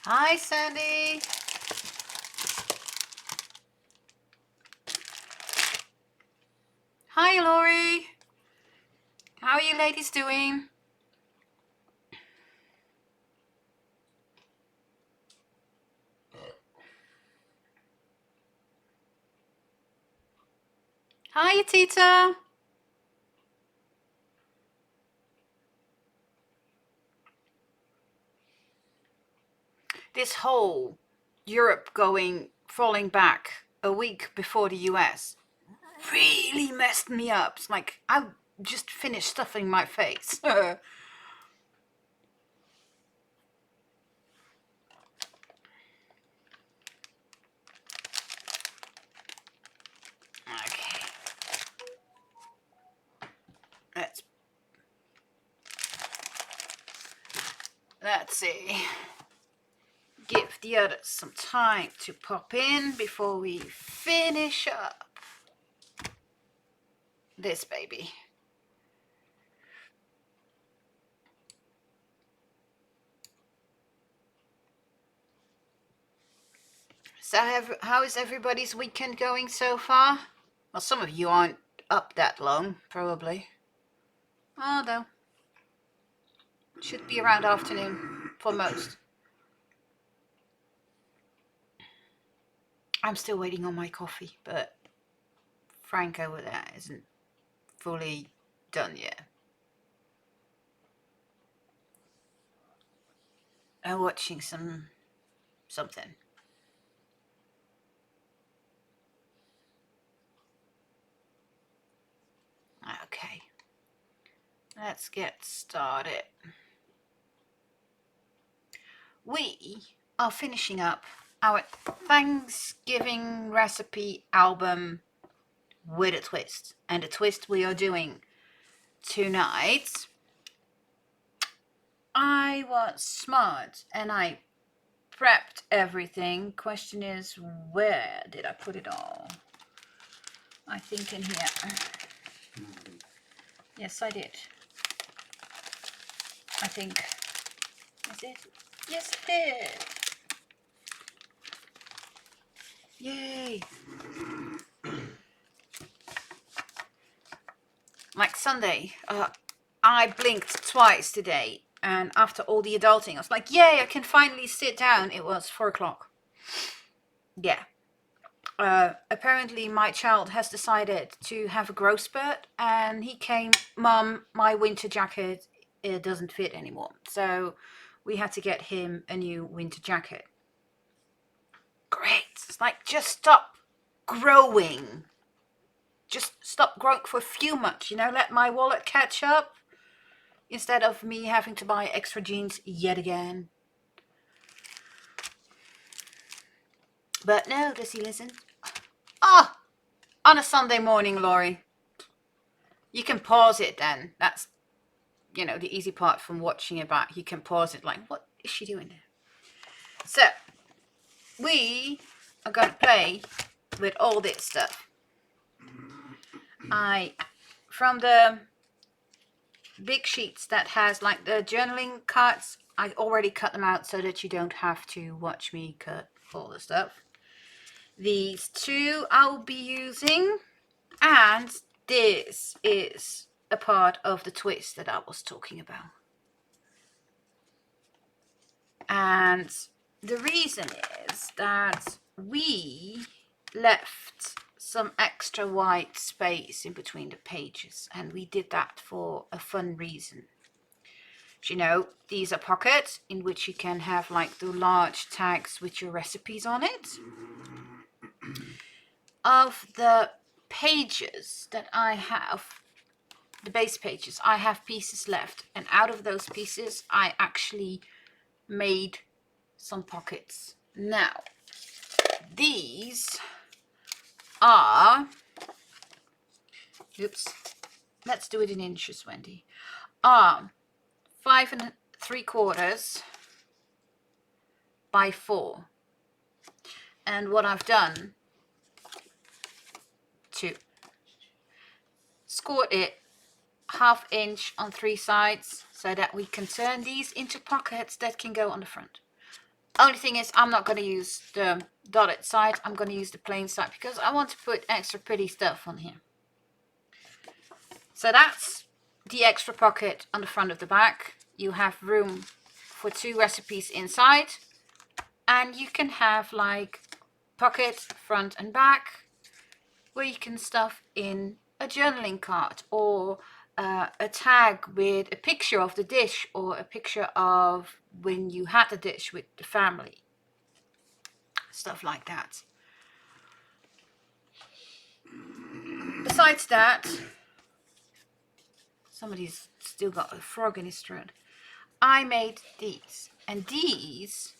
Hi, Sandy. Hi, Laurie. How are you ladies doing? Hi, Tita. This whole Europe falling back a week before the US really messed me up. It's like I just finished stuffing my face. Okay. Let's see. Give the others some time to pop in before we finish up this baby. So how is everybody's weekend going so far? Well, some of you aren't up that long, probably. Although, should be around afternoon for most. I'm still waiting on my coffee, but Frank over there isn't fully done yet. I'm watching something. Okay, let's get started. We are finishing up our Thanksgiving recipe album with a twist. And the twist we are doing tonight, I was smart and I prepped everything. Question is, where did I put it all? I think in here. Yes, I did. I think. Is it? Yes, it did. Yay. Like Sunday, I blinked twice today, and after all the adulting, I was like, yay, I can finally sit down. It was 4 o'clock. Yeah. Apparently my child has decided to have a growth spurt, and he came, Mum, my winter jacket, it doesn't fit anymore. So we had to get him a new winter jacket. Great. It's like, just stop growing. Just stop growing for a few months, you know, let my wallet catch up instead of me having to buy extra jeans yet again. But no, does he listen? Ah, on a Sunday morning, Laurie. You can pause it then. That's, you know, the easy part from watching it back. You can pause it like, what is she doing there? So, we are going to play with all this stuff. From the big sheets that has like the journaling cards, I already cut them out so that you don't have to watch me cut all the stuff. These two I'll be using, and this is a part of the twist that I was talking about. And the reason is that we left some extra white space in between the pages, and we did that for a fun reason. You know, these are pockets in which you can have like the large tags with your recipes on it. Of the pages that I have, the base pages, I have pieces left, and out of those pieces I actually made some pockets. Now these are, oops, let's do it in inches, Wendy, are 5 3/4 by 4. And what I've done to score it 1/2 inch on 3 sides so that we can turn these into pockets that can go on the front. Only thing is, I'm not going to use the dotted side, I'm going to use the plain side because I want to put extra pretty stuff on here. So that's the extra pocket on the front of the back. You have room for 2 recipes inside, and you can have like pockets front and back where you can stuff in a journaling card, or a tag with a picture of the dish, or a picture of when you had the dish with the family, stuff like that. Besides that, somebody's still got a frog in his throat. I made these, and these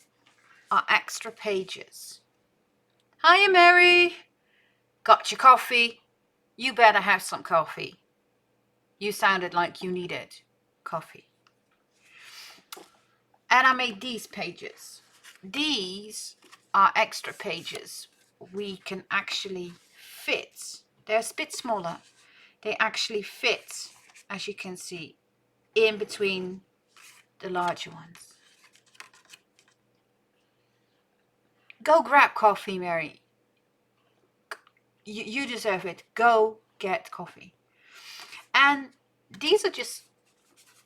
are extra pages. Hiya, Mary. Got your coffee? You better have some coffee. You sounded like you needed coffee. And I made these pages. These are extra pages. We can actually fit. They're a bit smaller. They actually fit, as you can see, in between the larger ones. Go grab coffee, Mary. You deserve it. Go get coffee. And these are just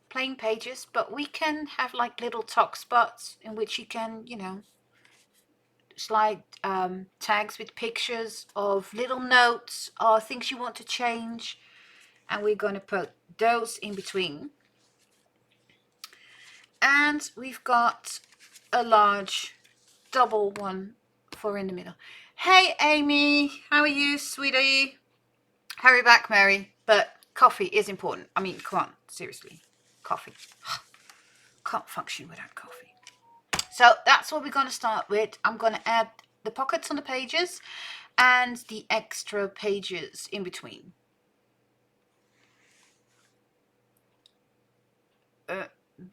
plain pages, but we can have like little talk spots in which you can, you know, slide tags with pictures of little notes or things you want to change, and we're going to put those in between. And we've got a large double one for in the middle. Hey Amy, how are you, sweetie? Hurry back, Mary. But coffee is important. I mean, come on, seriously, coffee. Can't function without coffee. So that's what we're going to start with. I'm going to add the pockets on the pages and the extra pages in between.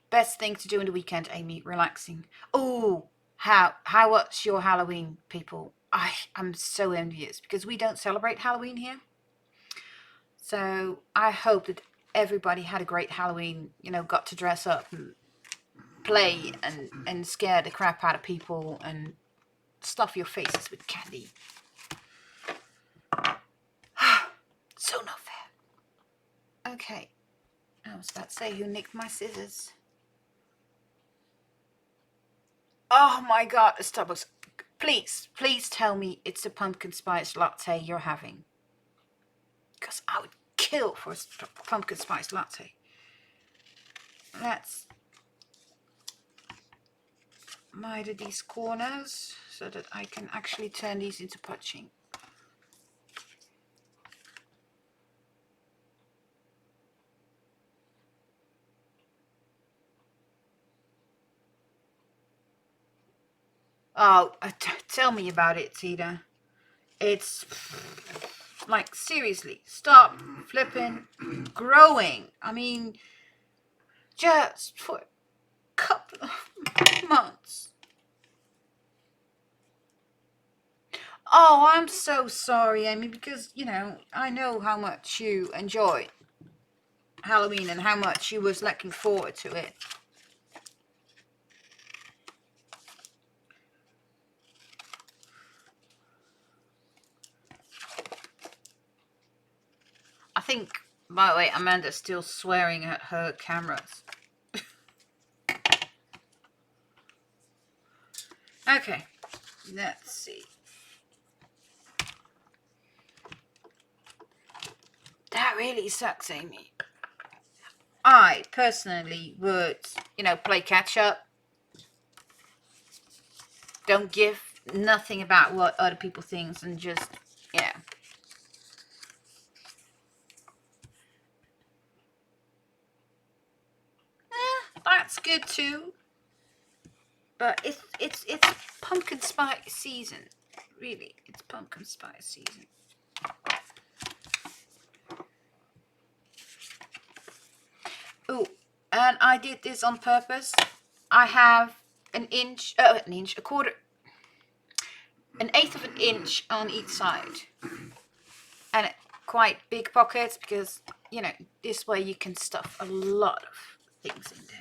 Best thing to do in the weekend, Amy, relaxing. Oh, how was your Halloween, people? I'm so envious because we don't celebrate Halloween here. So I hope that everybody had a great Halloween, you know, got to dress up and play and scare the crap out of people and stuff your faces with candy. So not fair. Okay. I was about to say, who nicked my scissors? Oh my god, the Starbucks. Please tell me it's a pumpkin spice latte you're having. Because I would kill for a pumpkin spice latte. Let's miter these corners so that I can actually turn these into punching. Oh, tell me about it, Tita. It's like, seriously, stop flipping growing. I mean, just for a couple of months. Oh, I'm so sorry, Amy, because, you know, I know how much you enjoy Halloween and how much you was looking forward to it. I think, by the way, Amanda's still swearing at her cameras. Okay, let's see. That really sucks, Amy. I personally would, you know, play catch up. Don't give nothing about what other people think and just, you know, That's good too. But it's pumpkin spice season. Really, it's pumpkin spice season. Oh, and I did this on purpose. I have an quarter, an eighth of an inch on each side, and quite big pockets because, you know, this way you can stuff a lot of things in there.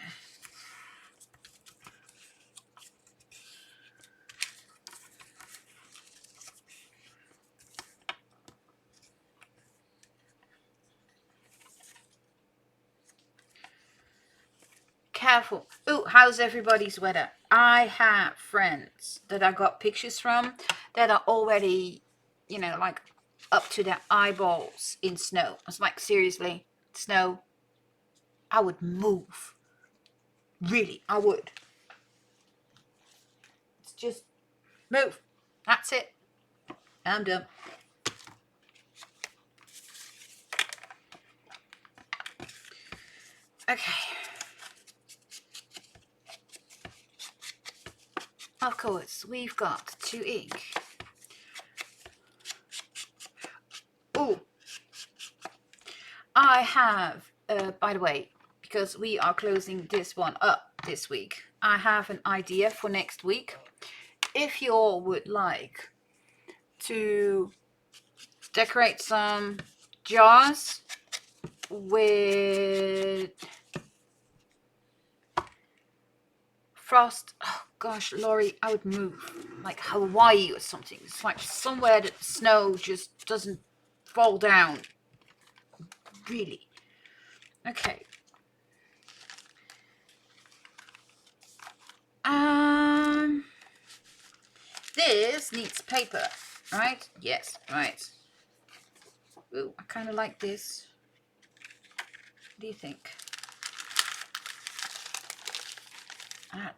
Careful. Oh, how's everybody's weather? I have friends that I got pictures from that are already, you know, like up to their eyeballs in snow. I was like, seriously, snow? I would move. Really, I would. It's just move. That's it. I'm done. Okay. Of course, we've got to ink. Oh, I have, by the way, because we are closing this one up this week, I have an idea for next week. If you all would like to decorate some jars with frost, oh gosh, Laurie, I would move like Hawaii or something. It's like somewhere that the snow just doesn't fall down. Really. Okay. This needs paper, right? Yes, right. Ooh, I kind of like this. What do you think?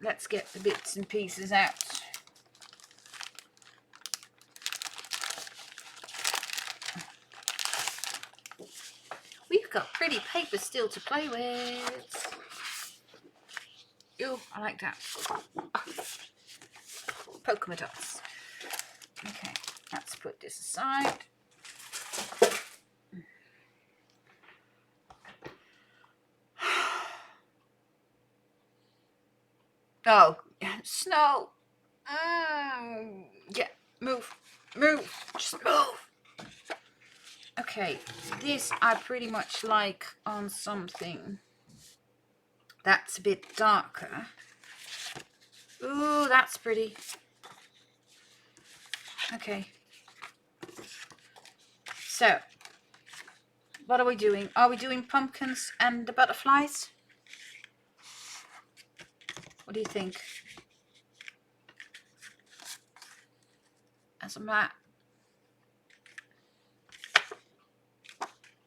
Let's get the bits and pieces out. We've got pretty paper still to play with. Ooh, I like that. Polka dots. Okay, let's put this aside. Oh, snow. Yeah, move, just move. Okay, this I pretty much like on something that's a bit darker. Ooh, that's pretty. Okay. So, what are we doing? Are we doing pumpkins and the butterflies? What do you think? As a mat.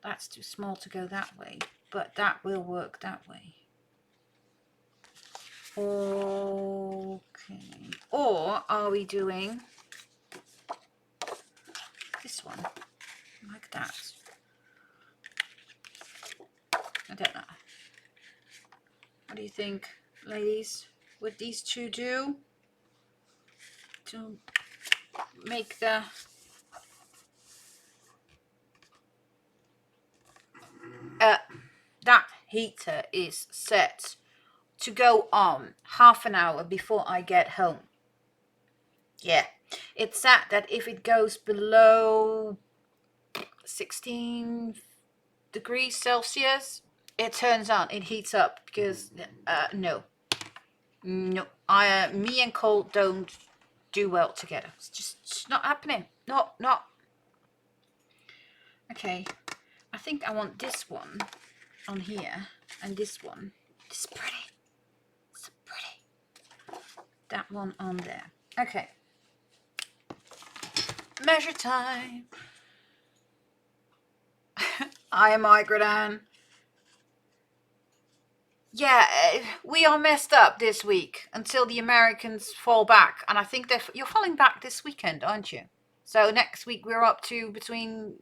That's too small to go that way, but that will work that way. Okay. Or are we doing this one? Like that. I don't know. What do you think, ladies? Would these two do to make the that heater is set to go on half an hour before I get home. Yeah, it's sad that if it goes below 16 degrees Celsius, it turns on, it heats up, because no, me and cold don't do well together. It's just not happening. Not. Okay, I think I want this one on here and this one. It's pretty. It's pretty. That one on there. Okay. Measure time. I am Migradine. Yeah, we are messed up this week until the Americans fall back. And I think you're falling back this weekend, aren't you? So next week we're up to between,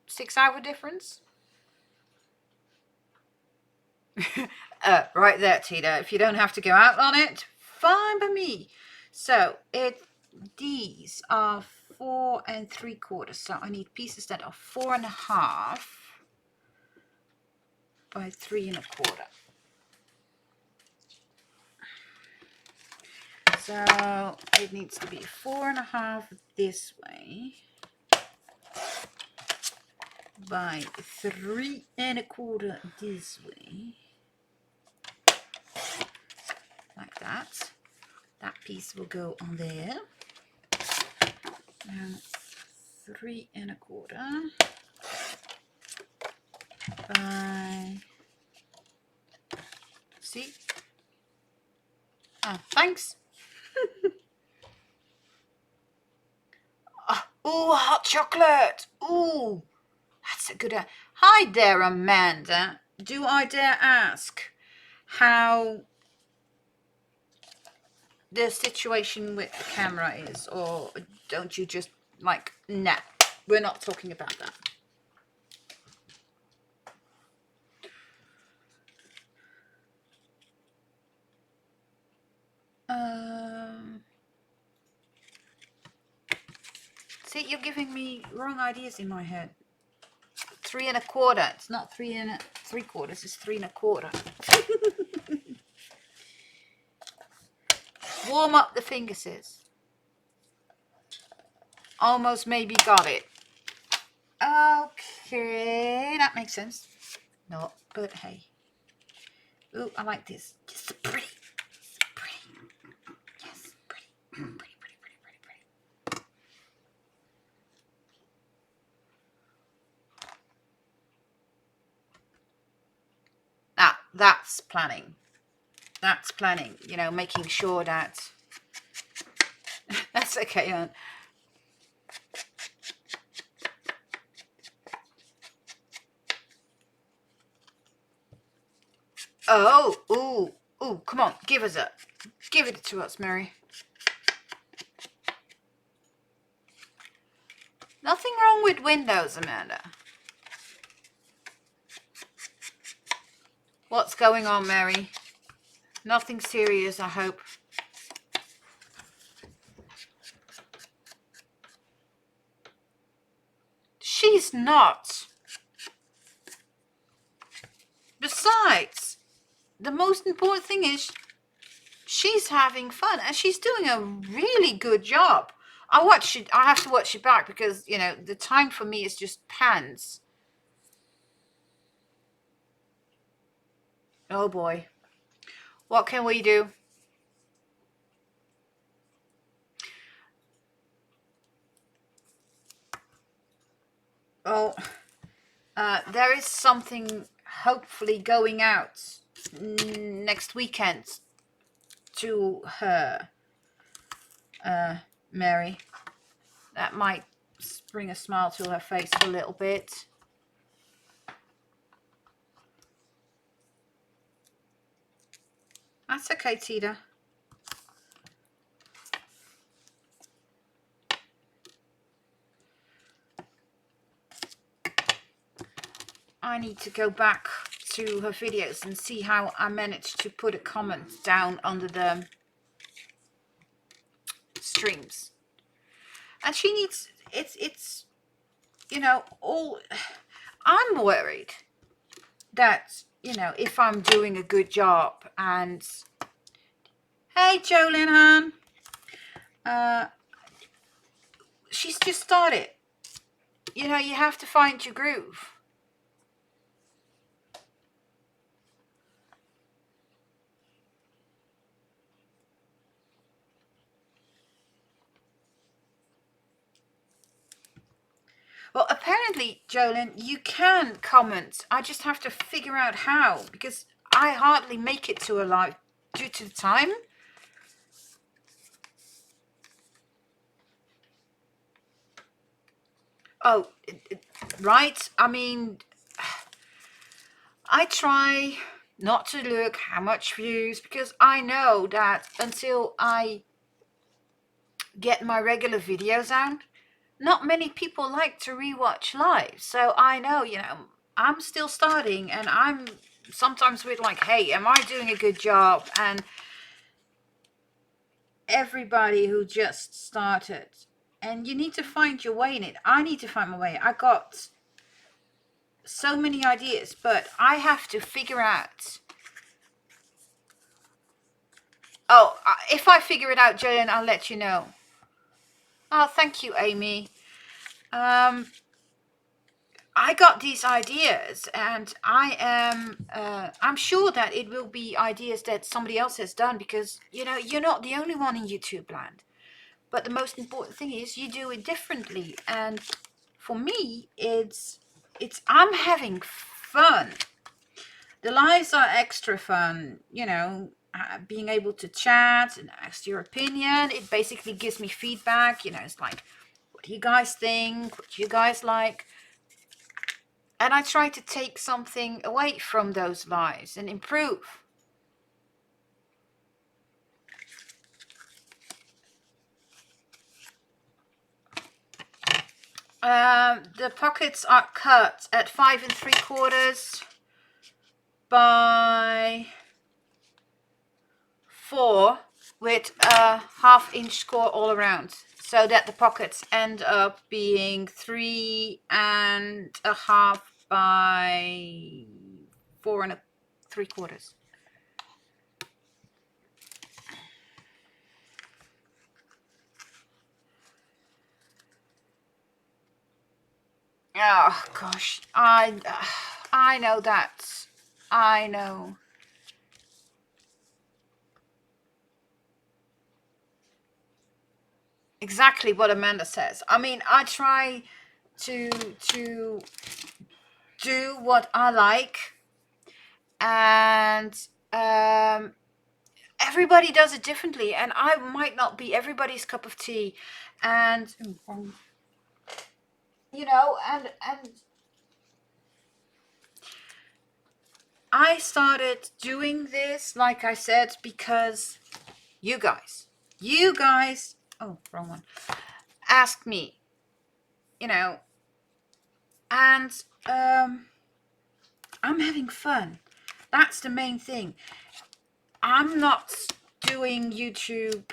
6 hour difference. Right there, Tina. If you don't have to go out on it, fine by me. So these are 4 3/4. So I need pieces that are 4.5 by 3 1/4. So it needs to be 4.5 this way by 3 1/4 this way, like that. That piece will go on there. Now 3 1/4 by, see? Oh, thanks. Oh, hot chocolate. Oh, that's a good. Hi there, Amanda. Do I dare ask how the situation with the camera is, or don't you just like, nah, we're not talking about that? See, you're giving me wrong ideas in my head. 3 1/4. It's not 3 3/4. It's 3 1/4. Warm up the fingers. Almost maybe got it. Okay, that makes sense. No, but hey. Ooh, I like this. Just pretty. Pretty. Yes, pretty. Pretty, pretty, pretty, pretty, pretty. Ah, that's planning. That's planning, you know, making sure that that's okay. Oh, ooh, come on, give it to us, Mary. Nothing wrong with windows, Amanda. What's going on, Mary? Nothing serious, I hope. She's not. Besides, the most important thing is she's having fun and she's doing a really good job. I have to watch it back because, you know, the time for me is just pants. Oh boy. What can we do? Oh, there is something hopefully going out next weekend to her, Mary. That might bring a smile to her face for a little bit. That's okay, Tina. I need to go back to her videos and see how I managed to put a comment down under the streams. And she needs, it's you know, I'm worried that, you know, if I'm doing a good job and, hey Jolyn, she's just started. You know, you have to find your groove. Well, apparently, Jolyn, you can comment. I just have to figure out how, because I hardly make it to a live due to the time. Oh, right. I mean, I try not to look how much views, because I know that until I get my regular videos out, not many people like to rewatch live. So I know, you know, I'm still starting and I'm sometimes with like, hey, am I doing a good job? And everybody who just started, and you need to find your way in it. I need to find my way. I got so many ideas, but I have to figure out. Oh, if I figure it out, Jillian, I'll let you know. Oh, thank you, Amy. I got these ideas, and I'm sure that it will be ideas that somebody else has done, because you're not the only one in YouTube land. But the most important thing is you do it differently, and for me, it's I'm having fun. The lives are extra fun, being able to chat and ask your opinion. It basically gives me feedback. It's like, what do you guys think? What do you guys like? And I try to take something away from those lives and improve. The pockets are cut at 5 3/4 by 4, with a 1/2 inch score all around, so that the pockets end up being 3.5 by 4 3/4. Oh gosh, I know that. I know. Exactly what Amanda says. I mean, I try to do what I like, and everybody does it differently, and I might not be everybody's cup of tea, and and I started doing this, like I said, because you guys, oh, wrong one, asked me, and I'm having fun. That's the main thing. I'm not doing YouTube,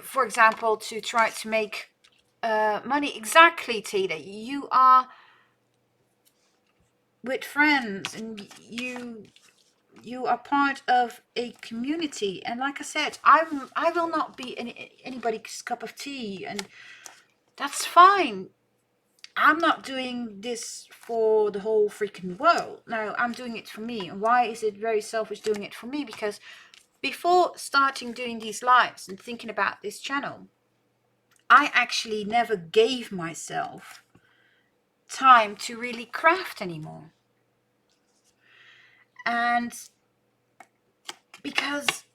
for example, to try to make money. Exactly, Tina. You are with friends, and you are part of a community. And like I said, I will not be anybody's cup of tea, and that's fine. I'm not doing this for the whole freaking world. No, I'm doing it for me. And why is it very selfish doing it for me? Because before starting doing these lives and thinking about this channel, I actually never gave myself time to really craft anymore. And because,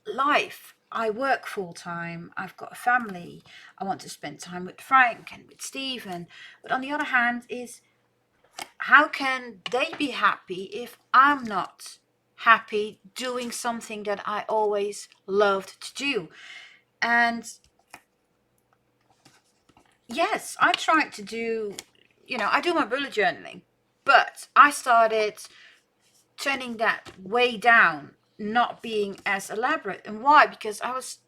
life, I work full time, I've got a family, I want to spend time with Frank and with Stephen. But on the other hand is, how can they be happy if I'm not happy doing something that I always loved to do? And yes, I tried to do, I do my bullet journaling, but I started turning that way down, not being as elaborate. And why? Because I was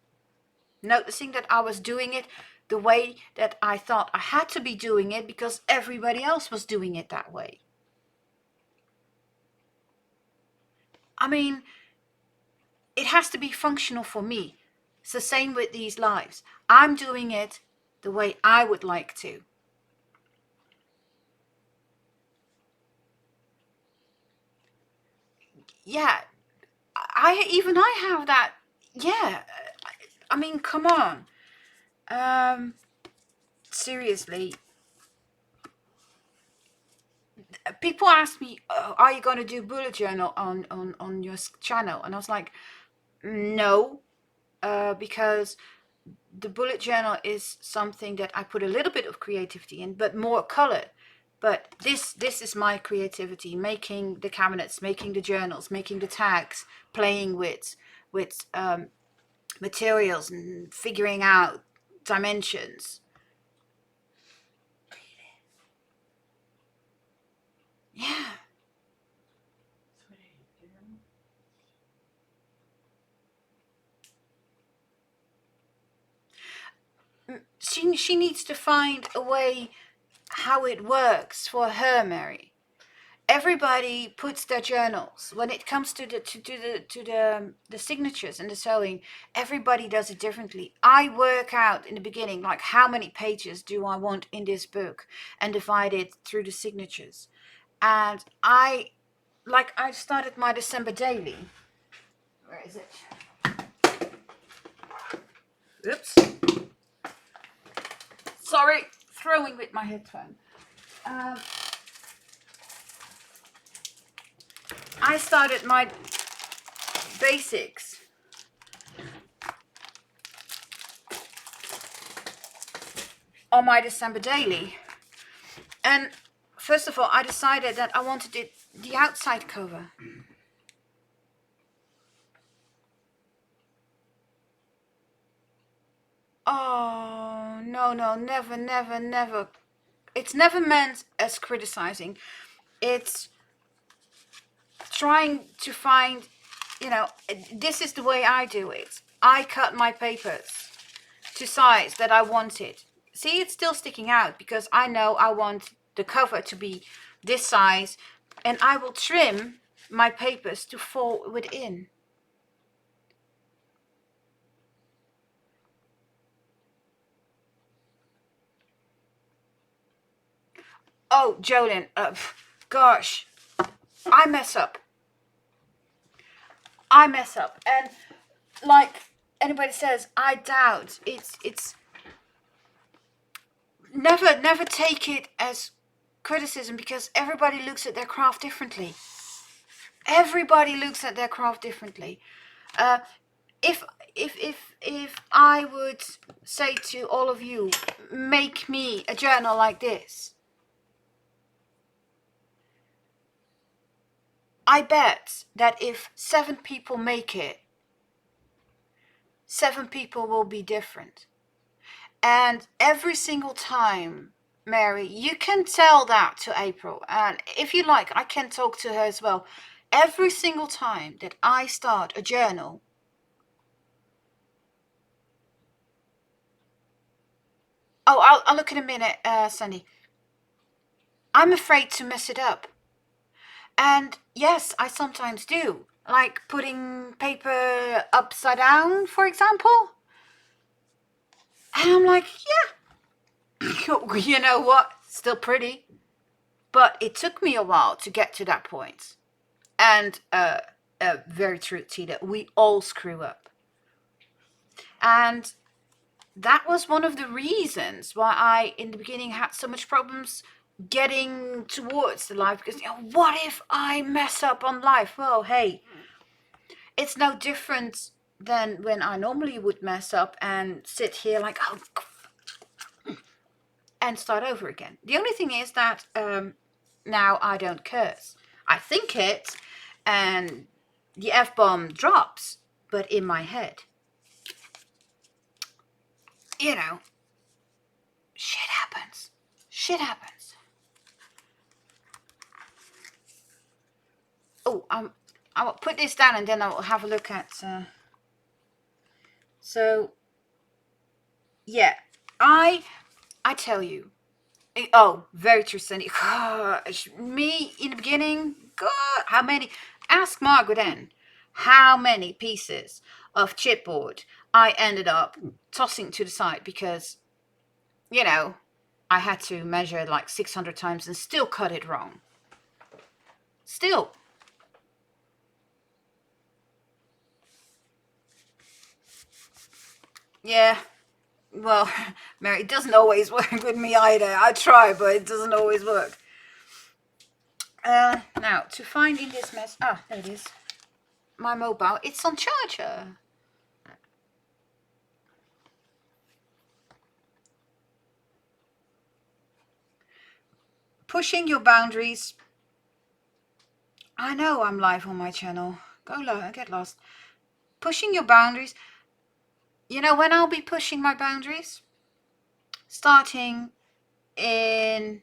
noticing that I was doing it the way that I thought I had to be doing it, because everybody else was doing it that way. I mean, it has to be functional for me. It's the same with these lives. I'm doing it the way I would like to. Yeah, I have that. Yeah, I mean, come on. Seriously, people ask me, oh, are you going to do bullet journal on your channel? And I was like, no, because the bullet journal is something that I put a little bit of creativity in, but more color. But this is my creativity, making the cabinets, making the journals, making the tags, playing with materials and figuring out dimensions. Yeah. she needs to find a way how it works for her, Mary. Everybody puts their journals when it comes to the signatures and the sewing. Everybody does it differently. I work out in the beginning like how many pages do I want in this book and divide it through the signatures. And I started my December daily. Where is it? Oops, sorry, throwing with my headphone. I started my basics on my December daily. And first of all, I decided that I wanted it the outside cover. Oh, no, never, never, never. It's never meant as criticizing. It's trying to find, this is the way I do it. I cut my papers to size that I wanted. See, it's still sticking out because I know I want the cover to be this size, and I will trim my papers to fall within. Oh, Jolyn, gosh, I mess up. And like anybody says, I doubt it's never take it as criticism, because everybody looks at their craft differently. Everybody looks at their craft differently. If I would say to all of you, make me a journal like this, I bet that if 7 people make it, 7 people will be different. And every single time, Mary, you can tell that to April. And if you like, I can talk to her as well. Every single time that I start a journal, I'll look in a minute, Sandy. I'm afraid to mess it up. And yes, I sometimes do. Like putting paper upside down, for example. And I'm like, yeah, you know what? Still pretty. But it took me a while to get to that point. And very true, Tita. We all screw up. And that was one of the reasons why I, in the beginning, had so much problems getting towards the life. Because, what if I mess up on life? Well, hey, it's no different than when I normally would mess up and sit here like, oh, and start over again. The only thing is that now I don't curse. I think it, and the F-bomb drops, but in my head. Shit happens. Shit happens. Oh, I'll put this down and then I'll have a look at... So, yeah, I tell you. Oh, very true, Cindy. Gosh, me in the beginning, God, how many? Ask Margaret Ann how many pieces of chipboard I ended up tossing to the side because, I had to measure like 600 times and still cut it wrong. Still. Yeah. Well, Mary, it doesn't always work with me either. I try, but it doesn't always work. Now, to find in this mess... Ah, there it is. My mobile. It's on charger. Pushing your boundaries. I know I'm live on my channel. Get lost. Pushing your boundaries. When I'll be pushing my boundaries? Starting in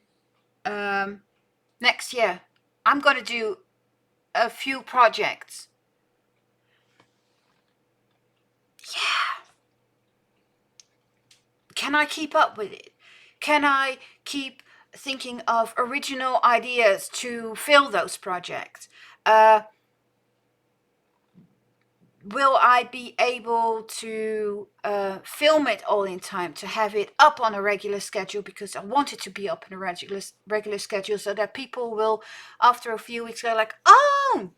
next year. I'm going to do a few projects. Yeah. can I keep up with it? Can I keep thinking of original ideas to fill those projects? Will I be able to film it all in time to have it up on a regular schedule, because I want it to be up on a regular schedule, so that people will, after a few weeks, go like, oh,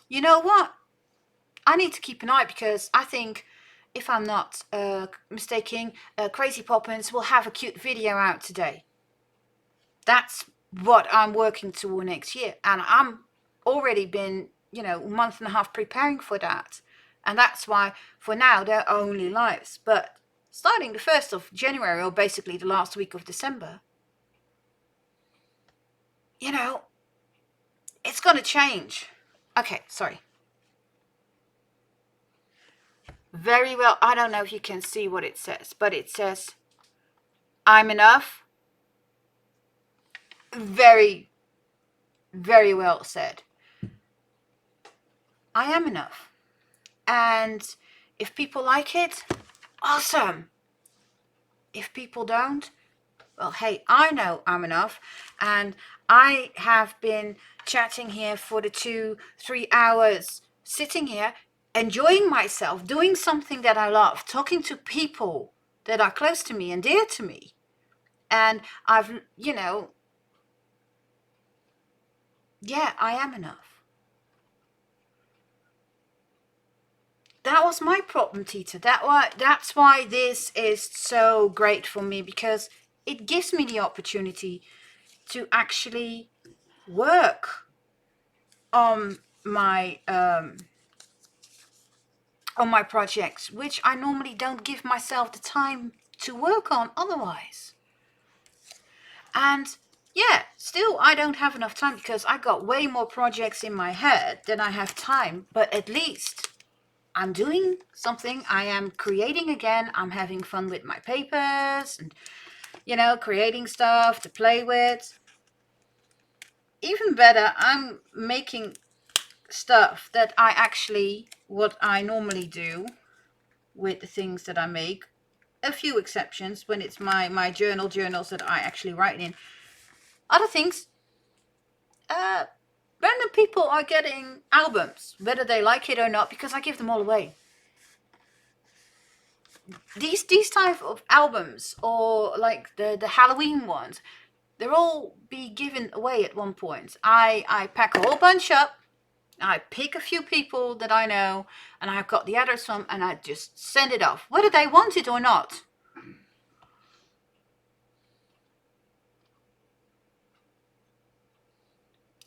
you know what? I need to keep an eye, because I think, if I'm not mistaken, Crazy Poppins will have a cute video out today. That's what I'm working toward next year. And I'm already been, a month and a half preparing for that. And that's why, for now, they're only lives. But starting the 1st of January, or basically the last week of December, it's going to change. Okay, sorry. Very well. I don't know if you can see what it says, but it says, I'm enough. Very, very well said. I am enough. And if people like it, awesome. If people don't, well, hey, I know I'm enough. And I have been chatting here for the 2-3 hours, sitting here, enjoying myself, doing something that I love, talking to people that are close to me and dear to me. And I've, yeah, I am enough. That was my problem, Tita. That's why this is so great for me, because it gives me the opportunity to actually work on my projects, which I normally don't give myself the time to work on otherwise. And yeah, still I don't have enough time, because I got way more projects in my head than I have time, but at least I'm doing something. I am creating again. I'm having fun with my papers and, creating stuff to play with. Even better, I'm making stuff that I actually, what I normally do with the things that I make. A few exceptions when it's my journals that I actually write in. Other things, random people are getting albums, whether they like it or not, because I give them all away. These type of albums, or like the Halloween ones, they'll all be given away at one point. I pack a whole bunch up, I pick a few people that I know, and I've got the address from, and I just send it off, whether they want it or not.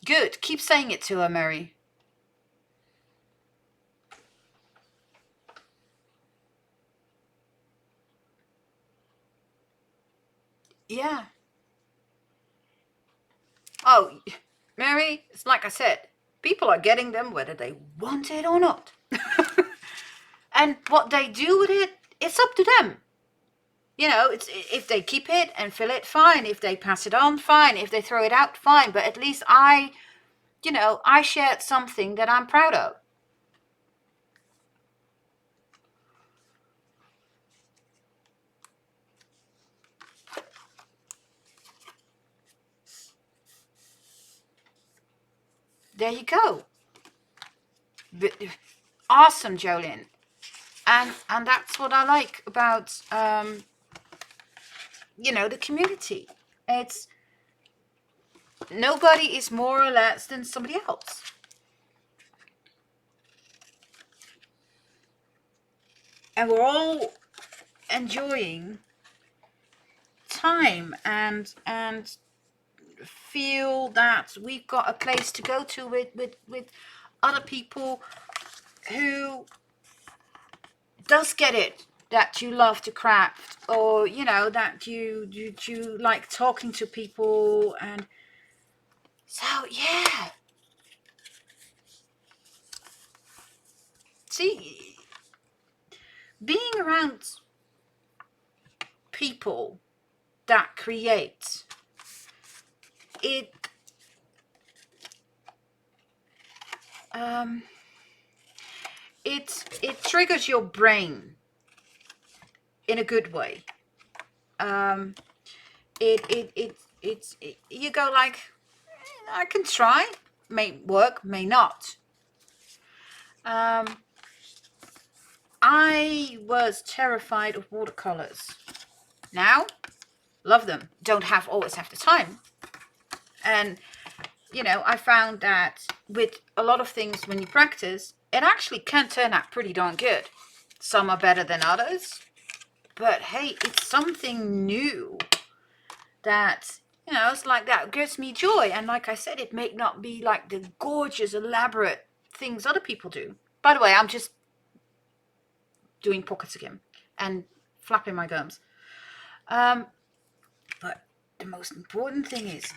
Good, keep saying it to her, Mary. Yeah. Oh, Mary, it's like I said, people are getting them whether they want it or not. And what they do with it, it's up to them. It's, if they keep it and fill it, fine. If they pass it on, fine. If they throw it out, fine. But at least I shared something that I'm proud of. There you go. Awesome, Jolene. And that's what I like about the community. It's nobody is more or less than somebody else. And we're all enjoying time and feel that we've got a place to go to with other people who does get it, that you love to craft, or that you like talking to people. And so yeah, see, being around people that create it, it triggers your brain in a good way. you go like, I can try, may work, may not. I was terrified of watercolors. Now, love them. Don't always have the time. And, you know, I found that with a lot of things when you practice, it actually can turn out pretty darn good. Some are better than others. But hey, it's something new that, you know, it's like that gives me joy. And like I said, it may not be like the gorgeous, elaborate things other people do. By the way, I'm just doing pockets again and flapping my gums. But the most important thing is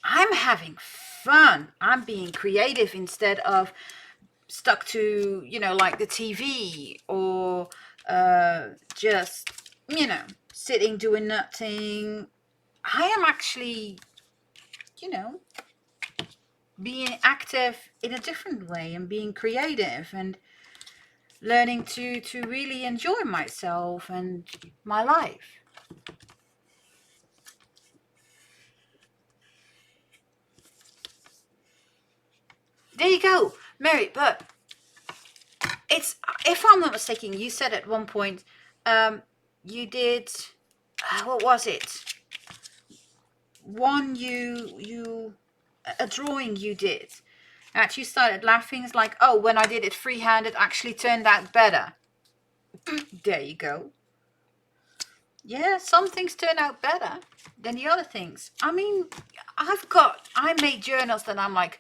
I'm having fun. I'm being creative instead of stuck to, you know, like the TV or just, you know, sitting doing nothing. I am actually, you know, being active in a different way and being creative and learning to really enjoy myself and my life. There you go, Mary. But it's, if I'm not mistaken, you said at one point, you did, what was it? A drawing you did. That you started laughing. It's like, oh, when I did it freehand, it actually turned out better. There you go. Yeah, some things turn out better than the other things. I mean, I made journals that I'm like,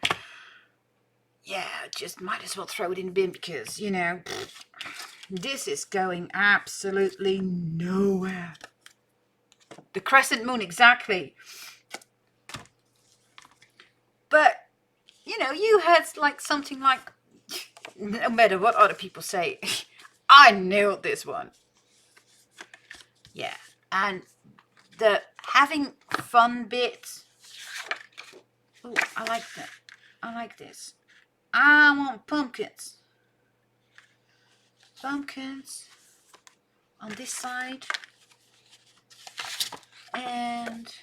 yeah, just might as well throw it in the bin because, you know, this is going absolutely nowhere. The crescent moon, exactly. But, you know, you had like something like, no matter what other people say, I nailed this one. Yeah, and the having fun bit. Oh, I like that. I like this. I want pumpkins. Pumpkins on this side. And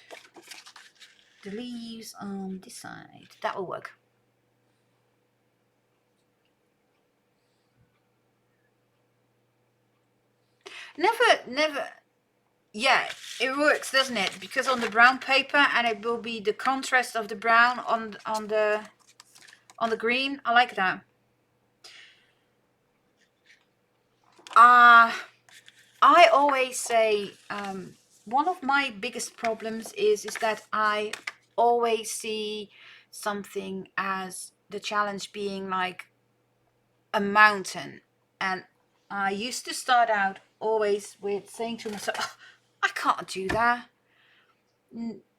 the leaves on this side. That will work. Never. Yeah, it works, doesn't it? Because on the brown paper, and it will be the contrast of the brown on the green. I like that. I always say one of my biggest problems is that I always see something as the challenge being like a mountain. And I used to start out always with saying to myself, oh, I can't do that.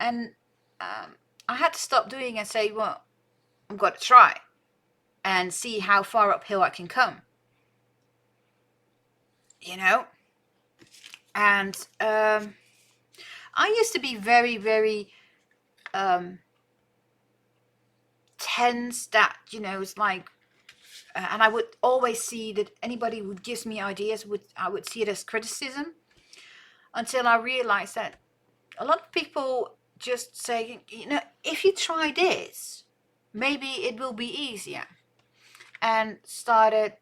And I had to stop doing and say, well, I'm going to try and see how far uphill I can come. You know? And I used to be very, very tense that, you know, it's like, and I would always see that anybody who gives me ideas, I would see it as criticism, until I realized that a lot of people just say, you know, if you try this, maybe it will be easier. And started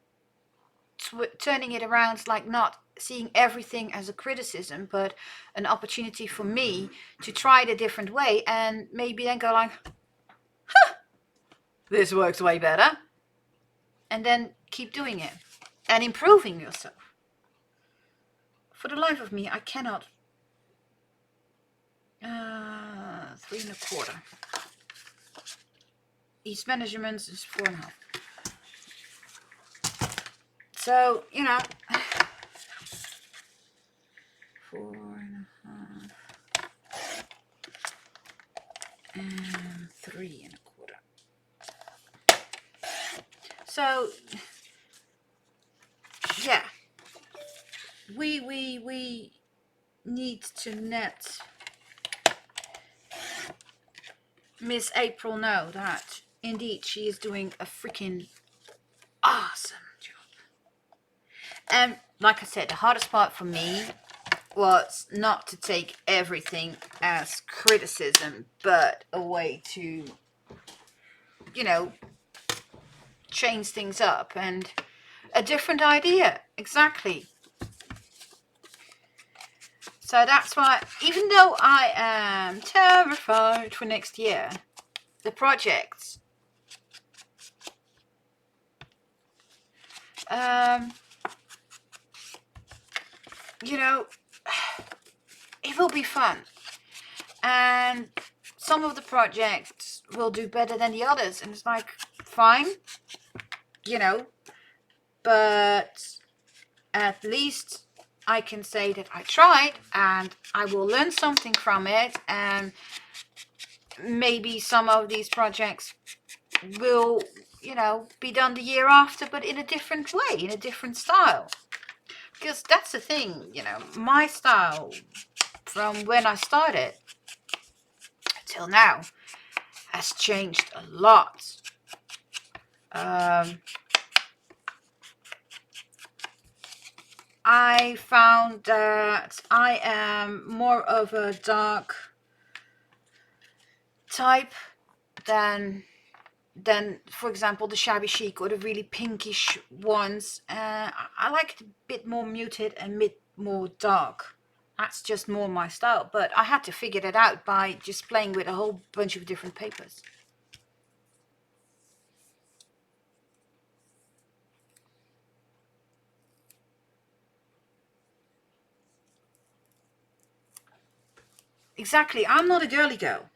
turning it around, like not seeing everything as a criticism, but an opportunity for me to try it a different way, and maybe then go like, huh, this works way better. And then keep doing it and improving yourself. For the life of me, I cannot. 3 1/4. Each measurement is 4 1/2. So, you know, 4 1/2 and 3 1/4. So, yeah, we need to let Miss April know that indeed she is doing a freaking awesome job. And like I said, the hardest part for me was not to take everything as criticism, but a way to, you know, change things up and a different idea. Exactly. So that's why, even though I am terrified for next year, the projects, you know, it will be fun. And some of the projects will do better than the others. And it's like, fine, you know, but at least I can say that I tried and I will learn something from it. And maybe some of these projects will, you know, be done the year after, but in a different way, in a different style. Because that's the thing, you know, my style from when I started till now has changed a lot. I found that I am more of a dark type than for example the shabby chic or the really pinkish ones. I like it a bit more muted and bit more dark. That's just more my style, but I had to figure that out by just playing with a whole bunch of different papers. Exactly, I'm not a girly girl.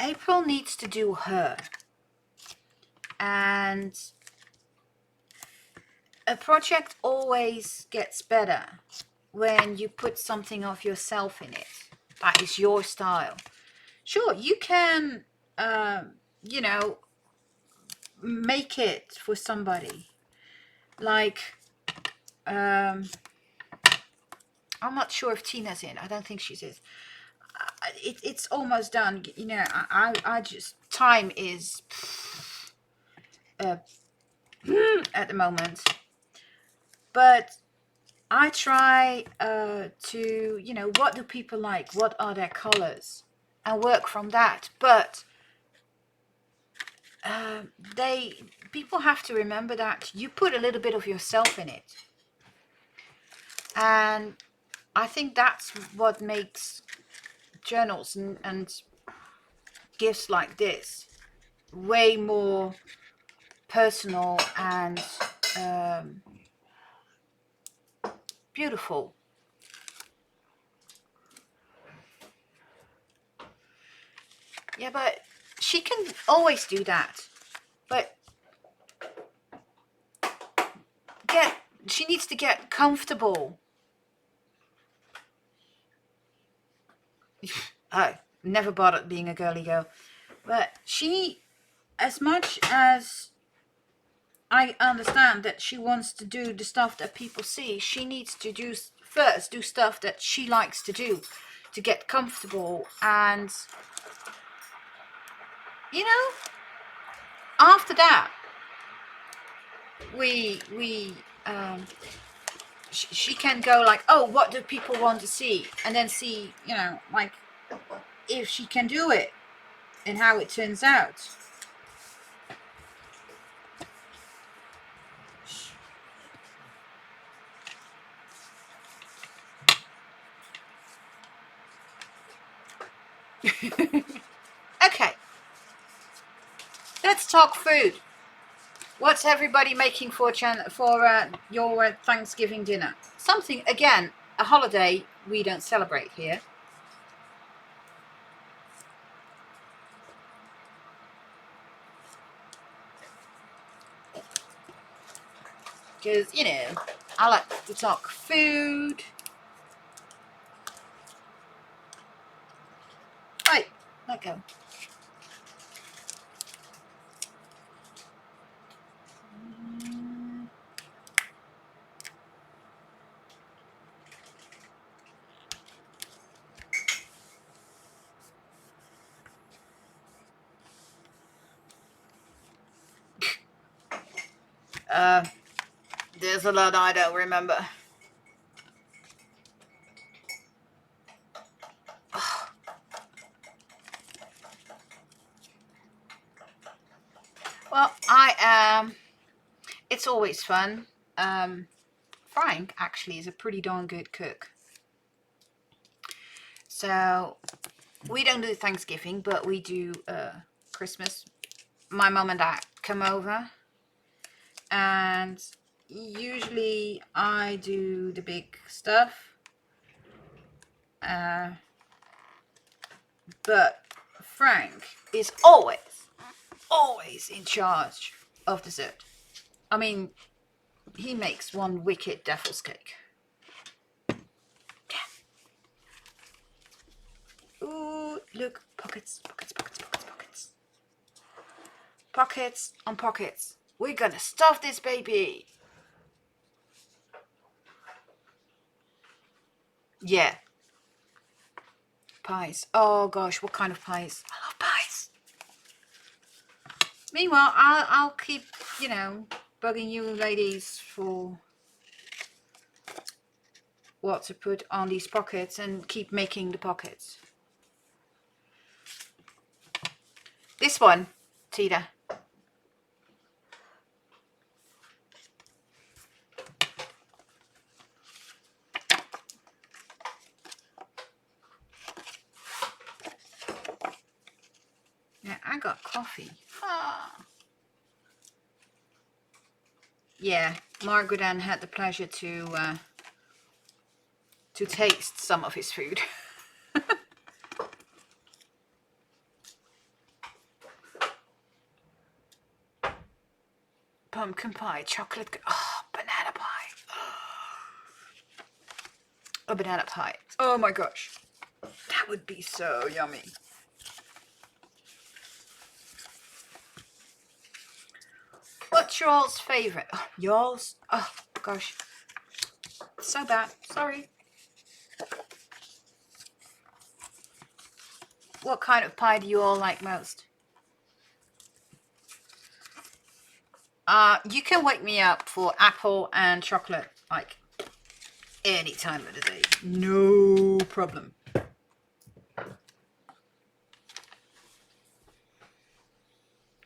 April needs to do her, and a project always gets better when you put something of yourself in it. That is your style. Sure, you can, you know, make it for somebody. Like, I'm not sure if Tina's in. I don't think she's in. It's almost done. You know, I just, time is at the moment. But I try to, you know, what do people like? What are their colors? And work from that. But people have to remember that you put a little bit of yourself in it. And I think that's what makes journals and gifts like this way more personal and beautiful. Yeah, but she can always do that. But she needs to get comfortable. I never bothered being a girly girl. But she, as much as I understand that she wants to do the stuff that people see, she needs to do stuff that she likes to do to get comfortable. And, you know, after that, she can go like, oh, what do people want to see? And then see, you know, like, if she can do it and how it turns out. Okay, let's talk food. What's everybody making for your Thanksgiving dinner? Something, again, a holiday we don't celebrate here. Because, you know, I like to talk food. Right, let go. There's a lot I don't remember. Well, it's always fun. Frank actually is a pretty darn good cook. So we don't do Thanksgiving, but we do Christmas. My mom and dad come over, and usually I do the big stuff. But Frank is always in charge of dessert. I mean, he makes one wicked devil's cake. Yeah. Ooh, look, pockets. Pockets on pockets. We're gonna stuff this baby. Yeah. Pies. Oh gosh, what kind of pies? I love pies. Meanwhile, I'll keep, bugging you ladies for what to put on these pockets and keep making the pockets. This one, Tita. Yeah, I got coffee. Yeah, Margaret Ann had the pleasure to taste some of his food. Pumpkin pie, chocolate, banana pie. A banana pie. Oh my gosh. That would be so yummy. What's y'all's favorite? Oh, y'all's? Oh gosh. So bad. Sorry. What kind of pie do you all like most? You can wake me up for apple and chocolate, like any time of the day. No problem.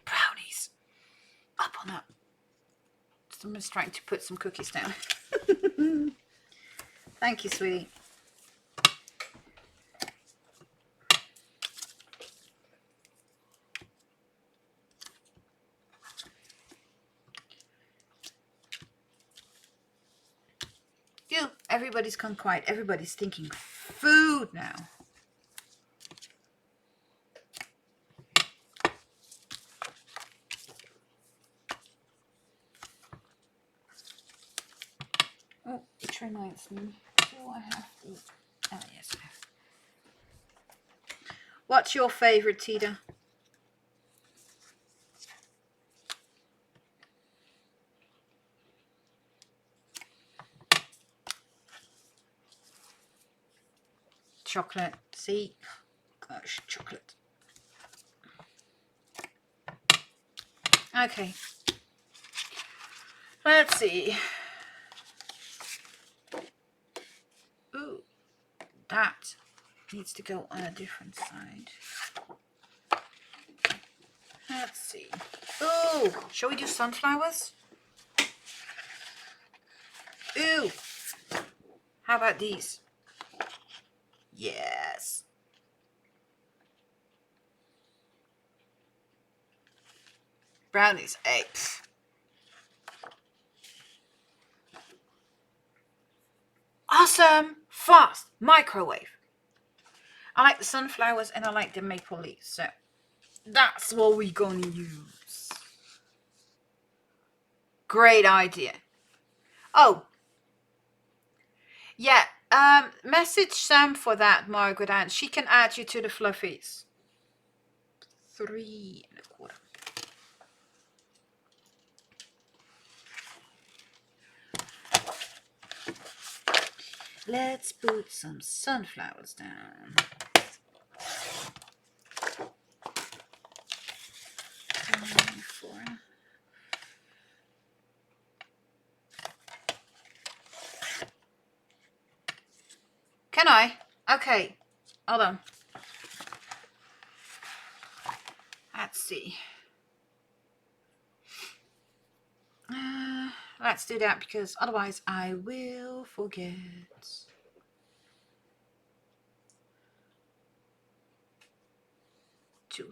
Brownies. Up on that. Someone's trying to put some cookies down. Thank you, sweetie. Phew, everybody's gone quiet. Everybody's thinking food now. Oh, which reminds me. Do I have to? Oh, yes, I have. What's your favorite, Tita? Chocolate. See? Gosh, chocolate. Okay. Let's see. Ooh, that needs to go on a different side. Let's see. Ooh, shall we do sunflowers? Ooh. How about these? Yes. Brownies, eggs. Awesome. Fast. Microwave. I like the sunflowers and I like the maple leaves. So that's what we're gonna use. Great idea. Oh. Yeah. Message Sam for that, Margaret Ann. She can add you to the fluffies. 3 1/4. Let's put some sunflowers down. Can I? Okay. Hold on. Let's see. Let's do that because otherwise I will forget. To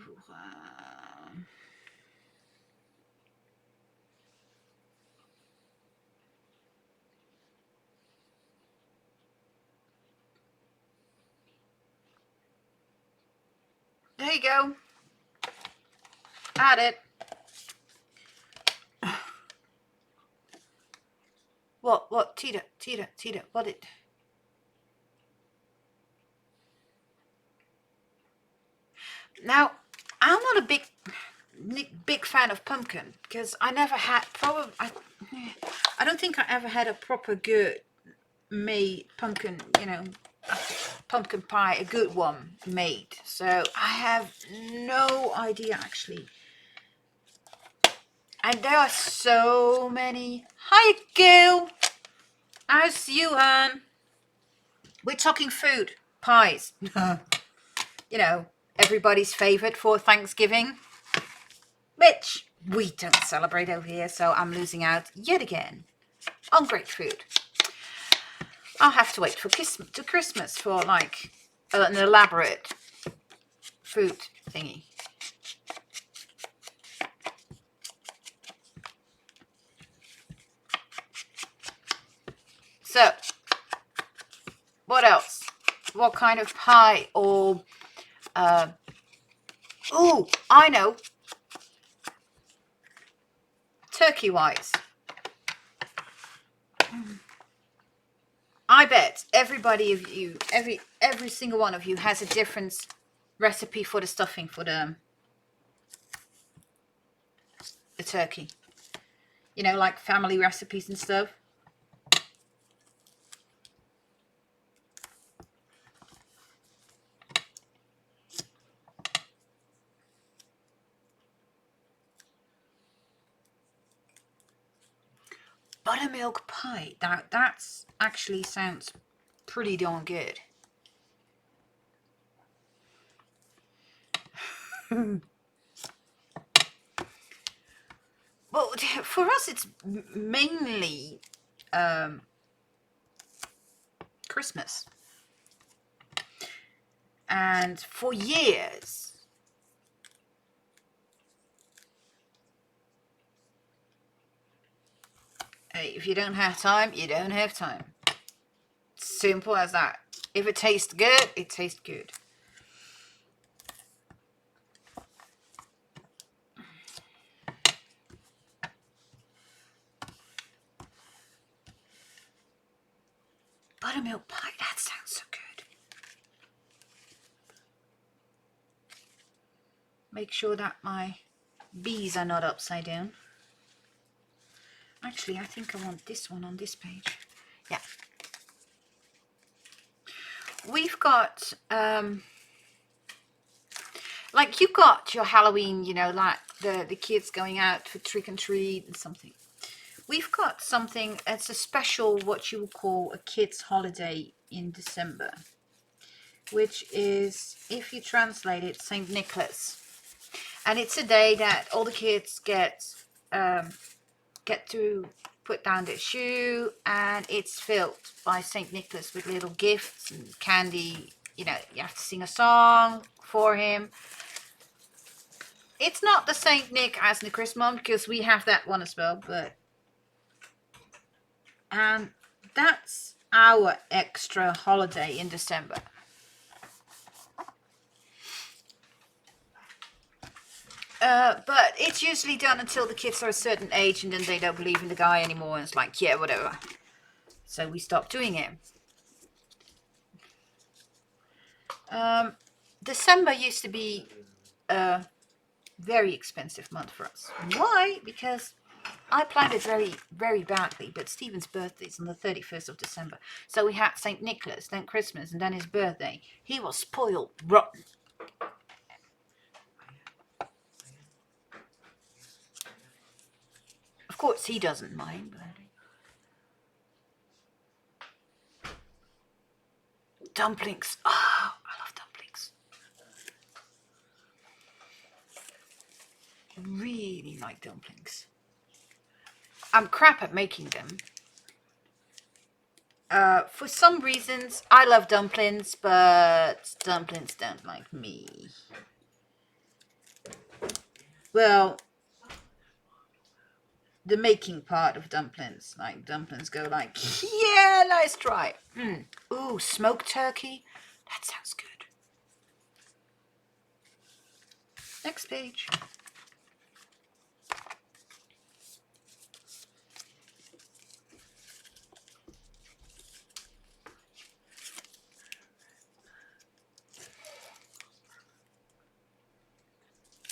there you go. Add it. What? Tita, what it? Now, I'm not a big fan of pumpkin because I never had I don't think I ever had a proper good made pumpkin, pumpkin pie, a good one made. So I have no idea actually. And there are so many. Hi, Gil. How's you, We're talking food, pies. Everybody's favorite for Thanksgiving, which we don't celebrate over here, so I'm losing out yet again on great food. I'll have to wait for Christmas for like an elaborate food thingy. So, what else? What kind of pie or oh, I know. Turkey-wise, I bet everybody of you, every single one of you has a different recipe for the stuffing for the turkey. Like family recipes and stuff. Buttermilk pie. That's actually sounds pretty darn good. Well, for us, it's mainly Christmas. And for years, if you don't have time, you don't have time. Simple as that. If it tastes good, it tastes good. Buttermilk pie, that sounds so good. Make sure that my bees are not upside down. Actually, I think I want this one on this page. Yeah. We've got, like you got your Halloween, like the kids going out for trick and treat and something. We've got something, it's a special, what you would call a kids' holiday in December, which is, if you translate it, St. Nicholas. And it's a day that all the kids get to put down their shoe, and it's filled by St. Nicholas with little gifts and candy. You have to sing a song for him. It's not the St. Nick as the Christmas, because we have that one as well, but that's our extra holiday in December. But it's usually done until the kids are a certain age, and then they don't believe in the guy anymore, and it's like, yeah, whatever. So we stopped doing it. December used to be a very expensive month for us. Why? Because I planned it very, very badly, but Stephen's birthday is on the 31st of December. So we had St. Nicholas, then Christmas, and then his birthday. He was spoiled rotten. Of course, he doesn't mind, but dumplings. Oh, I love dumplings. Really like dumplings. I'm crap at making them. For some reasons, I love dumplings, but dumplings don't like me. Well, the making part of dumplings, like dumplings go like, yeah, nice try. Ooh, smoked turkey. That sounds good. Next page.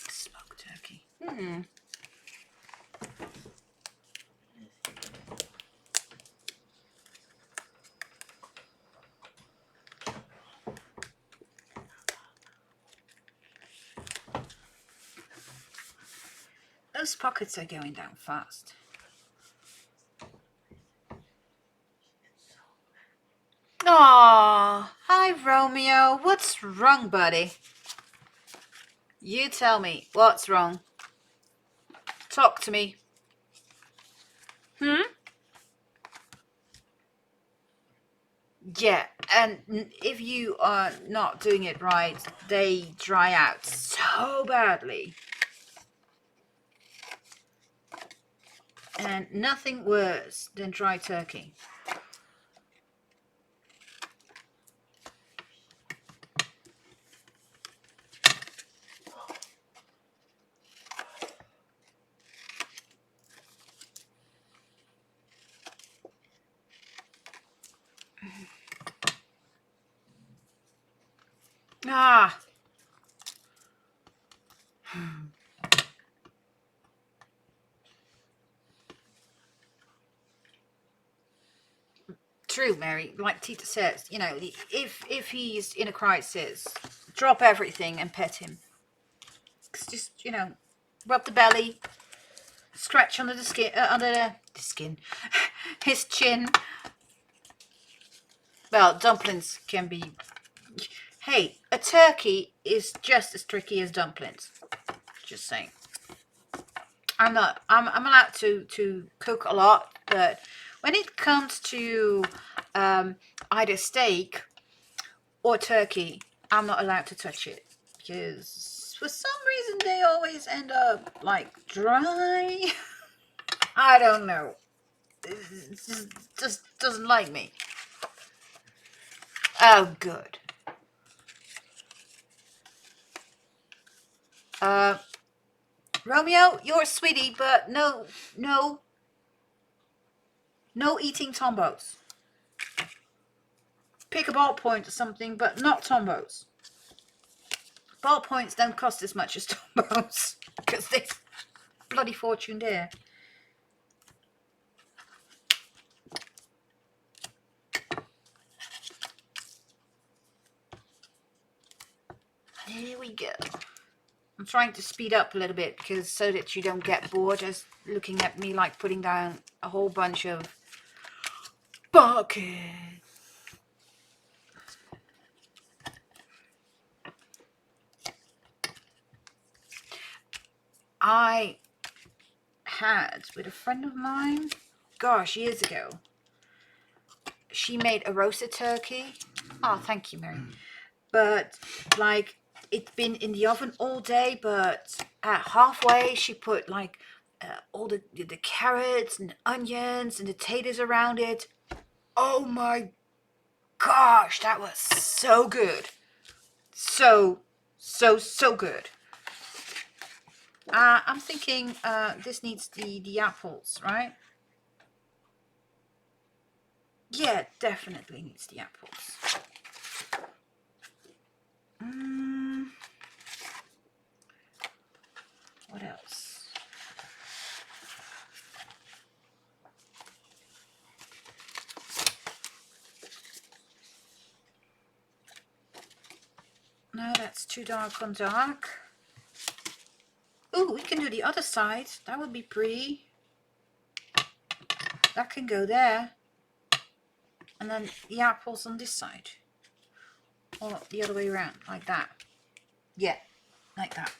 Smoked turkey. Those pockets are going down fast. Aw, hi Romeo. What's wrong, buddy? You tell me, what's wrong? Talk to me. Yeah, and if you are not doing it right, they dry out so badly. And nothing worse than dry turkey. Ah. True, Mary. Like Tita says, you know, if he's in a crisis, drop everything and pet him. Just, you know, rub the belly, scratch under the skin, his chin. Well, dumplings can be. Hey, a turkey is just as tricky as dumplings. Just saying. I'm allowed to cook a lot, but when it comes to either steak or turkey, I'm not allowed to touch it because for some reason they always end up like dry. I don't know. It just doesn't like me. Oh, good. Romeo, you're a sweetie, but no eating tombos. Pick a ballpoint or something, but not tombos. Ballpoints don't cost as much as tombos because they bloody fortune there. Here we go. I'm trying to speed up a little bit because so that you don't get bored just looking at me like putting down a whole bunch of buckets. I had with a friend of mine, gosh, years ago, she made a roasted turkey. Oh, thank you, Mary. But like it's been in the oven all day, but at halfway she put like all the carrots and the onions and the potatoes around it. Oh my gosh, that was so good. So good. I'm thinking this needs the apples, right? Yeah, definitely needs the apples. What else? No, that's too dark on dark. Ooh, we can do the other side. That would be pretty. That can go there. And then the apples on this side. Or the other way around, like that. Yeah, like that.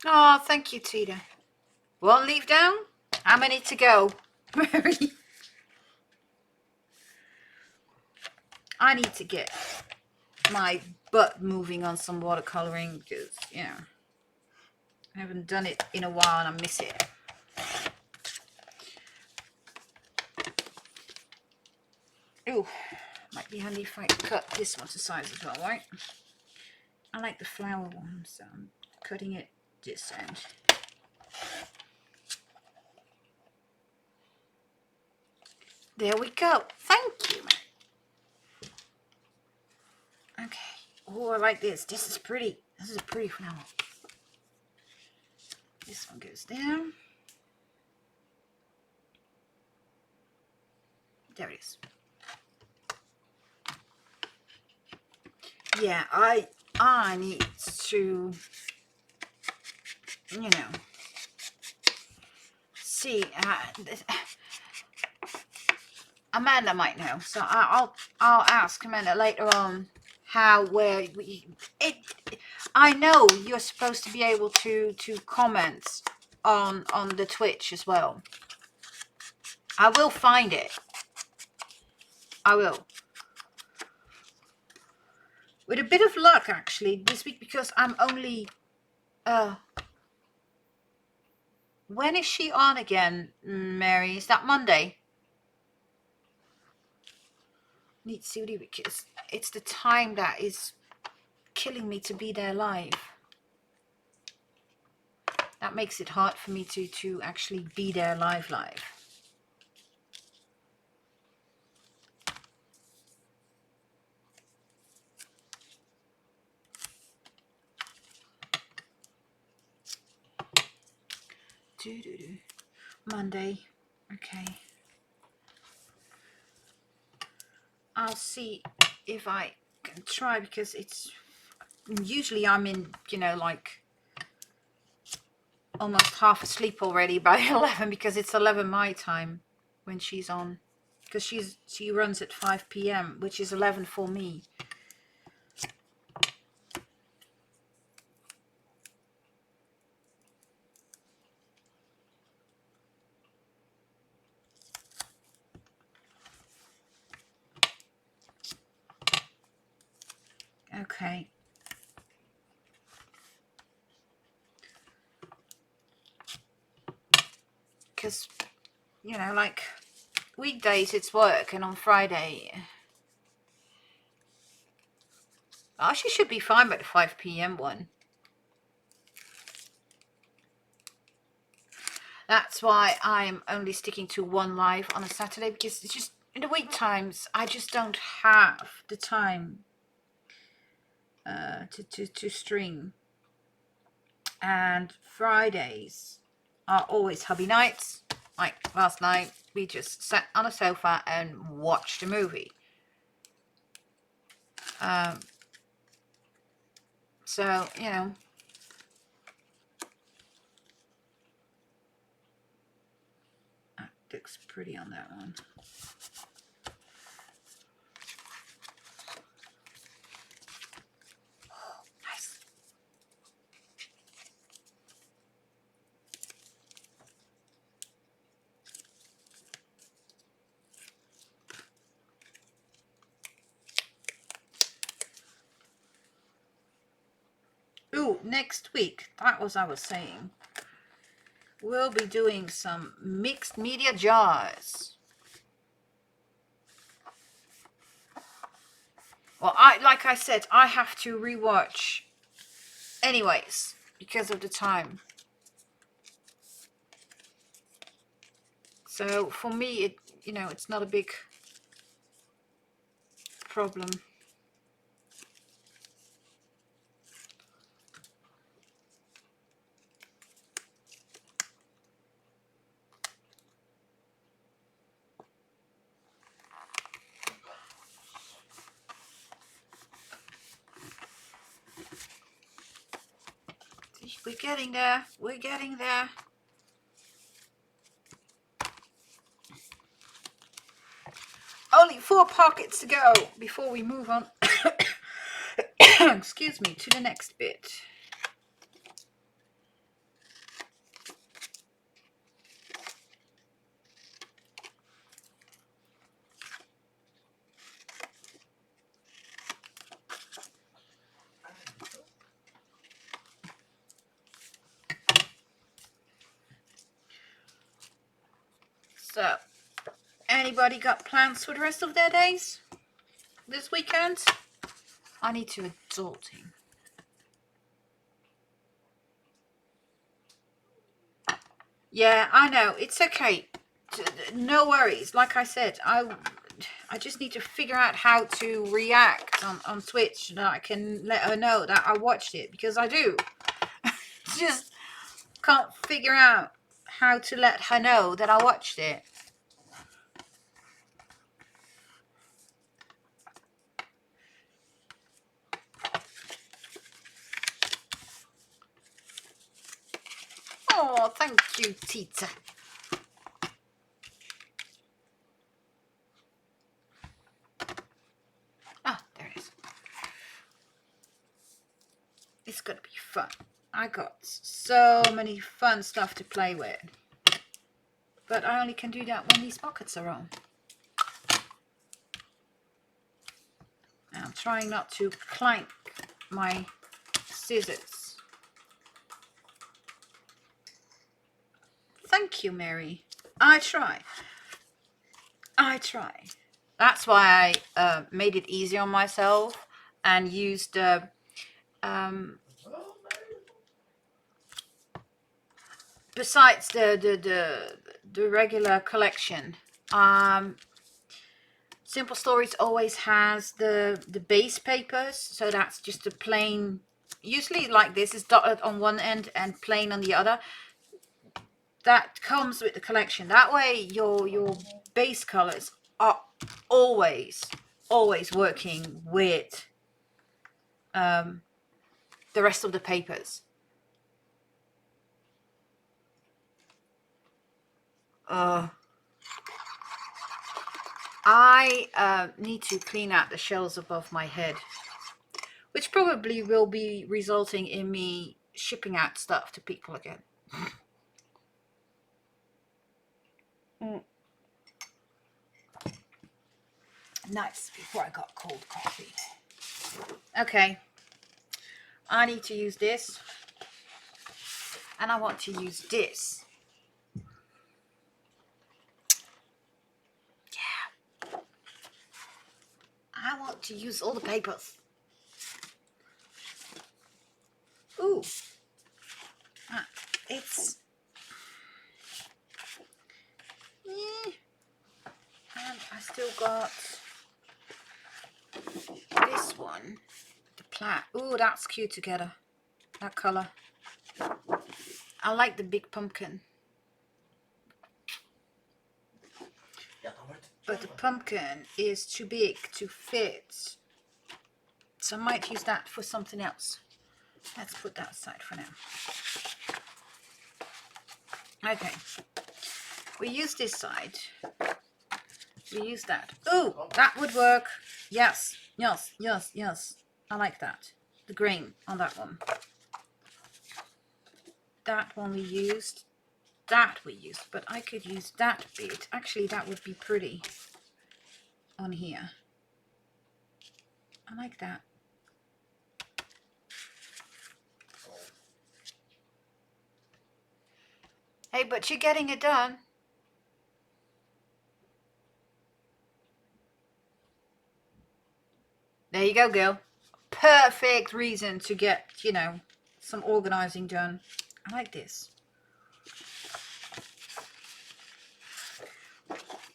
Oh, thank you, Tina. One leaf down. How many to go? Mary. I need to get my butt moving on some watercoloring because, you know, I haven't done it in a while and I miss it. Ooh, might be handy if I cut this one to size as well, right? I like the flower one, so I'm cutting it this end. There we go. Thank you, Mary. Okay. Oh, I like this. This is pretty. This is a pretty flower. This one goes down. There it is. Yeah, I need to, you know, see. Amanda might know, so I'll ask Amanda later on where I know you're supposed to be able to comment on the Twitch as well. I will find it. I will. With a bit of luck, actually, this week, because I'm only... when is she on again, Mary? Is that Monday? Need to see what because it's the time that is killing me to be there live. That makes it hard for me to actually be there live. Monday. Okay. I'll see if I can try, because it's usually I'm in, you know, like almost half asleep already by 11, because it's 11 my time when she's on, because she runs at 5 p.m. which is 11 for me. Okay. Because, you know, like weekdays it's work, and on Friday, oh, she should be fine by the 5 p.m. one. That's why I'm only sticking to one live on a Saturday, because it's just in the week times I just don't have the time to stream. And Fridays are always hubby nights. Like last night, we just sat on a sofa and watched a movie. So, you know, that looks pretty on that one. Oh, nice. Ooh, next week, that was I was saying. We'll be doing some mixed media jars. Well, like I said, I have to rewatch anyways because of the time. So for me, it, you know, it's not a big problem. We're getting there. We're getting there. only 4 pockets to go before we move on. Excuse me, to the next bit. So, anybody got plans for the rest of their days this weekend? I need to adult him. Yeah, I know. It's okay. No worries. Like I said, I just need to figure out how to react on Twitch so that I can let her know that I watched it, because I do. Just can't figure out how to let her know that I watched it. Oh, thank you, Tita. Ah, there it is. It's gonna be fun. I got so many fun stuff to play with. But I only can do that when these pockets are on. I'm trying not to clank my scissors. Thank you, Mary. I try. That's why I made it easy on myself and used besides the regular collection, Simple Stories always has the base papers, so that's just a plain, usually like this is dotted on one end and plain on the other. That comes with the collection. That way your base colors are always working with the rest of the papers. I need to clean out the shelves above my head, which probably will be resulting in me shipping out stuff to people again. Nice, before I got cold coffee. Okay, I need to use this, and I want to use this. Yeah, I want to use all the papers. Ooh, it's and I still got this one, the plaid. Ooh, that's cute together, that color. I like the big pumpkin, but the pumpkin is too big to fit, so I might use that for something else. Let's put that aside for now. Okay, we use this side, we use that. Oh, that would work. Yes, yes, yes, yes. I like that. The green on that one. That one we used. That we used. But I could use that bit. Actually, that would be pretty on here. I like that. Hey, but you're getting it done. There you go, girl. Perfect reason to get, you know, some organizing done. I like this.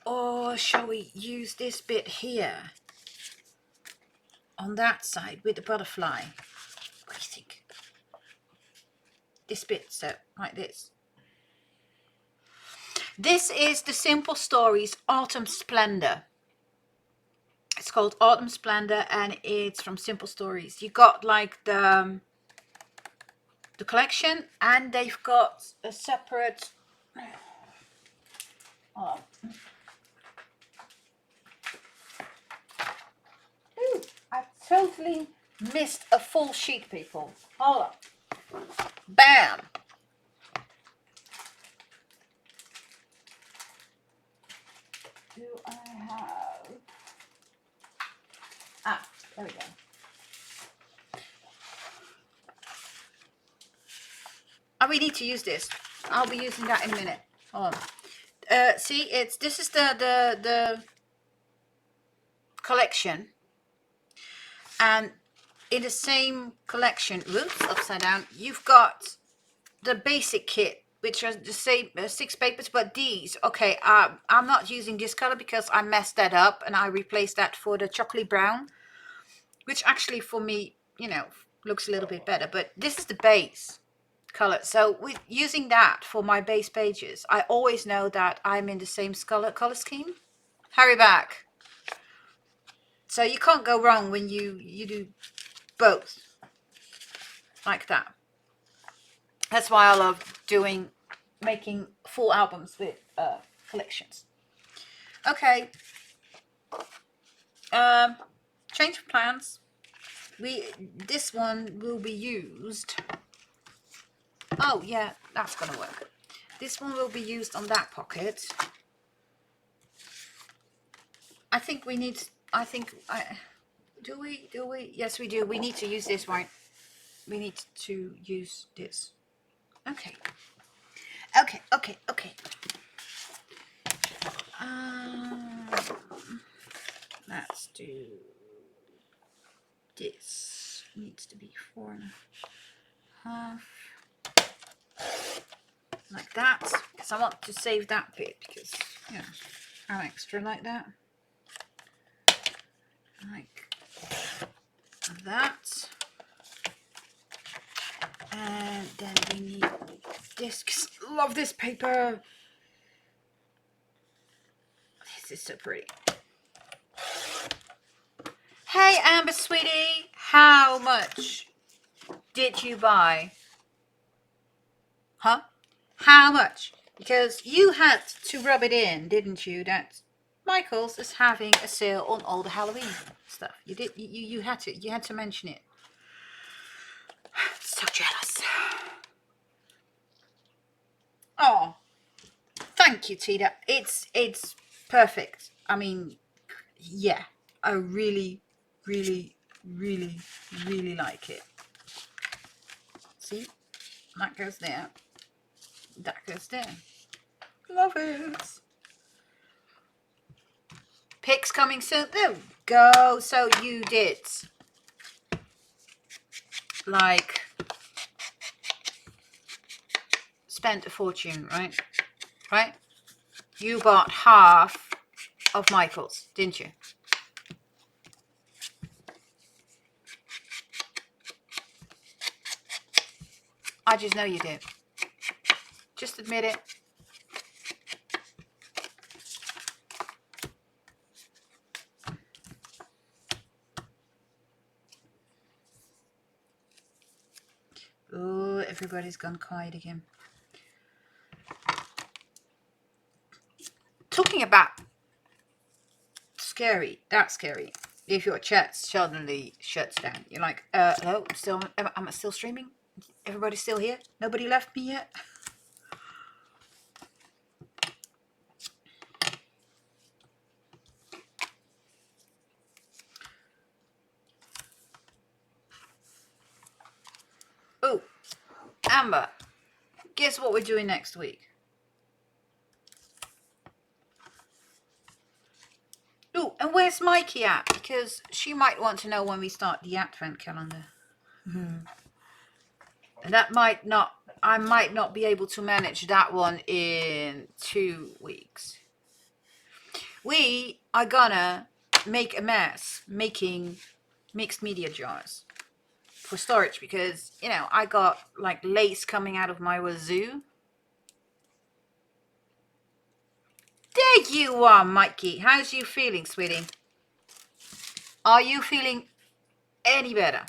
Or shall we use this bit here on that side with the butterfly? What do you think? This bit, so like this. This is the Simple Stories Autumn Splendor. It's called Autumn Splendor, and it's from Simple Stories. You got like the collection, and they've got a separate. Oh. totally missed a full sheet, people. Hold on. Bam. Do I have... Ah, there we go. Oh, we need to use this. I'll be using that in a minute. Hold on. See, this is the collection, and in the same collection, whoops, upside down, you've got the basic kit, which are the same 6 papers, but these, okay, I'm not using this color because I messed that up and I replaced that for the chocolate brown, which actually for me, you know, looks a little bit better, but this is the base color. So with using that for my base pages, I always know that I'm in the same color scheme. Hurry back. So you can't go wrong when you do both like that. That's why I love making full albums with collections. Okay. Change of plans. This one will be used. Oh yeah, that's gonna work. This one will be used on that pocket. I think we need. Do we? Yes, we do. We need to use this one. We need to use this. Okay. Okay. Let's do this. Needs to be 4.5. Like that. Because I want to save that bit. Because, you know, I'm extra like that. Like that. And then we need this. Cause I love this paper. This is so pretty. Hey Amber sweetie, how much did you buy? Huh? How much? Because you had to rub it in, didn't you? That Michael's is having a sale on all the Halloween stuff. You had to mention it. So jealous. Oh, thank you, Tita. It's perfect. I mean, yeah, I really like it. See, that goes there. That goes there. Love it. Pics coming soon. There we go. So you did like spent a fortune, right? Right? You bought half of Michael's, didn't you? I just know you did. Just admit it. Oh, everybody's gone quiet again. Talking about scary, that's scary. If your chat suddenly shuts down, you're like, hello, am I still streaming? Everybody still here? Nobody left me yet? Oh, Amber, guess what we're doing next week? Oh, and where's Mikey at? Because she might want to know when we start the Advent calendar. And that I might not be able to manage that one in 2 weeks. We are gonna make a mess making mixed media jars for storage because, you know, I got like lace coming out of my wazoo. There you are, Mikey. How's you feeling, sweetie? Are you feeling any better?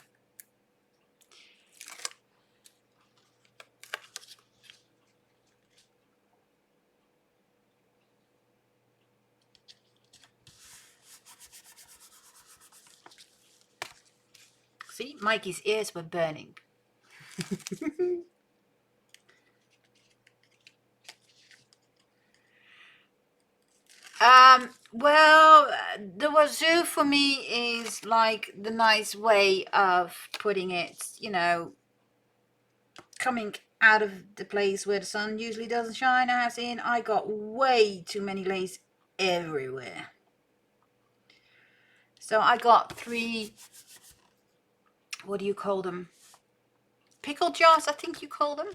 See, Mikey's ears were burning. Well, the wazoo for me is like the nice way of putting it, you know, coming out of the place where the sun usually doesn't shine, as in I got way too many lace everywhere. So I got 3, what do you call them? Pickle jars, I think you call them.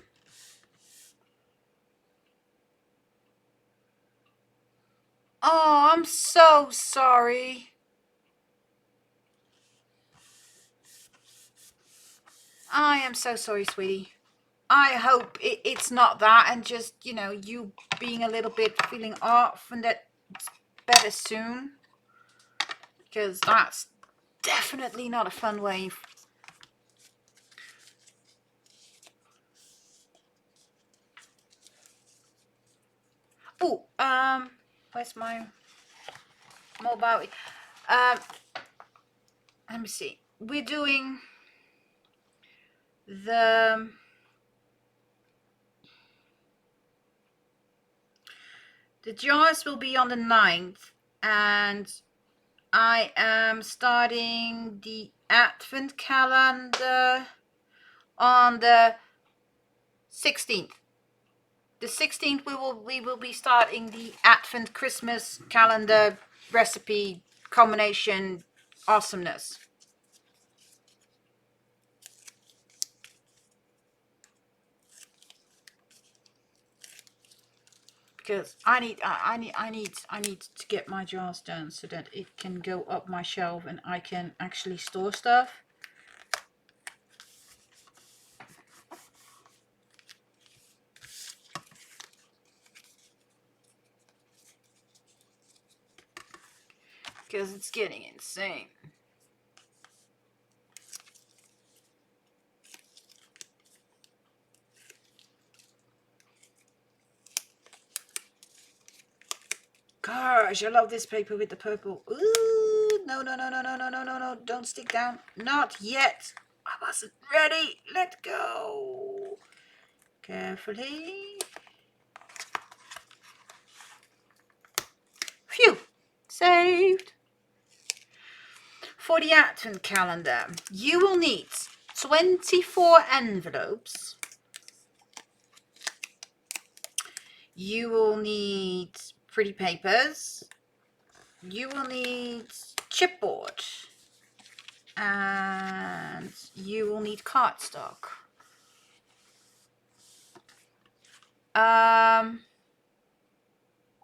Oh, I'm so sorry. I am so sorry, sweetie. I hope it's not that, and just, you know, you being a little bit feeling off, and that it's better soon. Because that's definitely not a fun way. Oh, where's my mobile? Let me see. We're doing the jars will be on the 9th, and I am starting the Advent calendar on the 16th. The 16th we will be starting the Advent Christmas calendar recipe combination awesomeness. Because I need to get my jars done so that it can go up my shelf and I can actually store stuff. Because it's getting insane. Gosh, I love this paper with the purple. Ooh, no, no, no, no, no, no, no, no, no. Don't stick down. Not yet. I wasn't ready. Let go. Carefully. Phew. Saved. For the Advent calendar, you will need 24 envelopes. You will need pretty papers. You will need chipboard. And you will need cardstock.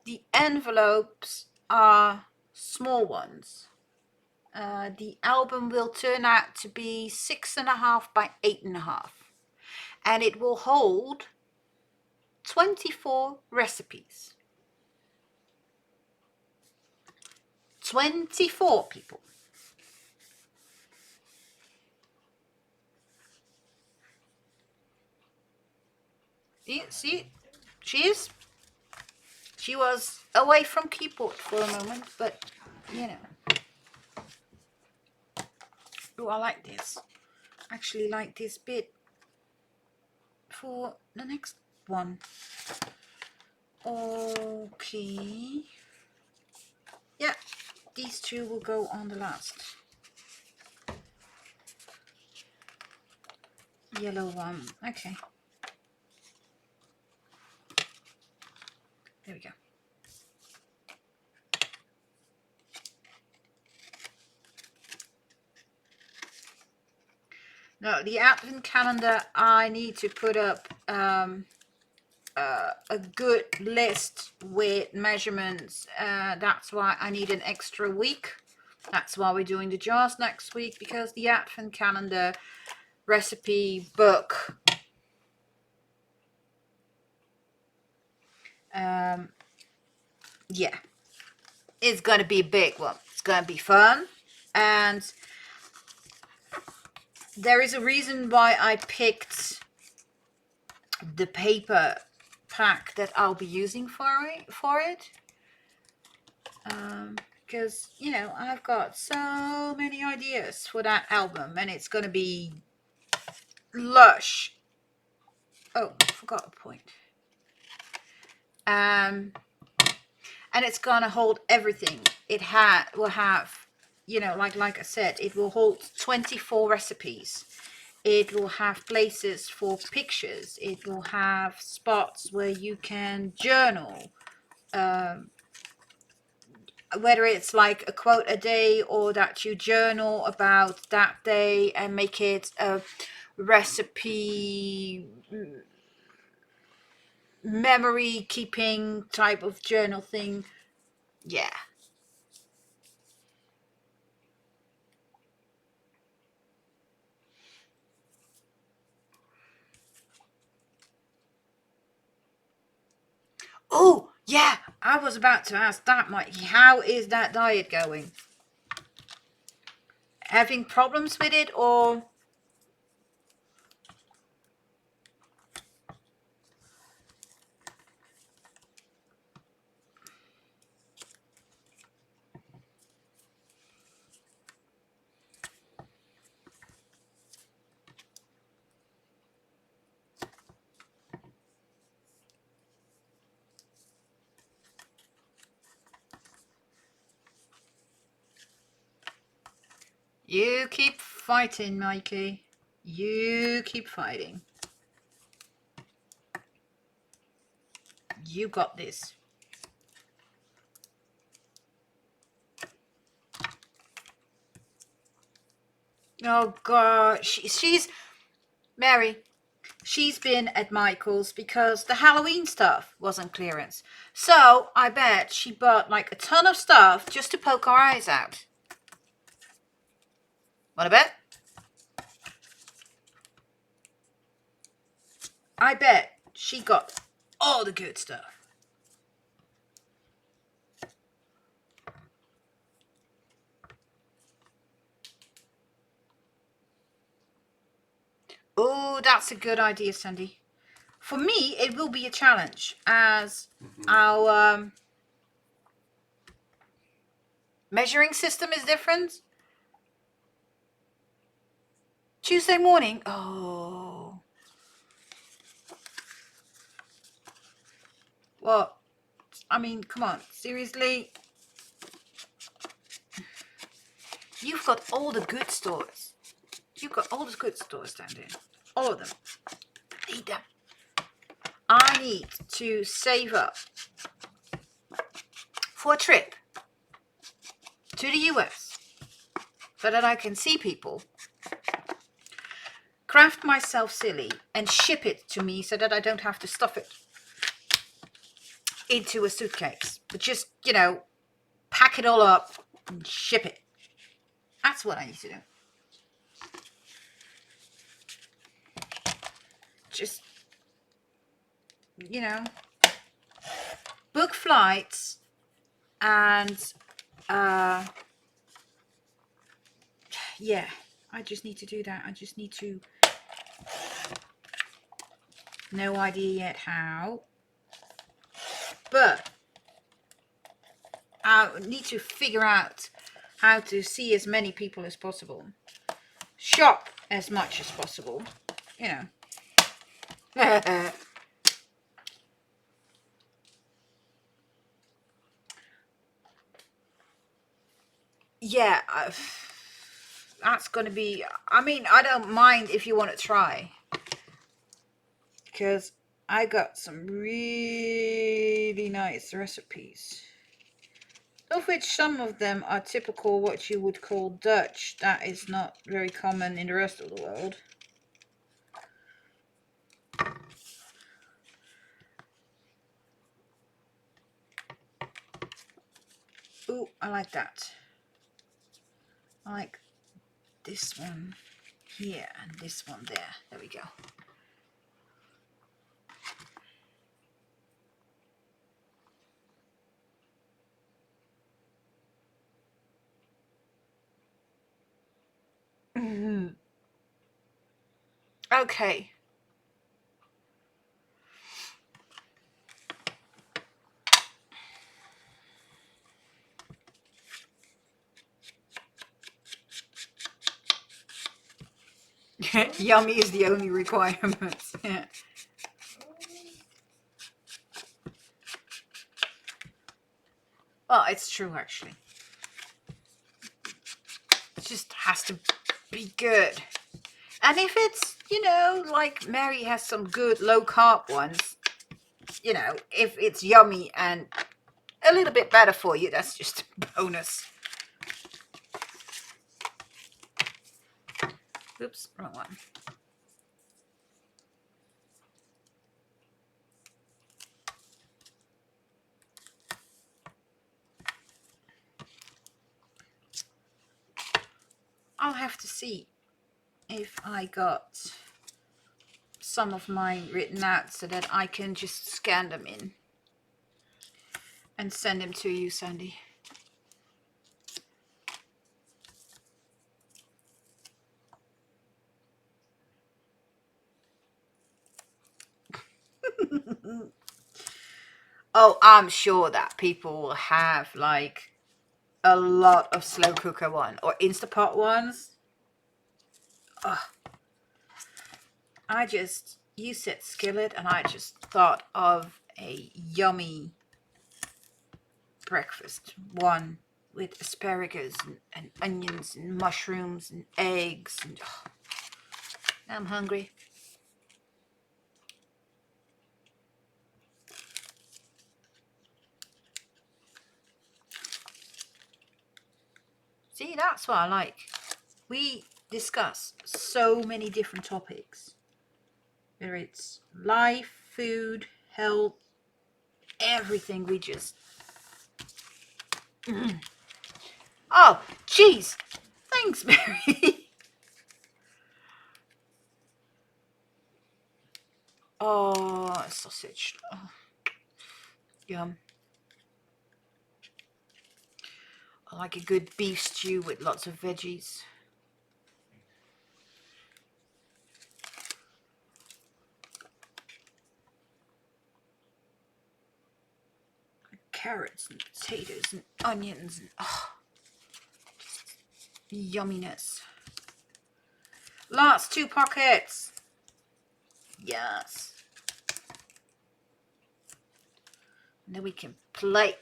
The envelopes are small ones. The album will turn out to be 6.5 by 8.5, and it will hold 24 recipes. 24 people. See, she was away from keyboard for a moment, but you know. Oh, I like this. Actually like this bit for the next one. Okay. Yeah, these 2 will go on the last. Yellow one. Okay. There we go. Now, the Advent calendar, I need to put up a good list with measurements. That's why I need an extra week. That's why we're doing the jars next week, because the Advent calendar recipe book yeah, it's gonna be a big one. It's gonna be fun, and there is a reason why I picked the paper pack that I'll be using for it. because, you know, I've got so many ideas for that album, and it's going to be lush. Oh, I forgot a point. And it's going to hold everything. It will have, you know, like I said, it will hold 24 recipes. It will have places for pictures. It will have spots where you can journal. Whether it's like a quote a day, or that you journal about that day and make it a recipe memory keeping type of journal thing. Yeah. Oh, yeah. I was about to ask that, Mike. How is that diet going? Having problems with it, or? You keep fighting, Mikey. You keep fighting. You got this. Oh, God. She's... Mary, she's been at Michael's because the Halloween stuff was on clearance. So, I bet she bought like a ton of stuff just to poke our eyes out. Wanna bet? I bet she got all the good stuff. Oh, that's a good idea, Sandy. For me, it will be a challenge, as our measuring system is different. Tuesday morning. Oh. Well, I mean, come on. Seriously? You've got all the good stores. You've got all the good stores down there. All of them. I need them. I need to save up for a trip to the US so that I can see people, craft myself silly, and ship it to me so that I don't have to stuff it into a suitcase. But just, you know, pack it all up and ship it. That's what I need to do. Just, you know, book flights and yeah, I just need to do that. I just need to, no idea yet how, but I need to figure out how to see as many people as possible, shop as much as possible, you know. Yeah, that's going to be, I mean, I don't mind if you want to try, because I got some really nice recipes, of which some of them are typical what you would call Dutch. That is not very common in the rest of the world. Ooh, I like that. I like this one here and this one there. There we go. Okay. Yummy is the only requirement. Yeah. Well, it's true actually. It just has to be good. And if it's, you know, like Mary has some good low carb ones, you know, if it's yummy and a little bit better for you, that's just a bonus. Oops, wrong one. I'll have to see if I got some of mine written out so that I can just scan them in and send them to you, Sandy. Oh, I'm sure that people will have like a lot of slow cooker one or Instapot ones. Oh, you said skillet and I just thought of a yummy breakfast one with asparagus and onions and mushrooms and eggs. And oh, I'm hungry. See, that's what I like. We discuss so many different topics. Whether it's life, food, health, everything. We just... Oh, cheese. Thanks, Mary. Oh, sausage. Oh, yum. I like a good beef stew with lots of veggies. Carrots and potatoes and onions and oh, yumminess. Last 2 pockets. Yes. And then we can play.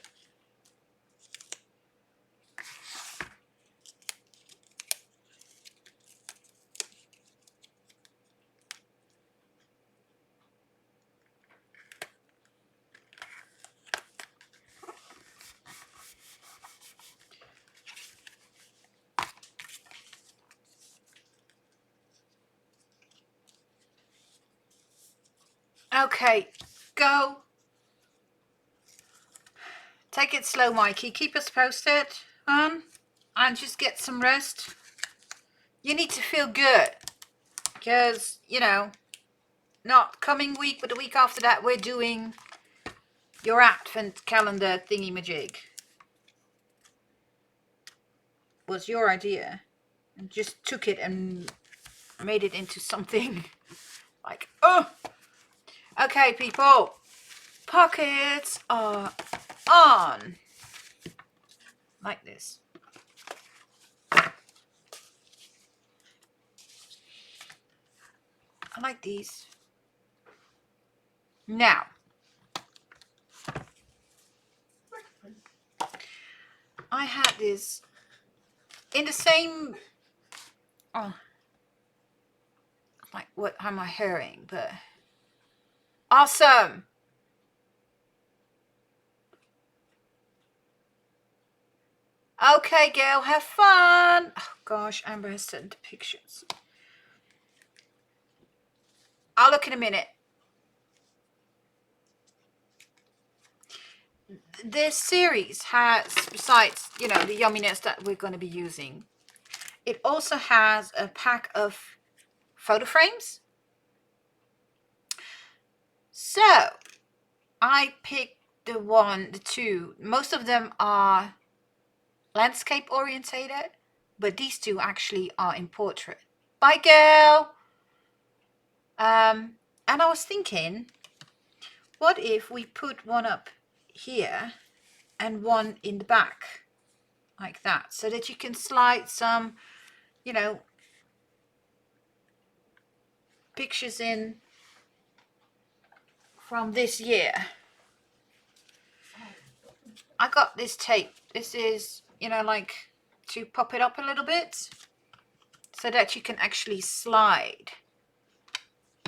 Okay, go. Take it slow, Mikey. Keep us posted, and just get some rest. You need to feel good, because, you know, not coming week, but the week after that, we're doing your advent calendar thingy-majig. Was your idea. And just took it and made it into something like, oh. Okay, people. Pockets are on. Like this. I like these. Now, I had this in the same, oh, like what am I hearing? But awesome. Okay, girl, have fun. Oh gosh, Amber has sent the pictures. I'll look in a minute. This series has, besides, you know, the yumminess that we're going to be using, it also has a pack of photo frames. So I picked the two. Most of them are landscape orientated, but these two actually are in portrait. Bye, girl. And I was thinking, what if we put one up here and one in the back like that, so that you can slide some, you know, pictures in from this year. I got this tape. This is, you know, like to pop it up a little bit so that you can actually slide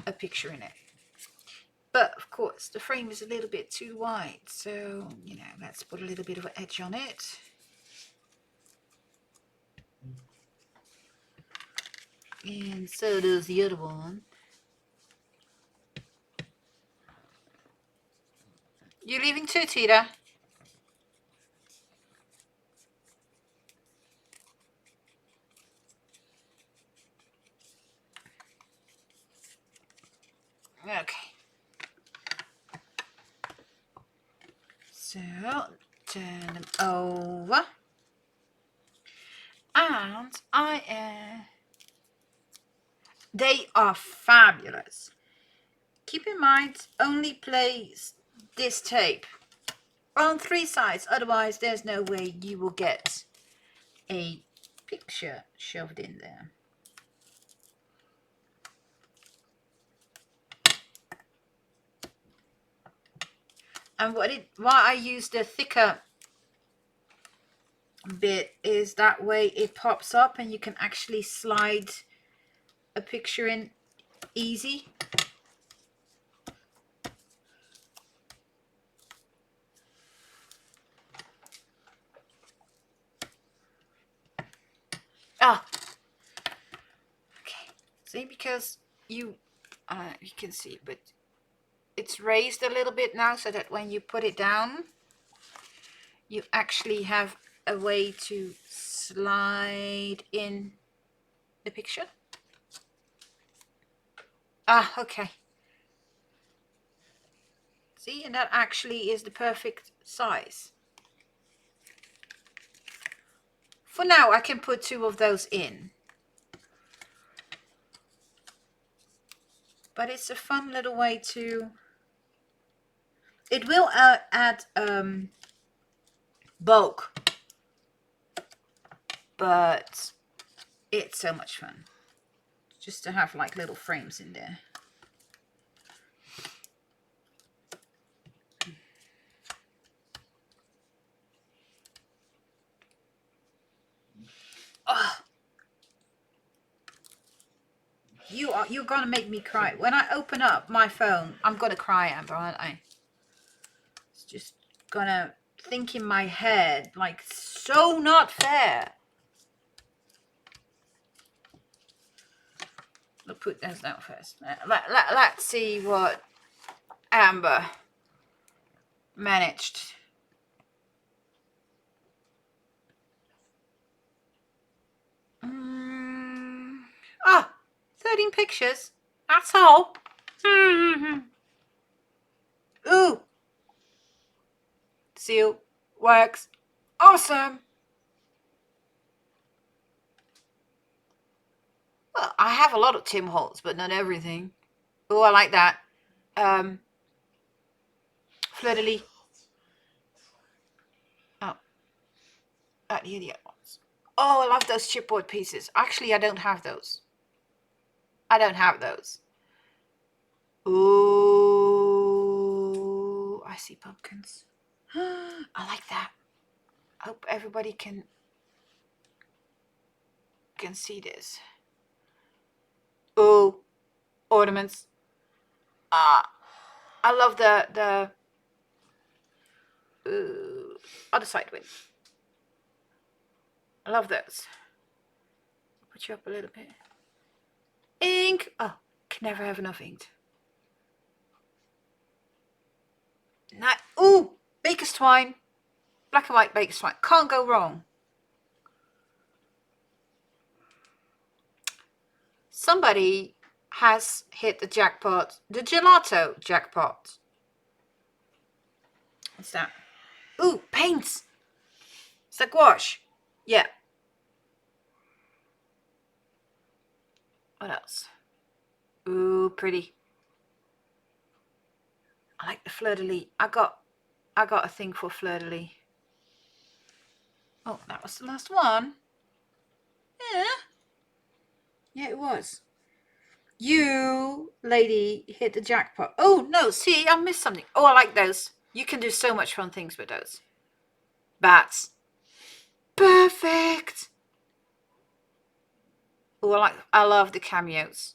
a picture in it. But of course the frame is a little bit too wide, so you know, let's put a little bit of an edge on it. And so does the other one. You leaving too, Tita? Okay. So turn them over. And they are fabulous. Keep in mind, only place this tape on 3 sides, otherwise there's no way you will get a picture shoved in there. And why I use the thicker bit is that way it pops up and you can actually slide a picture in easy. Ah, okay. See, because you can see, but it's raised a little bit now, so that when you put it down, you actually have a way to slide in the picture. Ah, okay. See, and that actually is the perfect size. For now, I can put 2 of those in. But it's a fun little way to... It will add bulk. But it's so much fun. Just to have like little frames in there. Oh, you're gonna make me cry. When I open up my phone, I'm gonna cry, Amber, aren't I? It's just gonna think in my head, like, so not fair. We'll put those down first. Let's see what Amber managed. Ah, 13 pictures. That's all. Ooh. Seal works. Awesome. Well, I have a lot of Tim Holtz, but not everything. Oh, I like that. Fleur-de-lis. Oh, the idiot ones. Oh, I love those chipboard pieces. Actually, I don't have those. I don't have those. Ooh, I see pumpkins. I like that. I hope everybody can see this. Ooh, ornaments. I love the other side wing. I love those. Put you up a little bit. Ink. Oh, can never have enough ink. Ooh, baker's twine. Black and white baker's twine. Can't go wrong. Somebody has hit the jackpot. The gelato jackpot. What's that? Ooh, paints. Is that gouache? Yeah. What else? Ooh, pretty. I like the fleur-de-lis. I got a thing for fleur-de-lis. Oh, that was the last one. Yeah. Yeah, it was. You, lady, hit the jackpot. Oh, no, see, I missed something. Oh, I like those. You can do so much fun things with those. Bats. Perfect. Oh, I love the cameos.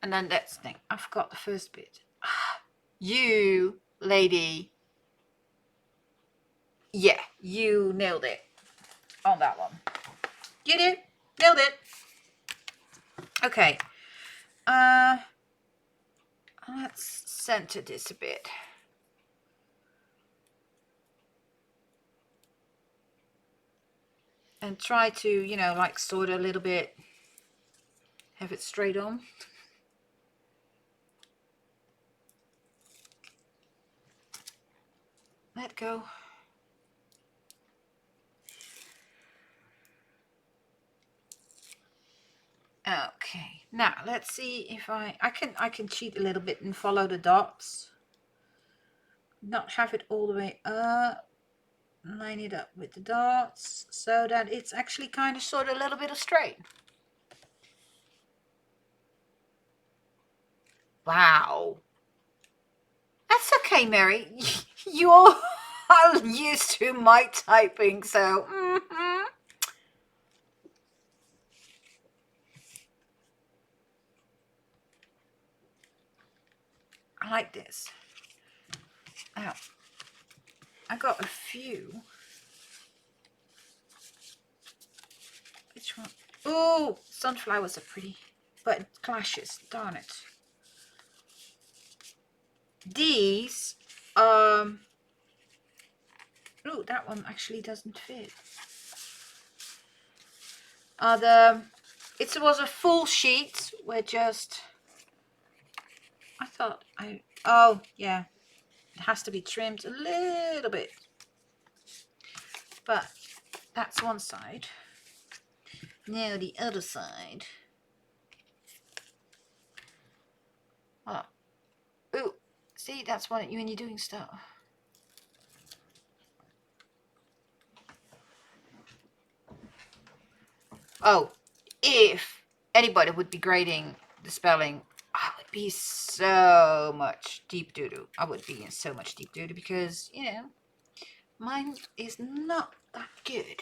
And then that's the thing. I forgot the first bit. You, lady. Yeah, you nailed it on that one. You did. Nailed it. Okay. Let's center this a bit. And try to, you know, like sort of a little bit, have it straight on. Let go. Okay, now let's see if I can cheat a little bit and follow the dots. Not have it all the way up. Line it up with the dots so that it's actually kind of sort of a little bit of straight. Wow. That's okay, Mary. You're used to my typing, so. I like this. Now, I got a few. Which one? Oh, sunflowers are pretty, but it clashes. Darn it. These, oh, that one actually doesn't fit. It was a full sheet. We're just. Oh yeah, it has to be trimmed a little bit. But that's one side. Now the other side. Oh, ooh, see, that's when you're doing stuff. Oh, if anybody would be grading the spelling, I would be so much deep doo-doo. I would be in so much deep doo-doo because, you know, mine is not that good.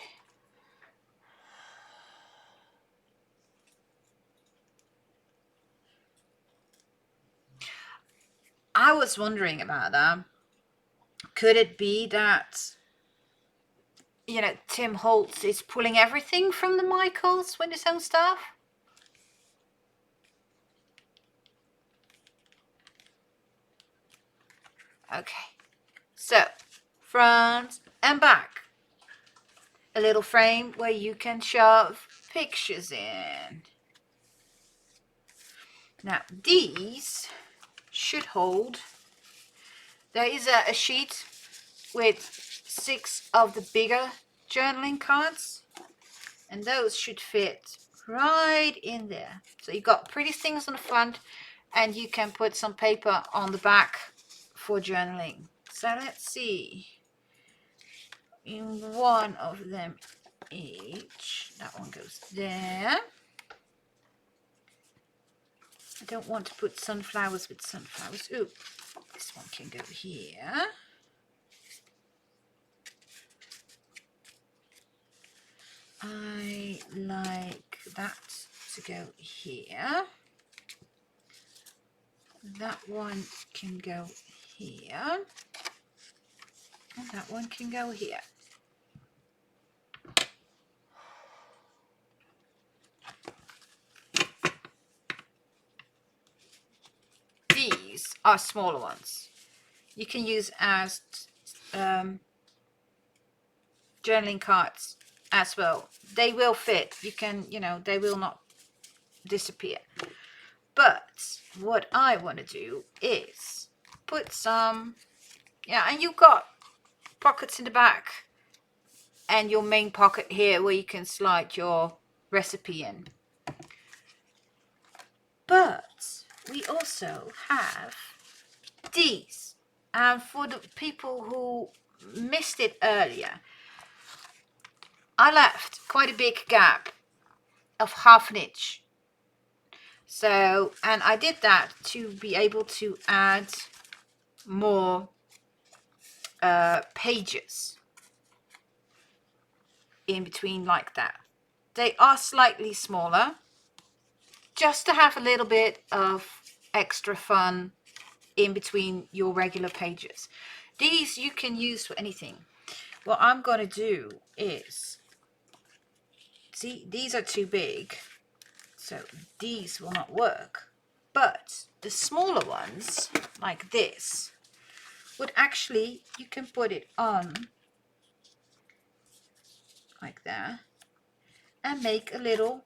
I was wondering about that. Could it be that, you know, Tim Holtz is pulling everything from the Michaels with his own stuff? Okay, so front and back. A little frame where you can shove pictures in. Now these should hold. There is a sheet with 6 of the bigger journaling cards, and those should fit right in there. So you've got pretty things on the front, and you can put some paper on the back for journaling. So let's see. In one of them each. That one goes there. I don't want to put sunflowers with sunflowers. Ooh, this one can go here. I like that to go here. That one can go here. And that one can go here. These are smaller ones. You can use as journaling cards as well. They will fit. You can, you know, they will not disappear. But what I want to do is put some, yeah, and you've got pockets in the back and your main pocket here where you can slide your recipe in. But we also have these. And for the people who missed it earlier, I left quite a big gap of half an inch. So, and I did that to be able to add more pages in between like that. They are slightly smaller, just to have a little bit of extra fun in between your regular pages. These you can use for anything. What I'm going to do is, see, these are too big, so these will not work. But the smaller ones, like this, would actually, you can put it on like that and make a little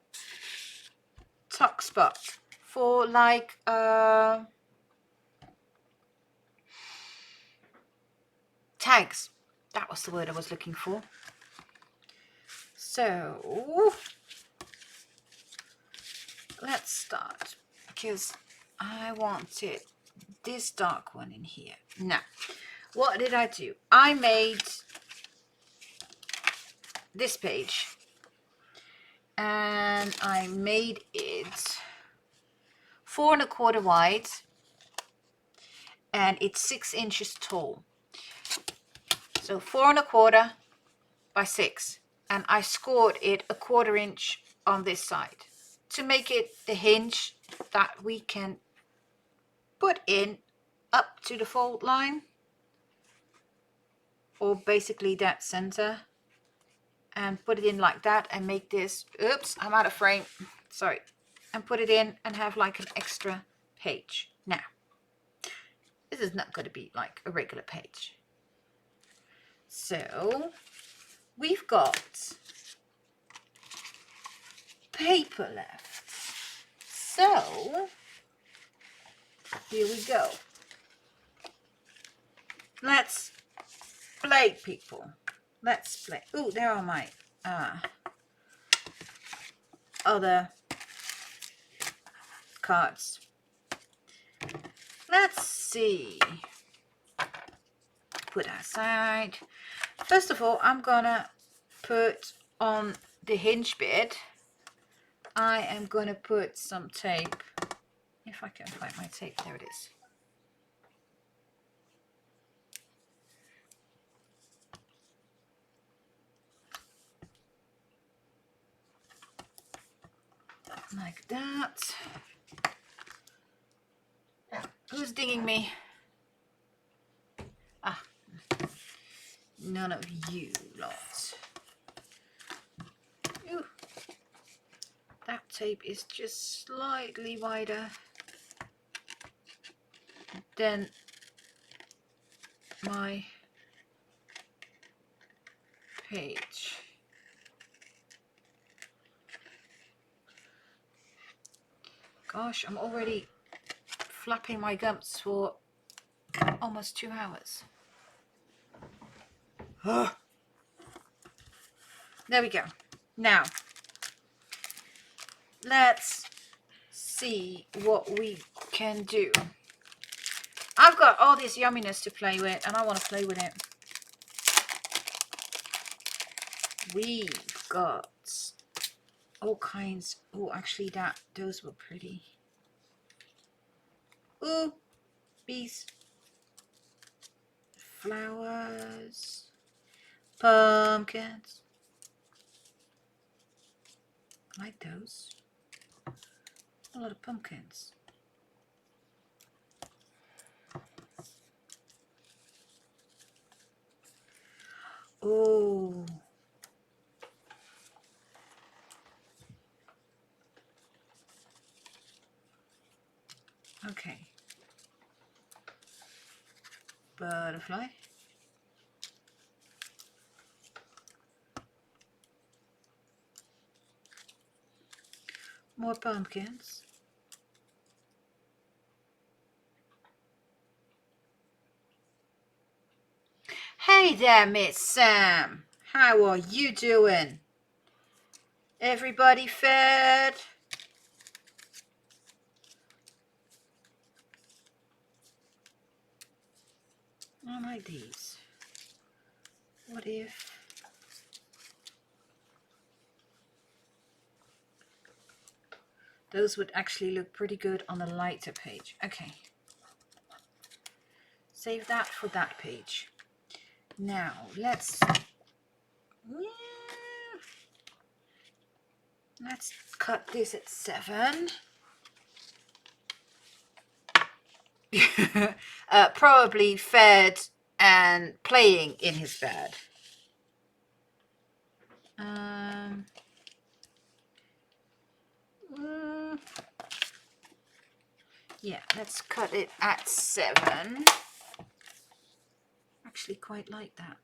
tuck spot for like tags. That was the word I was looking for. So let's start, because I wanted this dark one in here. Now, what did I do? I made this page and I made it 4 1/4 wide and it's 6 inches tall. So 4 1/4 by 6, and I scored it 1/4 inch on this side to make it the hinge that we can put in up to the fold line, or basically that center, and put it in like that and make this, oops, I'm out of frame, sorry, and put it in and have like an extra page. Now, this is not going to be like a regular page. So we've got paper left. So here we go. Let's play, people. Let's play. Oh, there are my other cards. Let's see. Put aside. First of all, I'm gonna put on the hinge bit, I am gonna put some tape. If I can find my tape, there it is. Like that. Who's dinging me? Ah, none of you lots. Ooh, that tape is just slightly wider than my page. Gosh, I'm already flapping my gums for almost 2 hours. There we go. Now, let's see what we can do. I've got all this yumminess to play with, and I want to play with it. We've got all kinds. Oh, actually, those were pretty. Ooh, bees, flowers, pumpkins. I like those. A lot of pumpkins. Oh. Okay. Butterfly. More pumpkins. Hey there, Miss Sam. How are you doing? Everybody fed? I like these. What if... Those would actually look pretty good on a lighter page. Okay. Save that for that page. Now, let's cut this at 7. Probably fed and playing in his bed. Yeah, let's cut it at 7. Actually quite like that.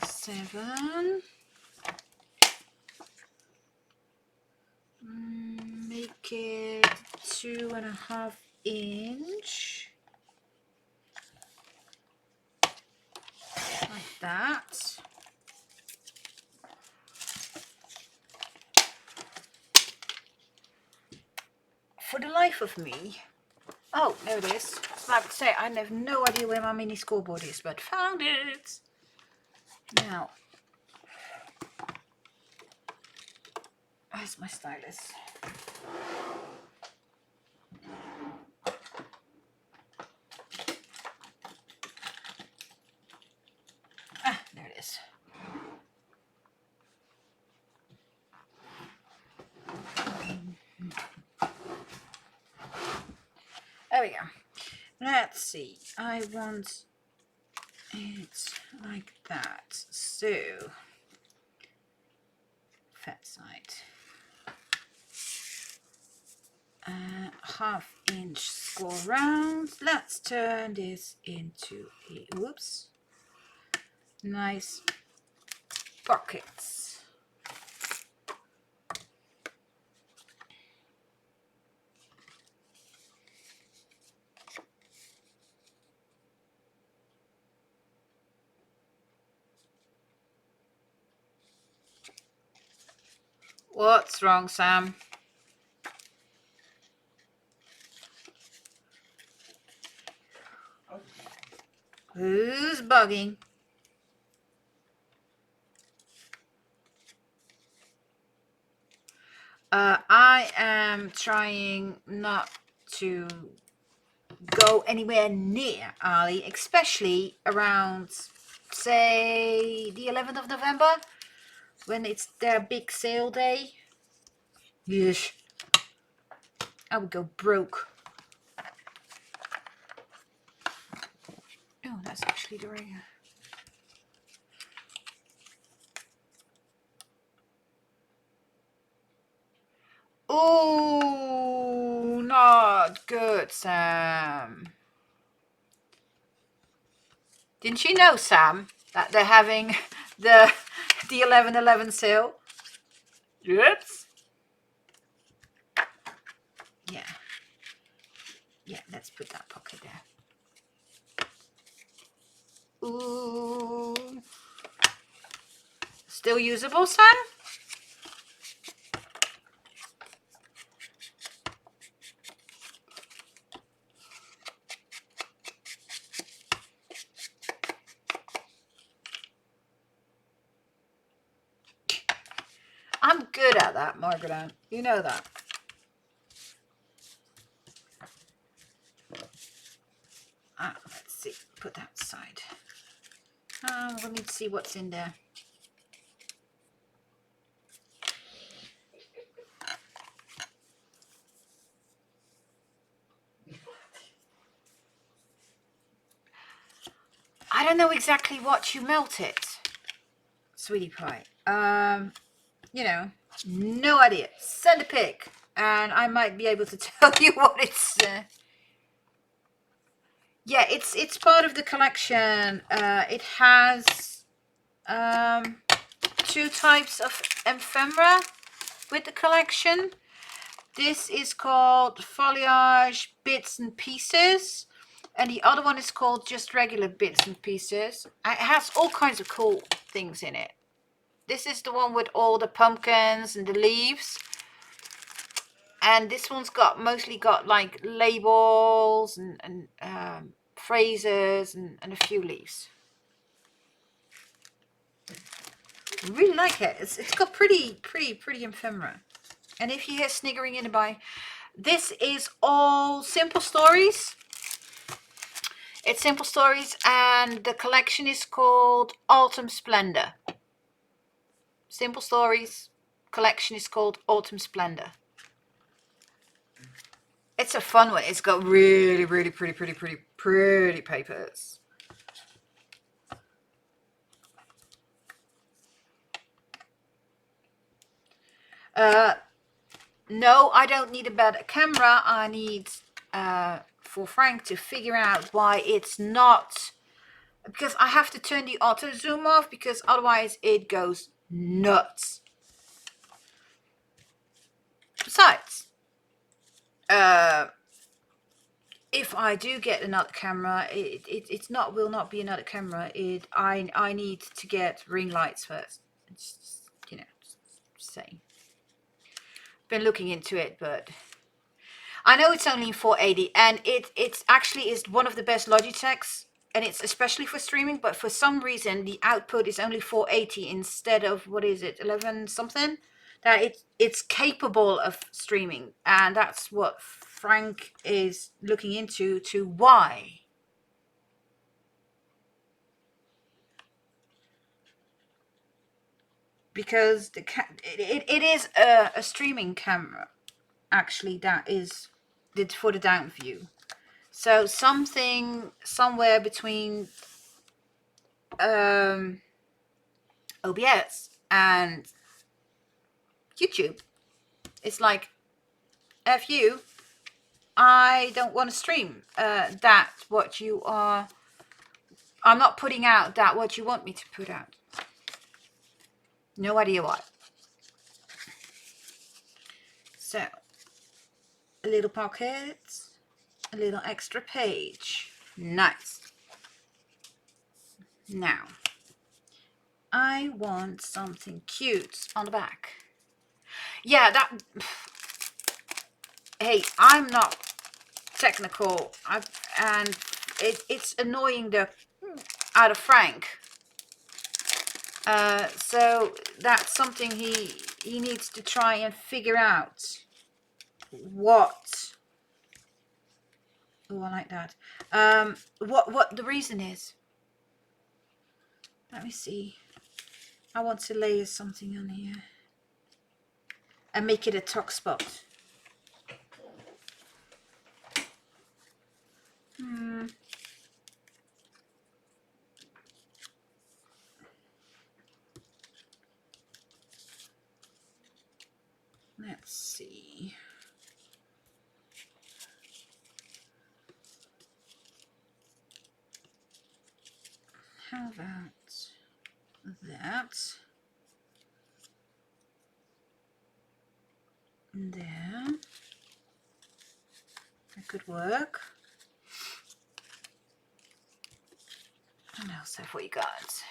7. Make it 2.5 inch. Like that. For the life of me, oh, there it is. I was about to say, I have no idea where my mini scoreboard is, but found it. Now, where's my stylus? Ah, there it is. There we go. Let's see. I want it like that. So, fat side. 1/2 inch score round. Let's turn this into a nice pockets. What's wrong, Sam? Who's bugging? I am trying not to go anywhere near Ali, especially around, say, the 11th of November, when it's their big sale day. Yes. I would go broke. Oh, that's actually the ring. Oh, not good, Sam. Didn't you know, Sam, that they're having the 11/11 sale? Yes. Yeah. Yeah, let's put that pocket there. Ooh. Still usable, Sam? I'm good at that, Margaret Ann. You know that. Let's see. Put that aside. Let me see what's in there. I don't know exactly what you melted, sweetie pie. You know, no idea. Send a pic, and I might be able to tell you what it's. Yeah, it's part of the collection. It has 2 types of ephemera with the collection. This is called Foliage Bits and Pieces, and the other one is called just regular Bits and Pieces. It has all kinds of cool things in it. This is the one with all the pumpkins and the leaves, and this one's mostly got like labels and phrases and a few leaves. I really like it. It's got pretty ephemera. And if you hear sniggering in the back, this is all Simple Stories. It's Simple Stories, and the collection is called Autumn Splendor. Simple Stories collection is called Autumn Splendor. It's a fun one. It's got really, really pretty papers. No, I don't need a better camera. I need for Frank to figure out why it's not, because I have to turn the auto zoom off, because otherwise it goes nuts. Besides, if I do get another camera, will not be another camera. I need to get ring lights first. It's just, you know, just saying. Been looking into it, but I know it's only 480, and it's actually is one of the best Logitechs, and it's especially for streaming. But for some reason, the output is only 480 instead of, what is it, 11 something. That it's capable of streaming, and that's what Frank is looking into. To why? Because it is a streaming camera, actually, that is for the down view. So something somewhere between OBS and YouTube. It's like, F you, I don't want to stream that what you are. I'm not putting out that what you want me to put out. No idea why. So, a little pocket, a little extra page. Nice. Now, I want something cute on the back. Yeah, that... Hey, I'm not technical, and it's annoying the out of Frank. So that's something he needs to try and figure out. What? Oh, I like that. What the reason is. Let me see. I want to layer something on here and make it a tuck spot. Let's see. How about that? There. That could work. What else have we got?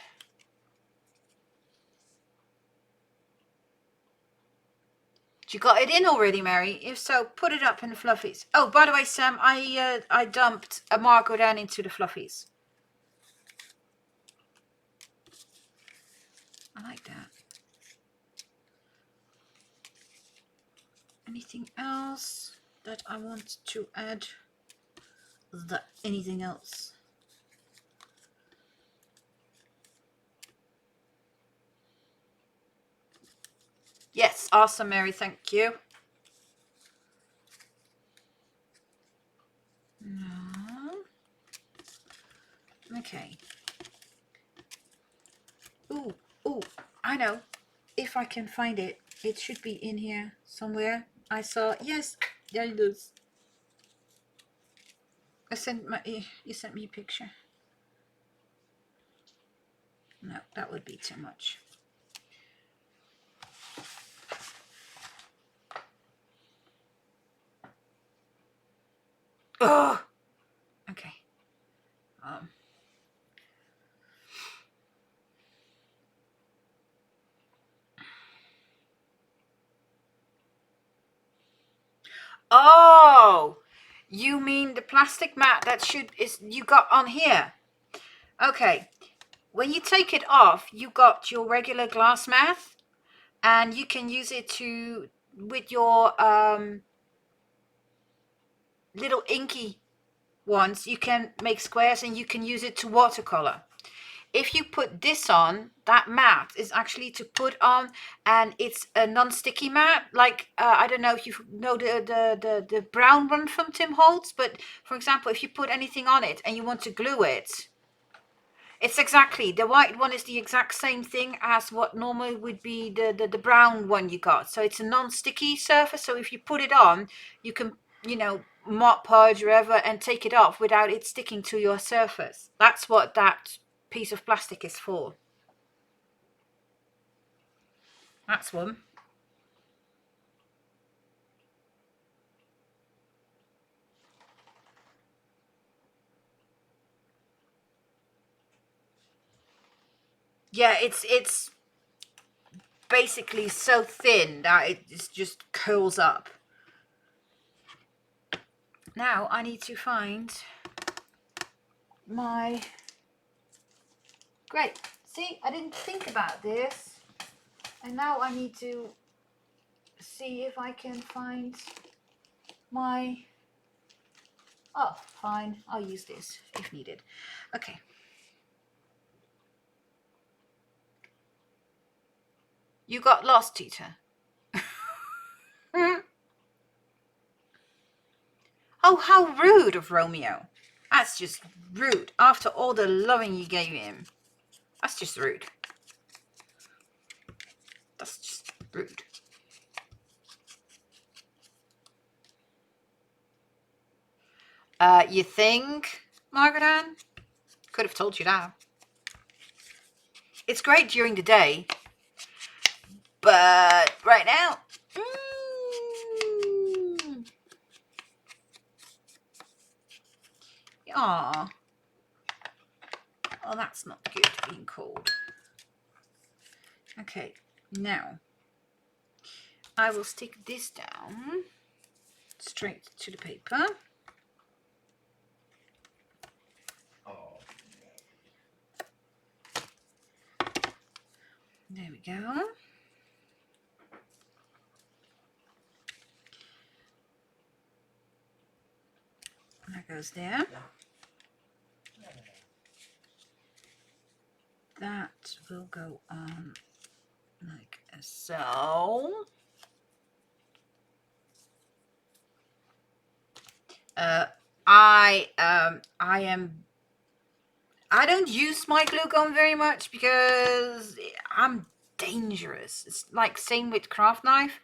You got it in already, Mary? If so, put it up in the fluffies. Oh, by the way, Sam, I dumped a Marco down into the fluffies. I like that. Anything else that I want to add? Anything else? Yes, awesome, Mary. Thank you. No. Okay. Ooh, I know. If I can find it, it should be in here somewhere. I saw, yes, there it is. You sent me a picture. No, that would be too much. Oh, okay. Oh, you mean the plastic mat that you got on here? Okay. When you take it off, you got your regular glass mat, and you can use it to with your little inky ones, you can make squares and you can use it to watercolor. If you put this on, that mat is actually to put on, and it's a non-sticky mat. Like I don't know if you know the brown one from Tim Holtz, but for example, if you put anything on it and you want to glue it, it's exactly, the white one is the exact same thing as what normally would be the brown one you got. So it's a non-sticky surface. So if you put it on, you can, you know, mop, purge, wherever, and take it off without it sticking to your surface. That's what that piece of plastic is for. That's one. Yeah, it's basically so thin that it just curls up. Now I need to find my... Great. See, I didn't think about this. And now I need to see if I can find my... Oh, fine. I'll use this if needed. Okay. You got lost, Tita. Oh, how rude of Romeo. That's just rude. After all the loving you gave him. That's just rude. That's just rude. You think, Margaret Ann? Could have told you that. It's great during the day, but right now... Aw. Oh, that's not good, being cold. Okay, now I will stick this down straight to the paper. There we go. That goes there. That will go on like so. I don't use my glue gun very much because I'm dangerous. It's like same with craft knife.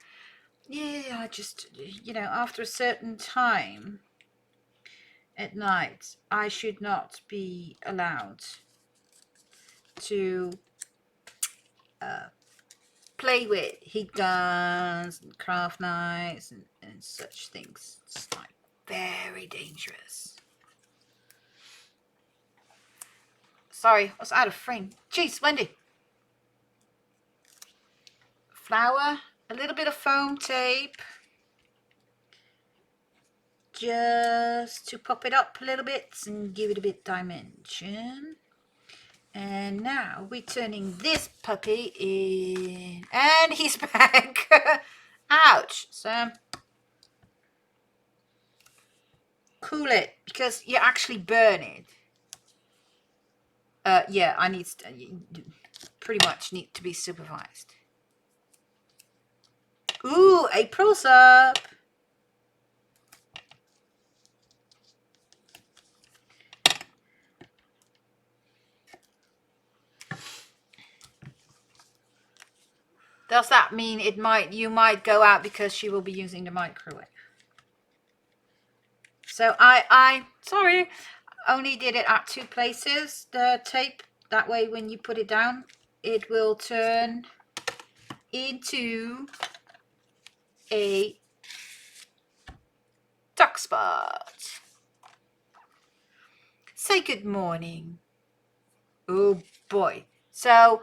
Yeah, I just, you know, after a certain time at night, I should not be allowed to play with heat guns and craft knives and such things. It's like very dangerous. Sorry, I was out of frame. Jeez, Wendy. Flour, a little bit of foam tape, just to pop it up a little bit and give it a bit dimension. And now we're turning this puppy in, and he's back. Ouch. So cool it, because you actually burn it. Yeah, I need pretty much need to be supervised. Ooh, April's up. Does that mean you might go out because she will be using the microwave? So I sorry, only did it at 2 places, the tape. That way when you put it down, it will turn into a tuck spot. Say good morning. Oh boy. So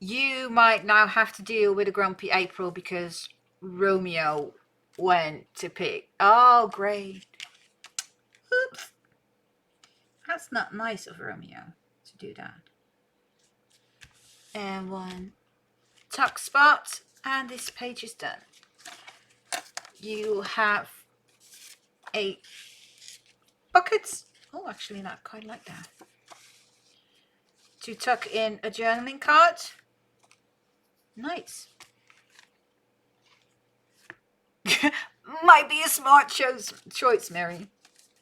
you might now have to deal with a grumpy April because Romeo went to pick. Oh, great. Oops. That's not nice of Romeo to do that. And one tuck spot. And this page is done. You have a bucket. Oh, actually, I quite like that. To tuck in a journaling card. Nice. Might be a smart choice, Mary.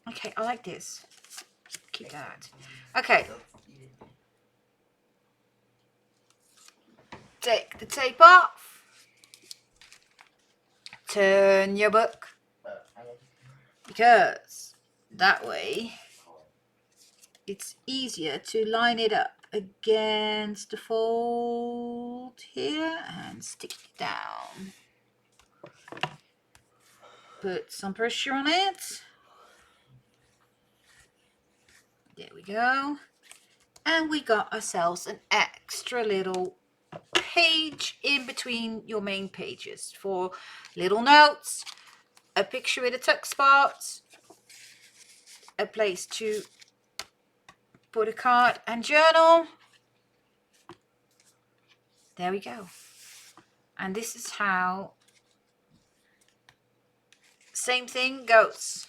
Okay, I like this. Keep that. Okay. Take the tape off. Turn your book. Because that way it's easier to line it up against the fold here and stick it down. Put some pressure on it. There we go. And we got ourselves an extra little page in between your main pages for little notes, a picture with a tuck spot, a place to put a card and journal. There we go. And this is how same thing goes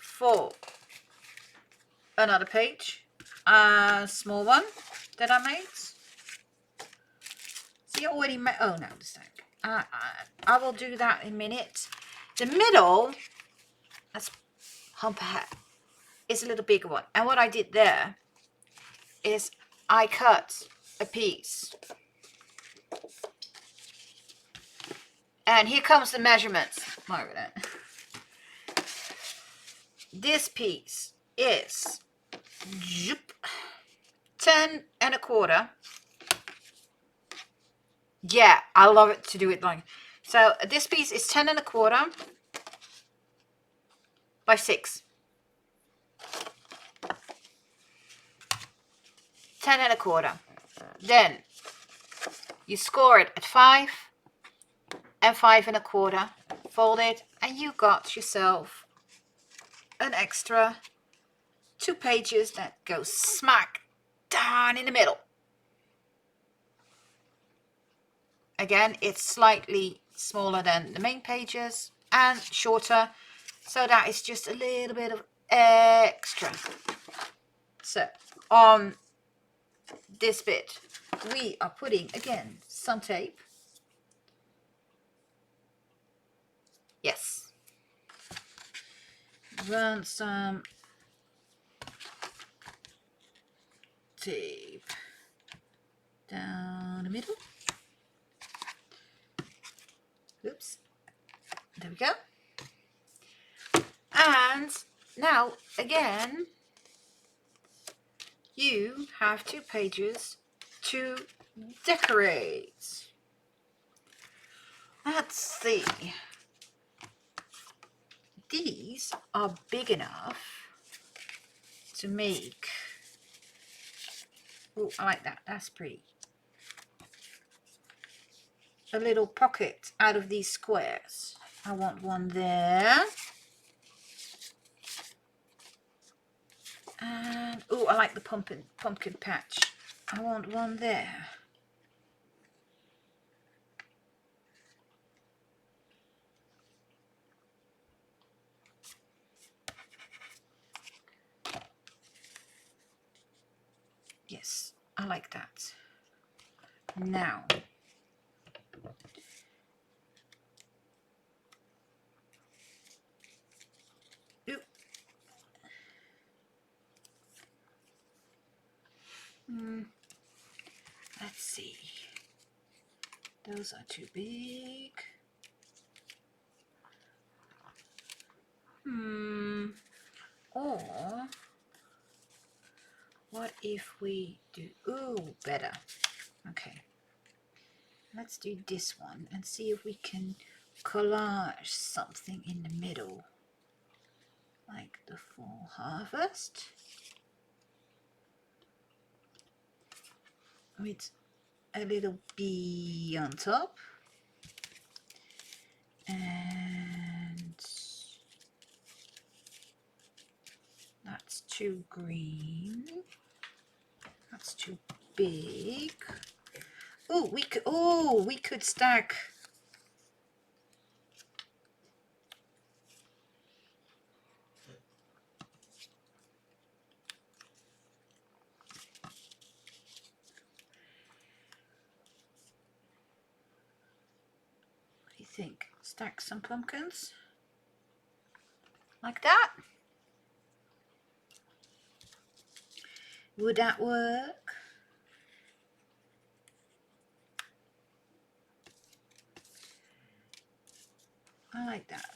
for another page, a small one that I made. See, I already made, oh no, the stack. I will do that in a minute. The middle, that's hump hat, is a little bigger one. And what I did there is I cut a piece. And here comes the measurements. Margaret. This piece is 10 1/4. Yeah, I love it to do it like so. This piece is 10 1/4 by 6. 10 1/4. Then you score it at 5 and 5 1/4. Fold it, and you got yourself an extra 2 pages that go smack down in the middle. Again, it's slightly smaller than the main pages and shorter, so that is just a little bit of extra. So on this bit, we are putting again some tape. Yes. Run some tape down the middle. Oops. There we go. And now again, you have 2 pages to decorate. Let's see. These are big enough to make. Oh, I like that. That's pretty. A little pocket out of these squares. I want one there. And oh, I like the pumpkin patch. I want one there. Yes, I like that. Now, let's see. Those are too big. Or what if we do? Ooh, better. Okay. Let's do this one and see if we can collage something in the middle, like the fall harvest with a little bee on top, and that's too green, that's too big. We could stack. What do you think? Stack some pumpkins like that. Would that work? I like that.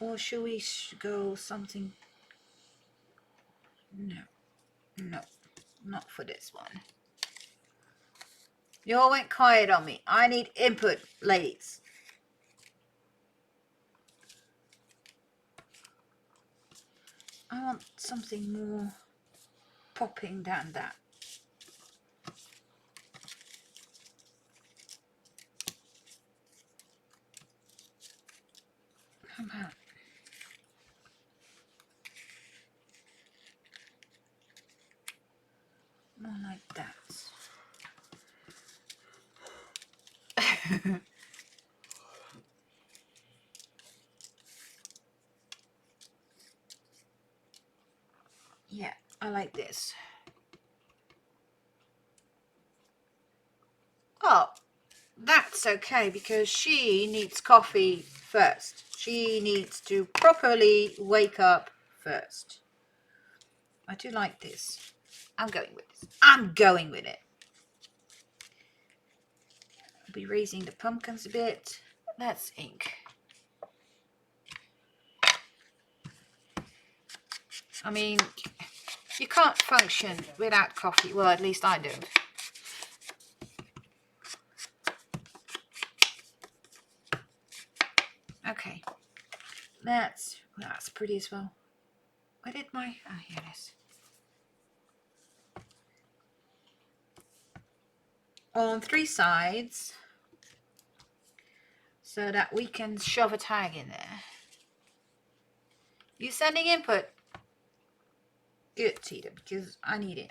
Or should we go something? No, no, not for this one. You all went quiet on me. I need input, ladies. I want something more popping than that. Come on. More like that. Yeah, I like this. Oh, that's okay because she needs coffee first. She needs to properly wake up first. I do like this. I'm going with this. I'm going with it. I'll be raising the pumpkins a bit. Let's ink. I mean, you can't function without coffee. Well, at least I don't. Okay. That's pretty as well. Where did my... Oh, here it is. On 3 sides. So that we can shove a tag in there. You sending input? Good, Tita, because I need it.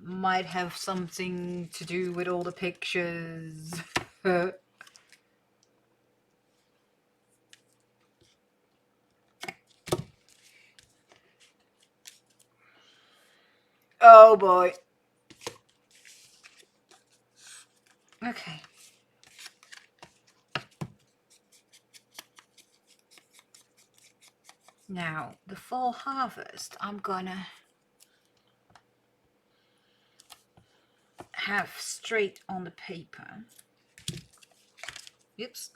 Might have something to do with all the pictures. Oh boy. Okay. Now, the fall harvest, I'm gonna have straight on the paper. Oops.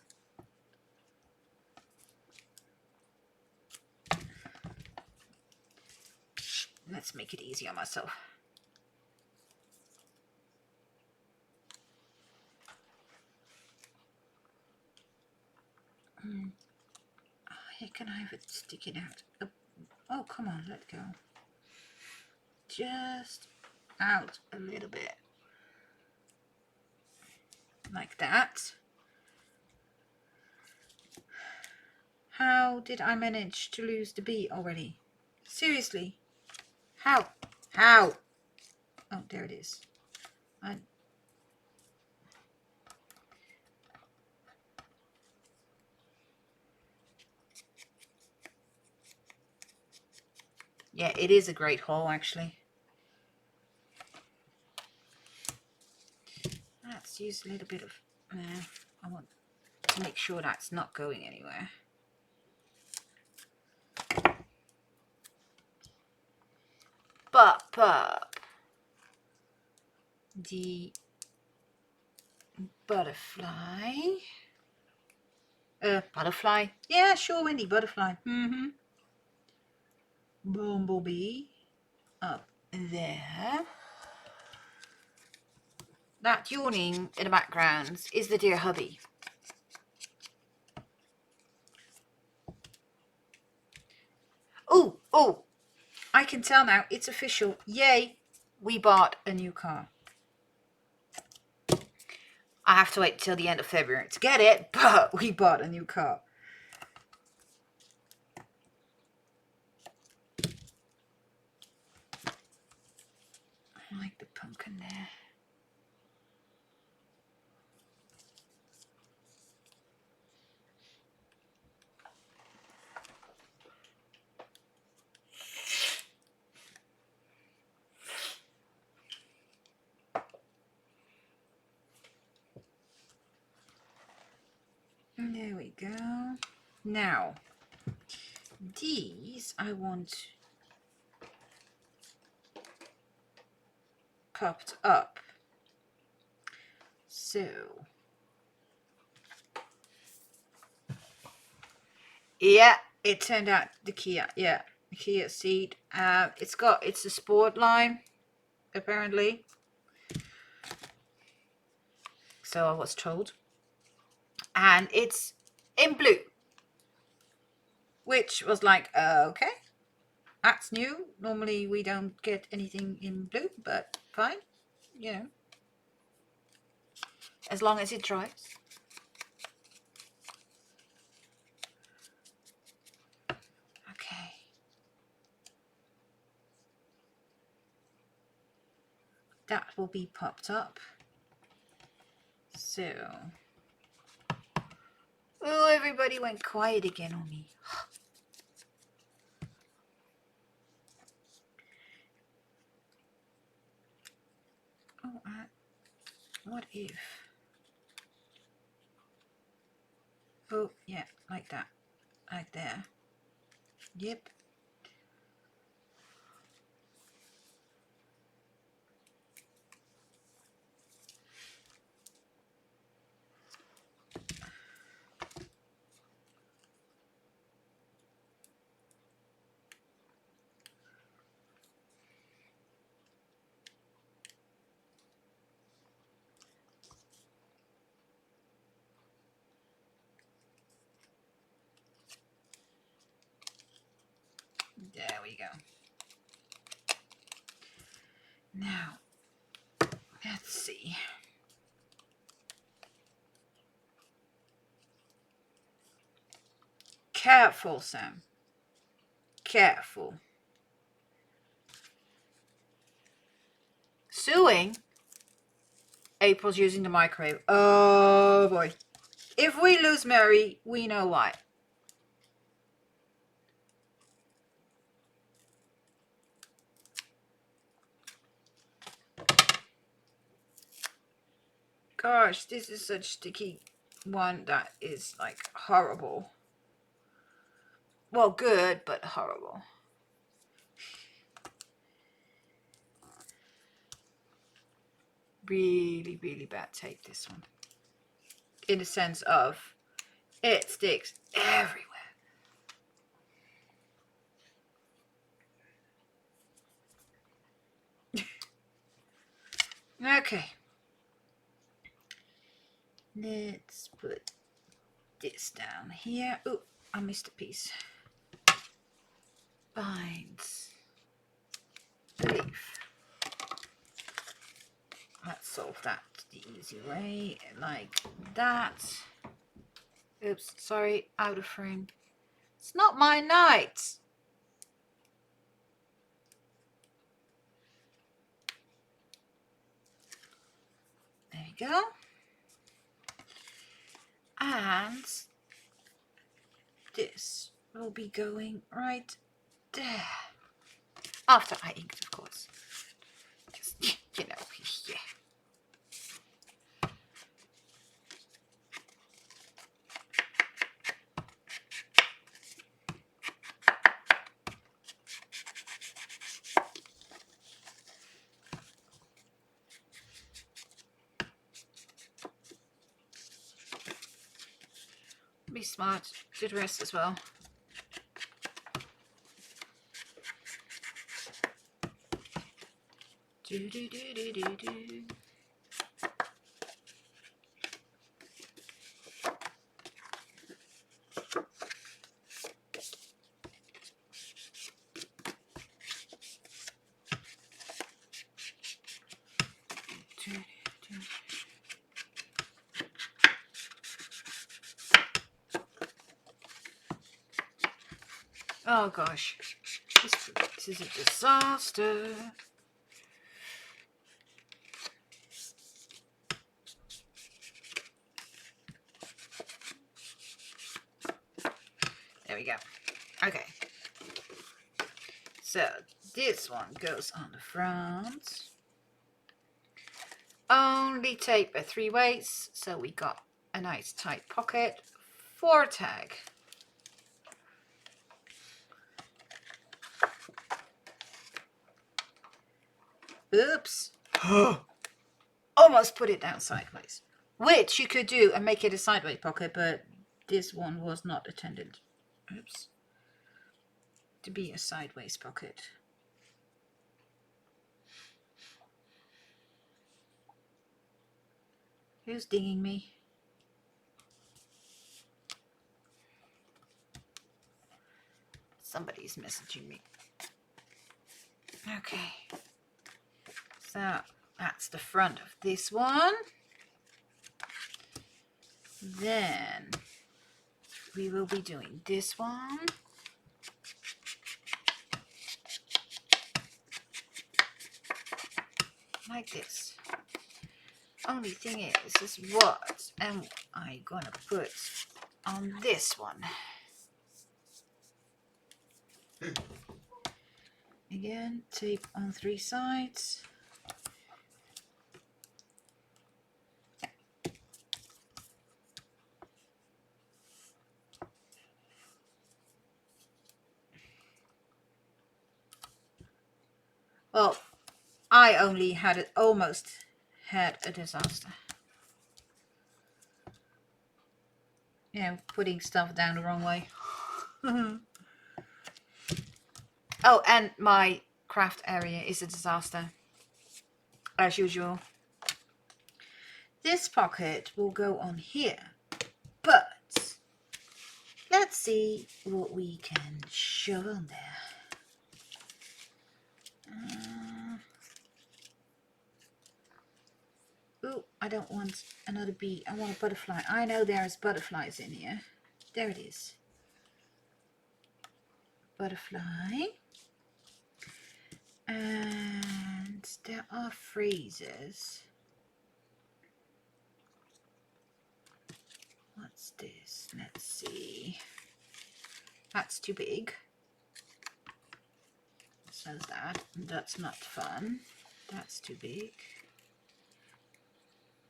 Let's make it easy on myself. Here, can I have it sticking out? Oh, come on, let go. Just out a little bit. Like that. How did I manage to lose the bee already? Seriously? How? How? Oh, there it is. Yeah, it is a great haul, actually. Let's use a little bit of... I want to make sure that's not going anywhere. Pop up the butterfly. Butterfly. Yeah, sure, Wendy, butterfly. Bumblebee up there. That yawning in the background is the dear hubby. Oh, I can tell now, it's official. Yay, we bought a new car. I have to wait till the end of February to get it, but we bought a new car. I like the pumpkin there. And there we go. Now, these I want popped up. So, yeah, it turned out the Kia. Yeah, the Kia Ceed. It's a sport line, apparently. So I was told. And it's in blue. Which was like, okay, that's new. Normally we don't get anything in blue, but fine, you know. As long as it drives. Okay. That will be popped up. So. Oh, everybody went quiet again on me. Oh, what if? Oh, yeah, like that. Like there. Yep. There we go. Now, let's see. Careful, Sam. Careful. Suing? April's using the microwave. Oh boy. If we lose Mary, we know why. Gosh, this is such sticky one that is like horrible. Well, good, but horrible. Really, really bad tape, this one. In the sense of it sticks everywhere. Okay. Let's put this down here. Oh, I missed a piece. Binds. Leaf. Let's solve that the easy way, like that. Oops, sorry, out of frame. It's not my night. There we go. And this will be going right there. After I inked, of course. Just, you know, yeah. Be smart, do the rest as well. Do do do do do do. Oh gosh, this is a disaster. There we go. Okay. So this one goes on the front. Only tape a 3 ways, so we got a nice tight pocket for a tag. Oops. Almost put it down sideways. Which you could do and make it a sideways pocket, but this one was not intended. Oops. To be a sideways pocket. Who's dinging me? Somebody's messaging me. Okay. So that's the front of this one. Then we will be doing this one. Like this. Only thing is what am I gonna put on this one? Again, tape on 3 sides. Well, I only had it, almost had a disaster. Yeah, putting stuff down the wrong way. Oh, and my craft area is a disaster, as usual. This pocket will go on here, but let's see what we can shove on there. Ooh, I don't want another bee. I want a butterfly. I know there's butterflies in here. There it is. Butterfly. And there are phrases. What's this? Let's see. That's too big. Says that. That's not fun. That's too big.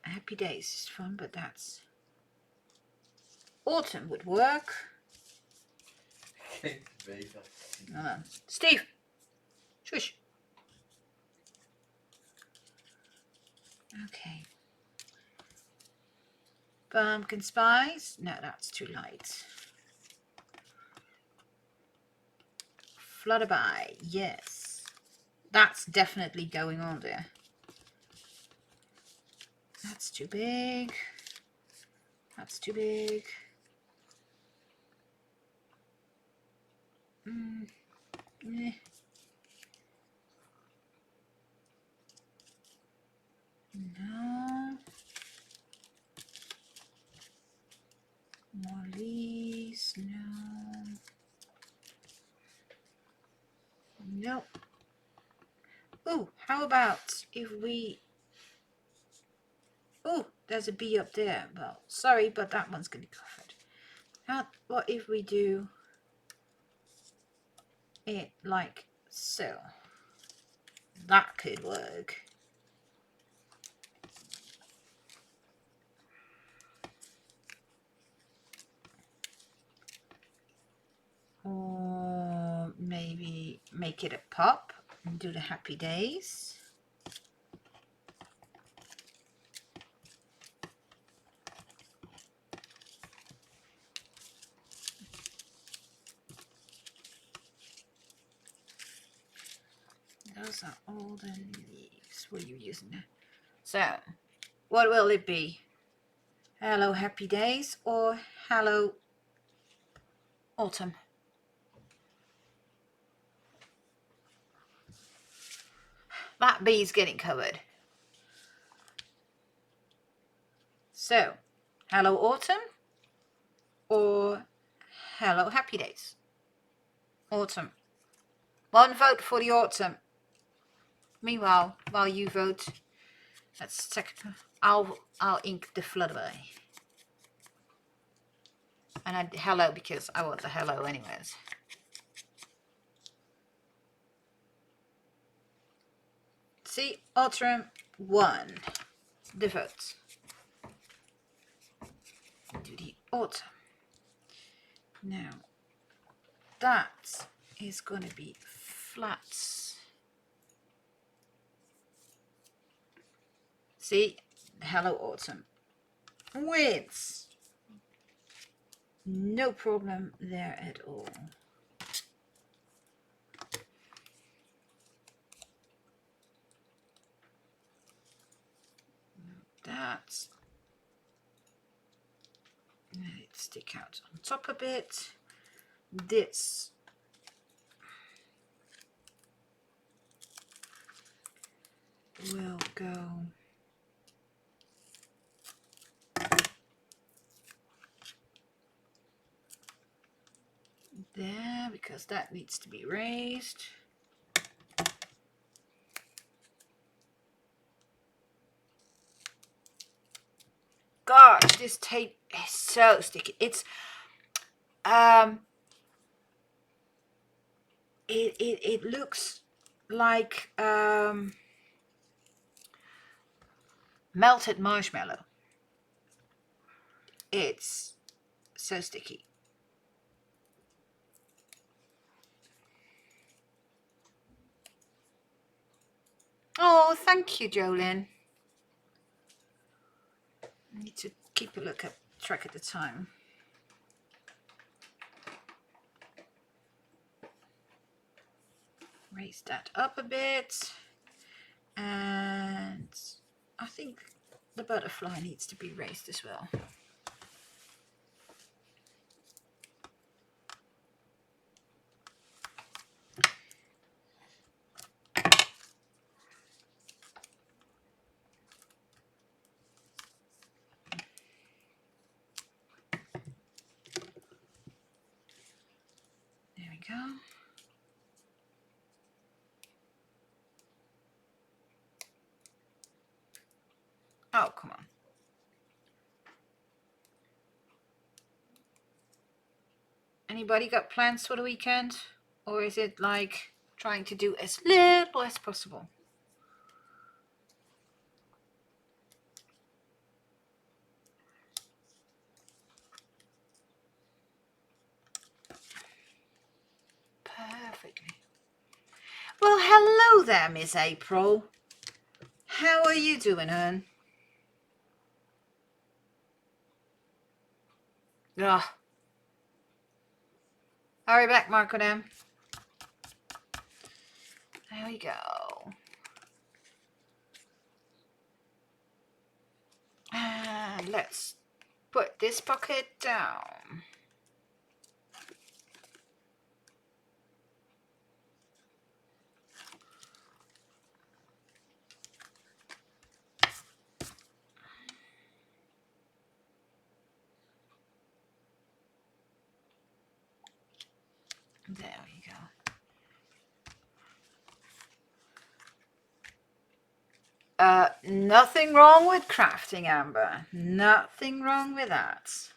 Happy Days is fun, but that's... Autumn would work. Steve! Shush! Okay. Pumpkin spice. No, that's too light. Flutterby. Yes. That's definitely going on there. That's too big. That's too big. Eh. No. More leaves. No. Nope. Oh, how about if we... Oh, there's a bee up there. Well, sorry, but that one's going to be covered. What if we do it like so? That could work. Or maybe make it a pop and do the Happy Days. Those are all the leaves. What are you using there? So, what will it be? Hello Happy Days or Hello Autumn? That bee's getting covered. So, Hello Autumn or Hello Happy Days? Autumn. One vote for the autumn. Meanwhile, while you vote, let's check. I'll ink the flutterby. And I hello because I want the hello anyways. See, autumn won the vote. Do the autumn. Now that is going to be flats. See, hello autumn wins. No problem there at all. That. Let it stick out on top a bit. This will go there because that needs to be raised. Gosh, this tape is so sticky. It's it looks like melted marshmallow. It's so sticky. Oh, thank you, Jolene. I need to keep a track at the time. Raise that up a bit, and I think the butterfly needs to be raised as well. There we go. Oh, come on. Anybody got plans for the weekend? Or is it like trying to do as little as possible? Perfectly. Well, hello there, Miss April. How are you doing, hon? Ugh. Hurry back, Marco. There we go. And let's put this pocket down. There we go. Nothing wrong with crafting, Amber. Nothing wrong with that.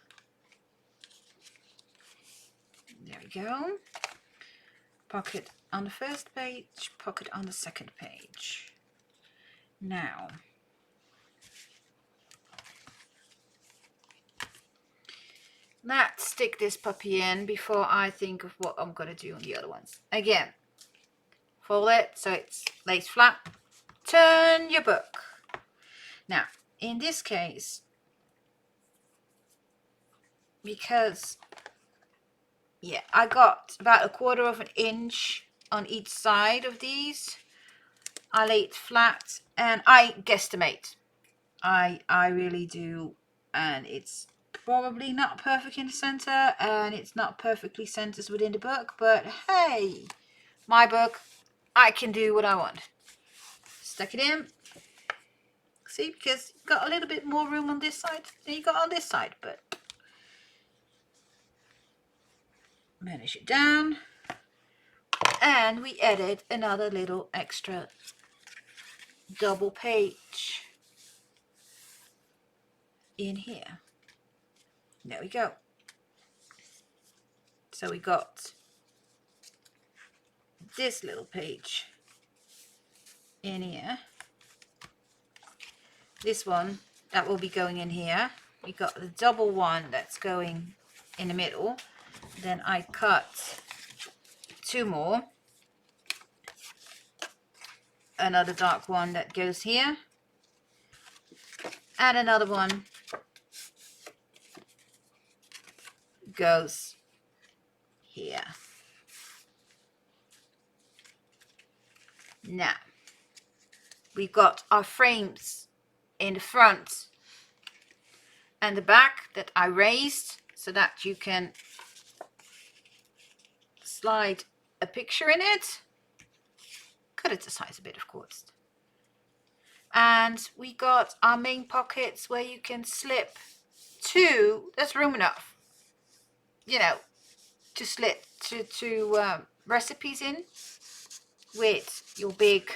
There we go. Pocket on the first page, pocket on the second page. Now, let's stick this puppy in before I think of what I'm going to do on the other ones. Again, fold it so it lays flat. Turn your book. Now, in this case, because, yeah, I got about 1/4 of an inch on each side of these. I lay it flat and I guesstimate. I really do, and it's probably not perfect in the center and it's not perfectly centered within the book, but hey, my book, I can do what I want. Stuck it in. See, because you've got a little bit more room on this side than you got on this side, but manage it down. And we added another little extra double page in here. There we go. So we got this little page in here. This one that will be going in here. We got the double one that's going in the middle. Then I cut 2 more. Another dark one that goes here. And another one goes here. Now, we've got our frames in the front and the back that I raised so that you can slide a picture in it. Cut it to size a bit, of course. And we got our main pockets where you can slip 2. There's room enough, you know, to slip two recipes in with your big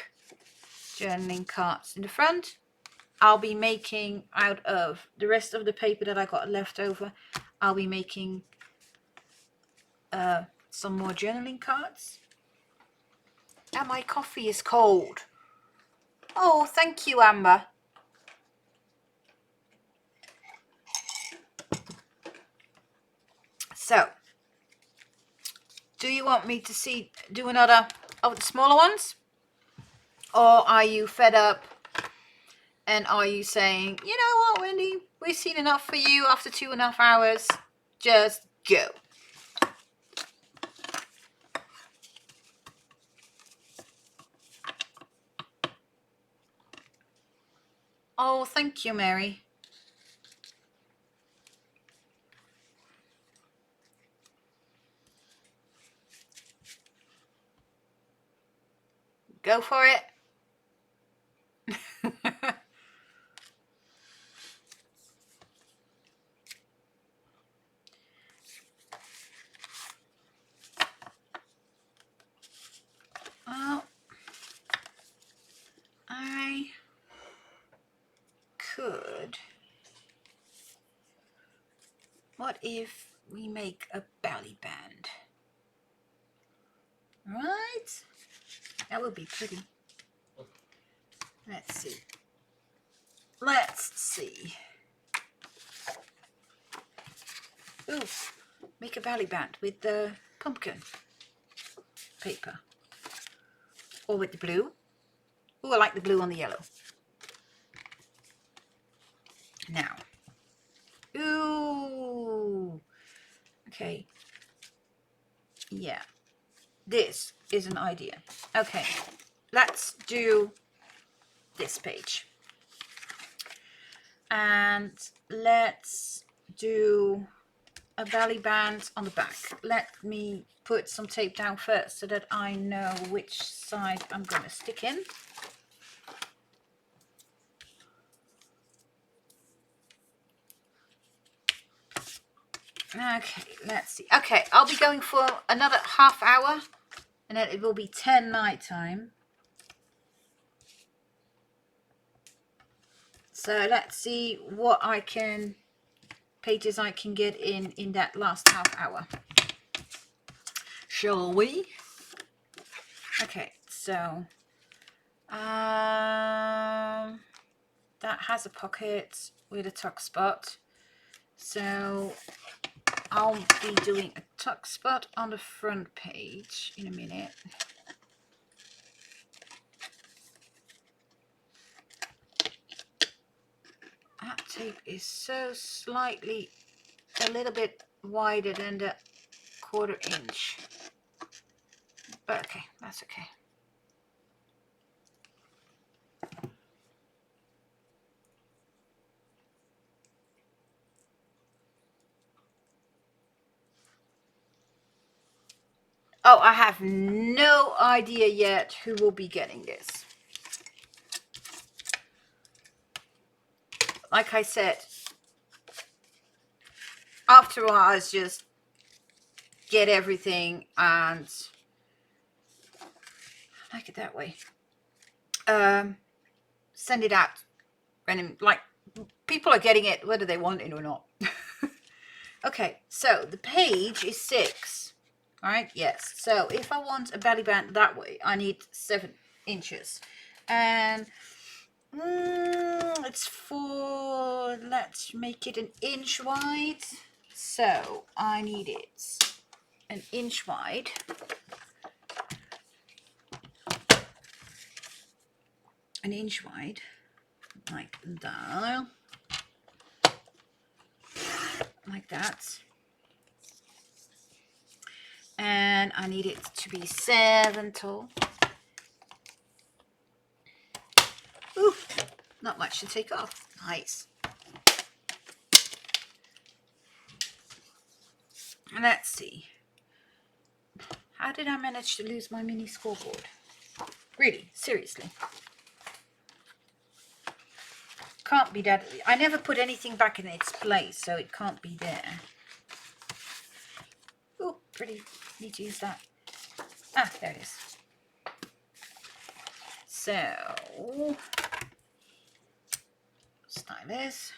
journaling cards in the front. I'll be making, out of the rest of the paper that I got left over, I'll be making some more journaling cards. And my coffee is cold. Oh, thank you, Amber. So, do you want me to do another of the smaller ones? Or are you fed up? And are you saying, you know what, Wendy, we've seen enough for you after 2.5 hours. Just go. Oh, thank you, Mary. Go for it. Well, I could. What if we make a belly band? Right? That would be pretty. Let's see. Let's see. Ooh, make a belly band with the pumpkin paper. Or with the blue. Ooh, I like the blue on the yellow. Now. Ooh. Okay. Yeah. This is an idea. Okay. Let's do this page. And let's do a belly band on the back. Let me put some tape down first so that I know which side I'm going to stick in. Okay, let's see. Okay, I'll be going for another half hour and then it will be 10 night time. So let's see what pages I can get in that last half hour. Shall we? Okay, so that has a pocket with a tuck spot. So I'll be doing a tuck spot on the front page in a minute. That tape is so slightly a little bit wider than the 1/4 inch. But okay, that's okay. Oh, I have no idea yet who will be getting this. Like I said, after a while, I just get everything and like it that way. Send it out. And like, people are getting it whether they want it or not. Okay, so the page is 6. All right, yes. So if I want a belly band that way, I need 7 inches. And it's for, let's make it an inch wide. So I need it an inch wide. An inch wide, like that. Like that. And I need it to be 7 tall. Ooh, not much to take off. Nice. And let's see. How did I manage to lose my mini scoreboard? Really, seriously. Can't be that. I never put anything back in its place, so it can't be there. Oh, pretty. Need to use that. Ah, there it is. So, stylus.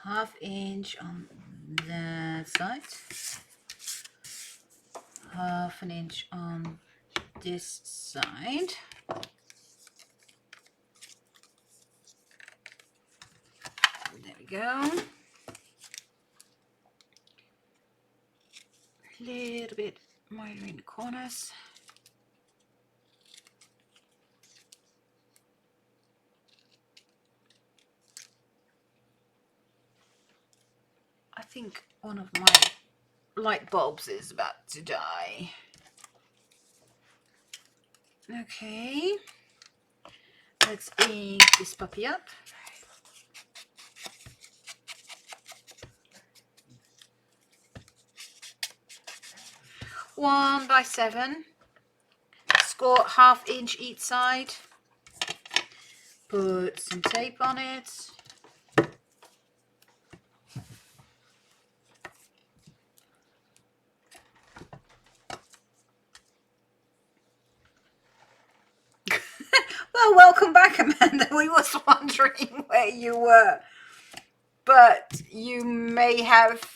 1/2 inch on that side. 1/2 inch on this side. There we go. A little bit wider in the corners. I think one of my light bulbs is about to die. Okay, let's ink this puppy up. One by 7. Score 1/2 inch each side. Put some tape on it. Well, welcome back, Amanda. We was wondering where you were, but you may have.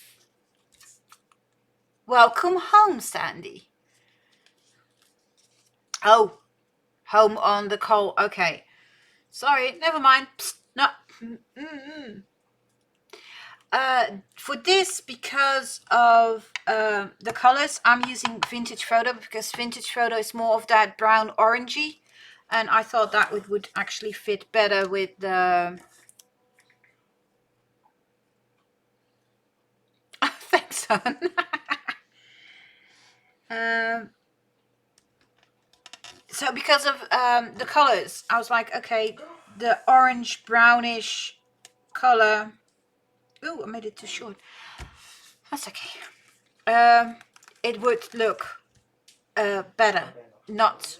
Welcome home, Sandy. Oh, home on the coal. Okay, sorry, never mind. Psst, no. For this, because of the colors, I'm using vintage photo, because vintage photo is more of that brown orangey, and I thought that would actually fit better with the thanks, son. So because of the colors, I was like, okay, the orange brownish color. Oh, I made it too short. That's okay. It would look better. Not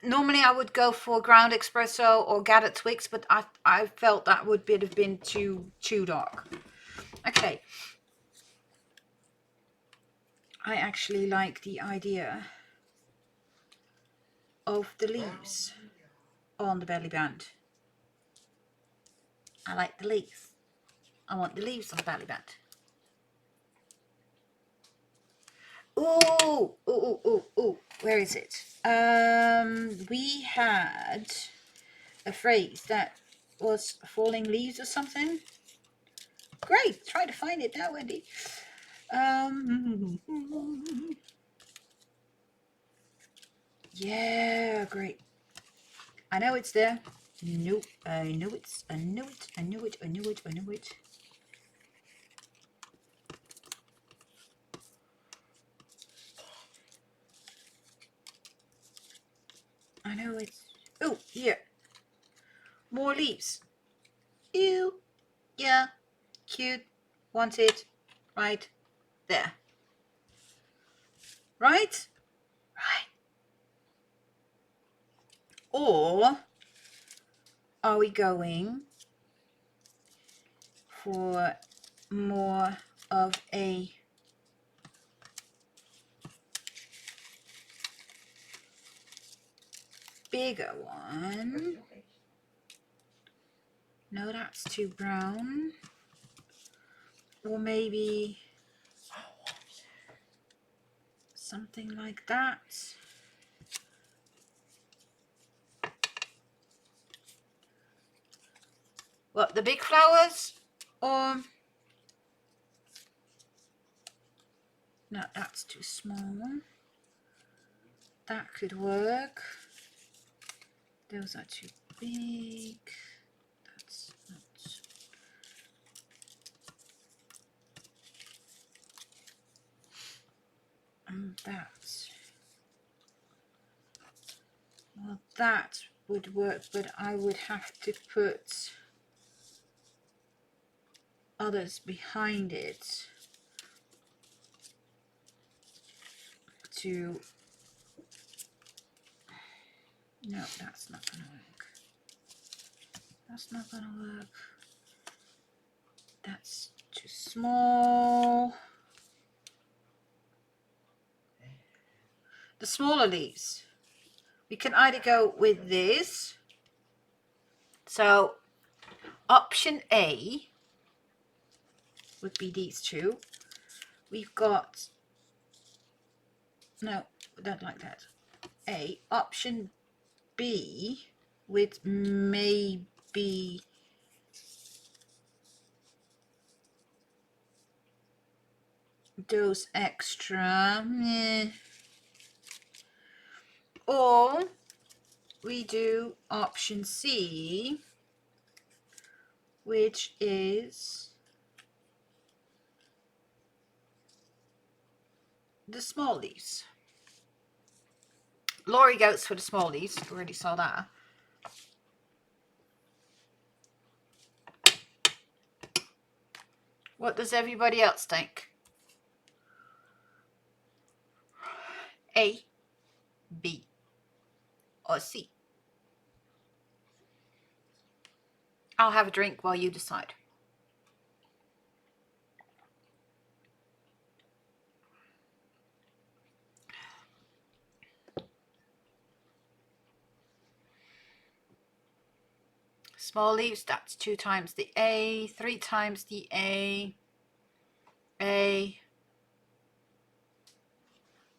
normally I would go for ground espresso or gathered twigs, but I felt that would have been too dark. Okay. I actually like the idea of the leaves on the belly band. I like the leaves. I want the leaves on the belly band. Ooh, ooh, ooh, ooh, ooh. Where is it? We had a phrase that was falling leaves or something. Great, try to find it now, Wendy. Yeah, great. I know it's there. Nope, I know it. I knew it. I knew it. I knew it. I knew it. I know it's. Oh, here. More leaves. Ew. Yeah. Cute. Want it. Right there. Right? Right. Or are we going for more of a bigger one. No, that's too brown. Or maybe something like that. What, the big flowers? Or no, that's too small. That could work. Those are too big. That's not. And that. Well, that would work, but I would have to put others behind it to. No, that's not gonna work. That's not gonna work. That's too small. The smaller leaves. We can either go with this. So option A would be these two. We've got, no, we don't like that. A. Option B with maybe those extra. Or we do option C, which is the small leaves. Laurie goes for the small leaves. Already saw that. What does everybody else think? A, B, or C? I'll have a drink while you decide. Small leaves, that's 2 times the A, 3 times the A.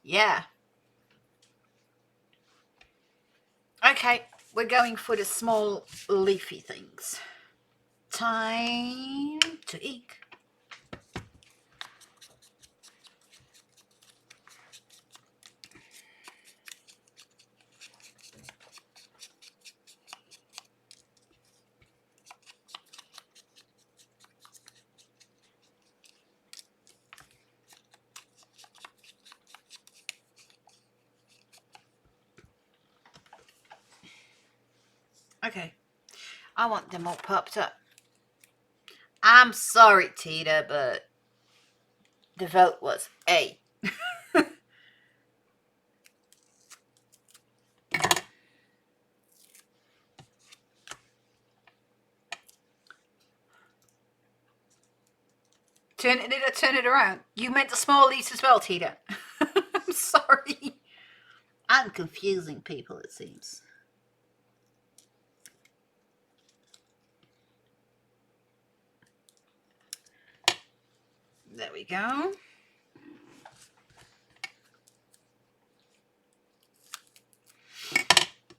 Yeah. Okay, we're going for the small leafy things. Time to ink. Okay, I want them all popped up. I'm sorry, Tita, but the vote was A. Did I turn it around? You meant the small leaves as well, Tita. I'm sorry. I'm confusing people, it seems. There we go.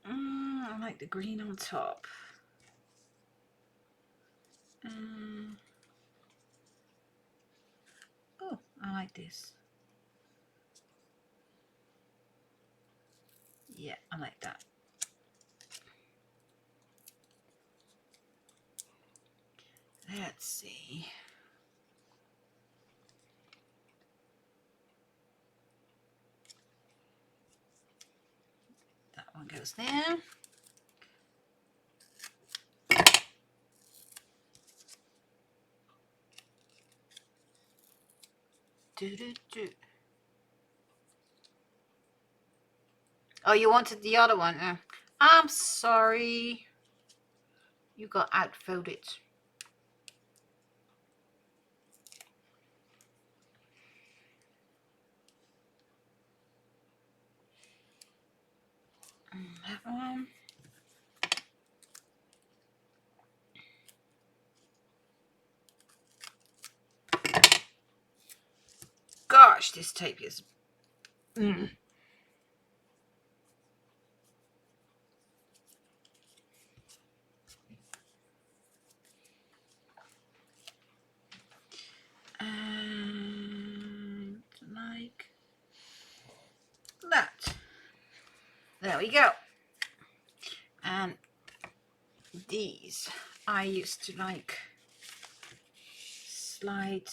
I like the green on top. Oh, I like this. Yeah, I like that. Let's see. That one goes there. Do. Oh, you wanted the other one? I'm sorry. You got outvoted. That one. Gosh, this tape is... And like that. There we go. And these I used to like slide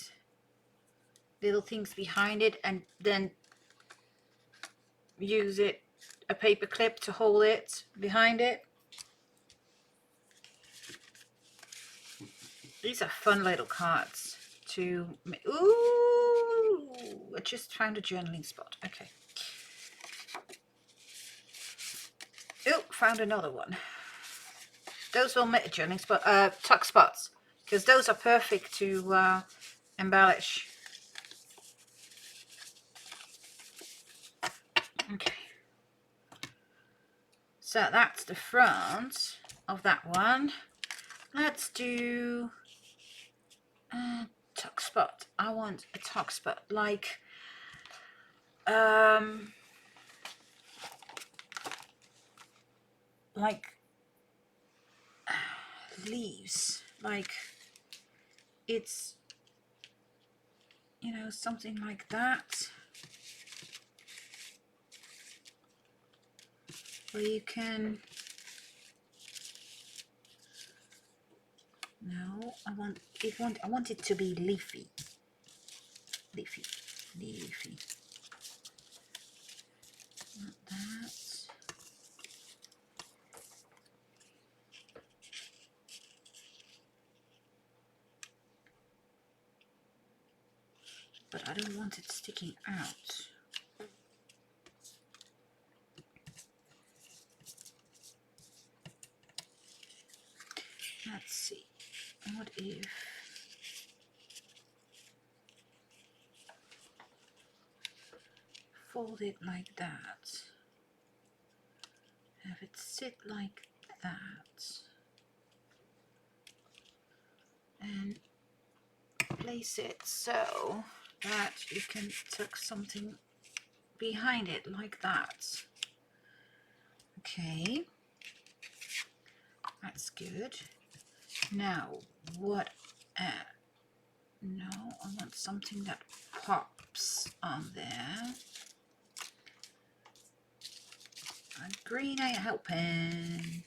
little things behind it and then use it, a paper clip to hold it behind it. These are fun little cards to make. Ooh, I just found a journaling spot. Okay. Oh, found another one. Those will make a journaling spot, tuck spots, because those are perfect to embellish. Okay. So that's the front of that one. Let's do a tuck spot. I want a tuck spot like leaves, like it's, you know, something like that, where you can, no, I want it to be leafy, leafy, not that. But I don't want it sticking out. Let's see, what if fold it like that, have it sit like that, and place it so that you can tuck something behind it like that. Okay, that's good. Now what? No, I want something that pops on there. And green ain't helping.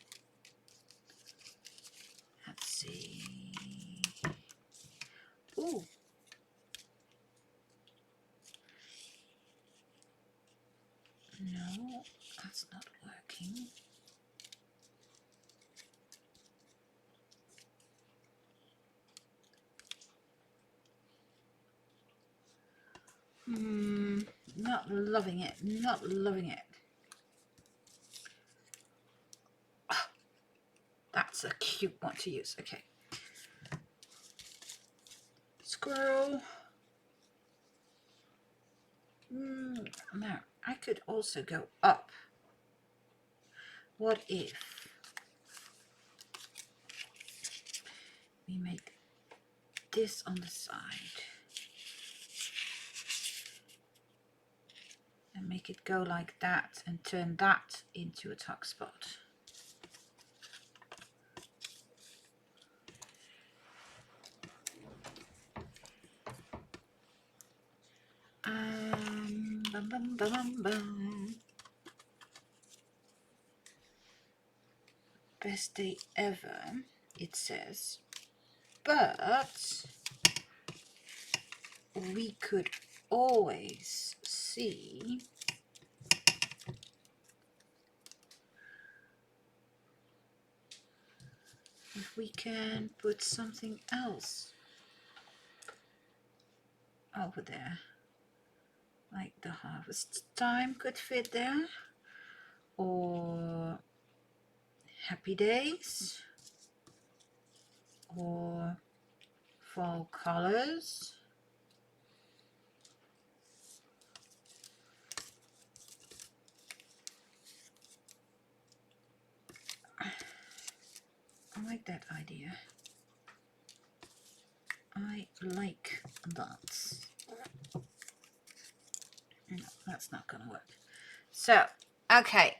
Let's see. Ooh. No, that's not working. Not loving it, not loving it. Oh, that's a cute one to use. Okay. Squirrel. Now, I could also go up. What if we make this on the side and make it go like that and turn that into a tuck spot? Bum, bum, bum, bum. Best day ever, it says, but we could always see if we can put something else over there, like the harvest time could fit there, or happy days, or fall colors. I like that idea. I like that. No, that's not gonna work. So, okay,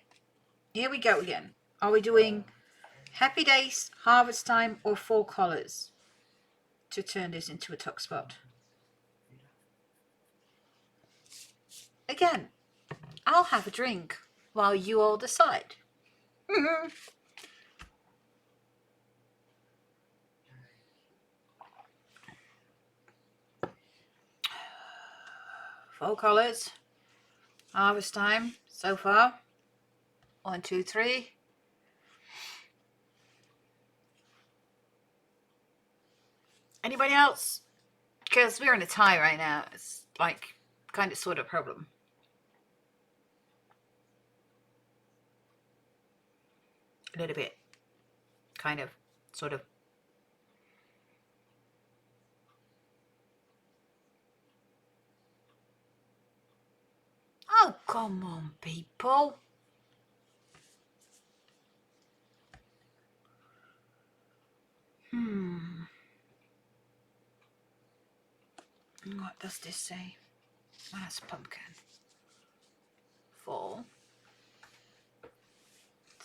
here we go again. Are we doing Happy Days, Harvest Time, or Fall Colors to turn this into a tuck spot? Again, I'll have a drink while you all decide. Fall Colors, Harvest Time so far. 1, 2, 3. Anybody else? Because we're in a tie right now. It's like kind of sort of problem. A little bit. Kind of. Sort of. Oh, come on, people. What does this say? That's pumpkin. Fall.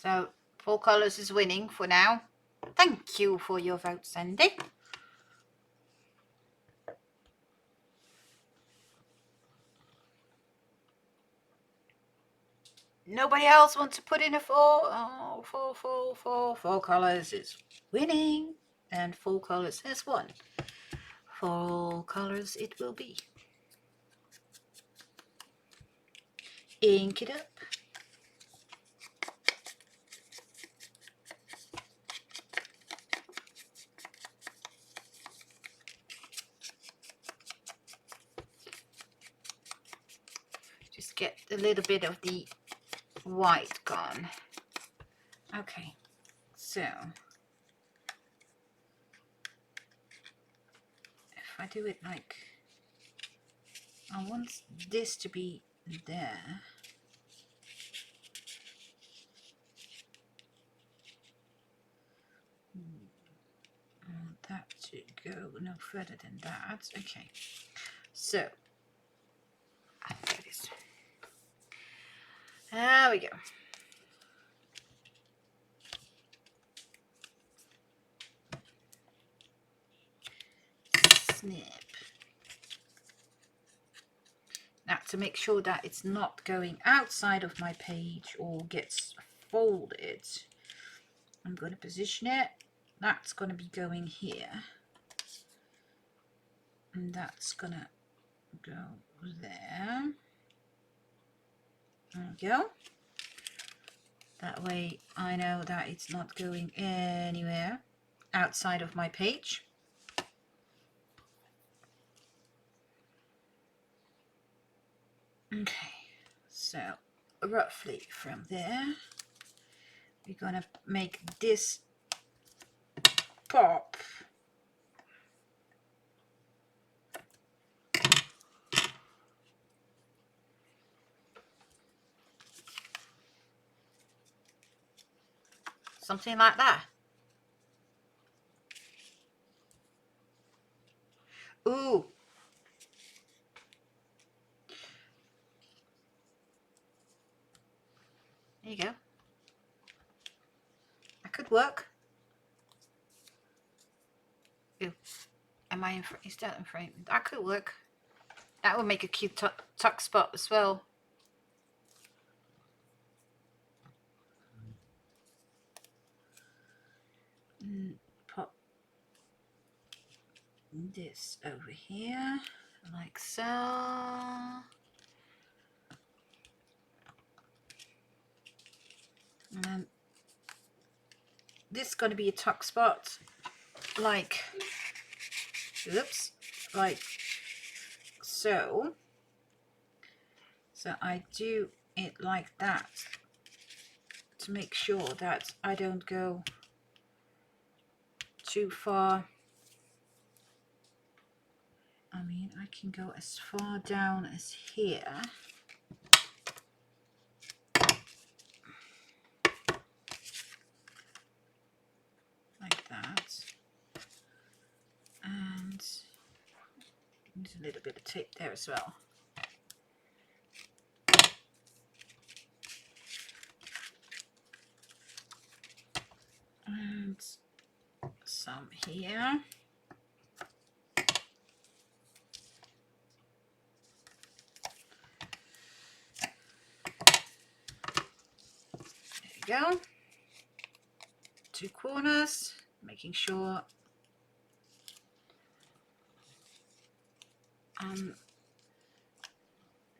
So, Fall Colors is winning for now. Thank you for your vote, Sandy. Nobody else wants to put in a fall? Oh, Fall Colors is winning. And Fall Colors has won. Fall Colors it will be. Ink it up. Just get a little bit of the white gone. Okay, so if I do it like, I want this to be there. I want that to go no further than that. Okay, so there it is. There we go. Snip. Now to make sure that it's not going outside of my page or gets folded, I'm going to position it. That's going to be going here. And that's going to go there. There we go. That way I know that it's not going anywhere outside of my page. Okay, so roughly from there, we're gonna make this pop. Something like that. Ooh. There you go. That could work. Ooh. Am I in frame? Is that in frame? That could work. That would make a cute tuck spot as well. Pop this over here, like so. And then this is going to be a tuck spot, like, oops, like so. So I do it like that to make sure that I don't go too far. I mean, I can go as far down as here. Like that. And there's a little bit of tape there as well. And some here. There we go. 2 corners, making sure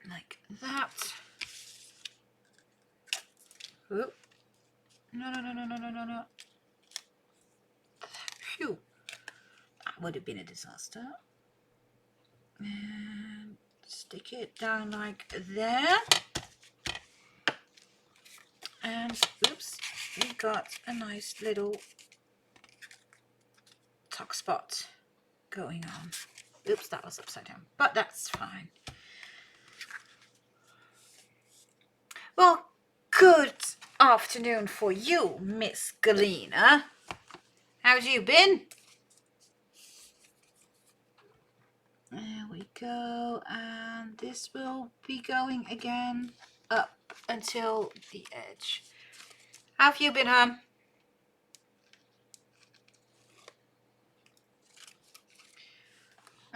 like that. Oop. No. Phew. That would have been a disaster. And stick it down like there. And oops, we got a nice little tuck spot going on. Oops, that was upside down, but that's fine. Well, good afternoon for you, Miss Galena. How's you been? There we go, and this will be going again up until the edge. How have you been, hon?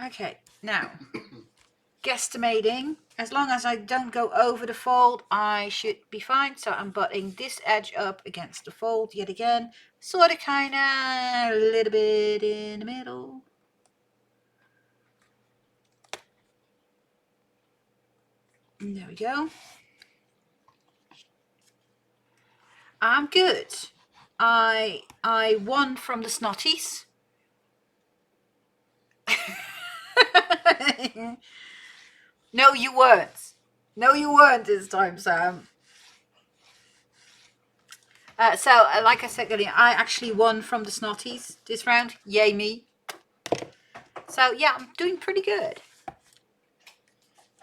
Okay, now, guesstimating, as long as I don't go over the fold, I should be fine. So I'm butting this edge up against the fold yet again, sort of, kind of, a little bit in the middle. And there we go. I'm good. I won from the snotties. No, you weren't. No, you weren't this time, Sam. Like I said earlier, I actually won from the snotties this round. Yay me. So, yeah, I'm doing pretty good.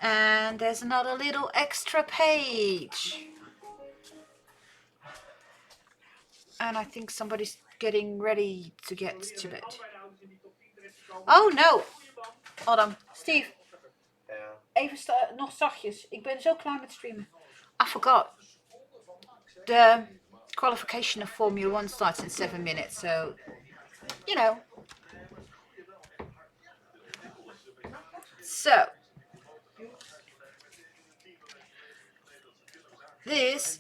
And there's another little extra page. And I think somebody's getting ready to get to bed. Oh, no. Hold on. Steve. Even nog zachtjes. Ik ben zo klaar met streamen. I forgot. The qualification of Formula 1 starts in 7 minutes, so, you know. So, this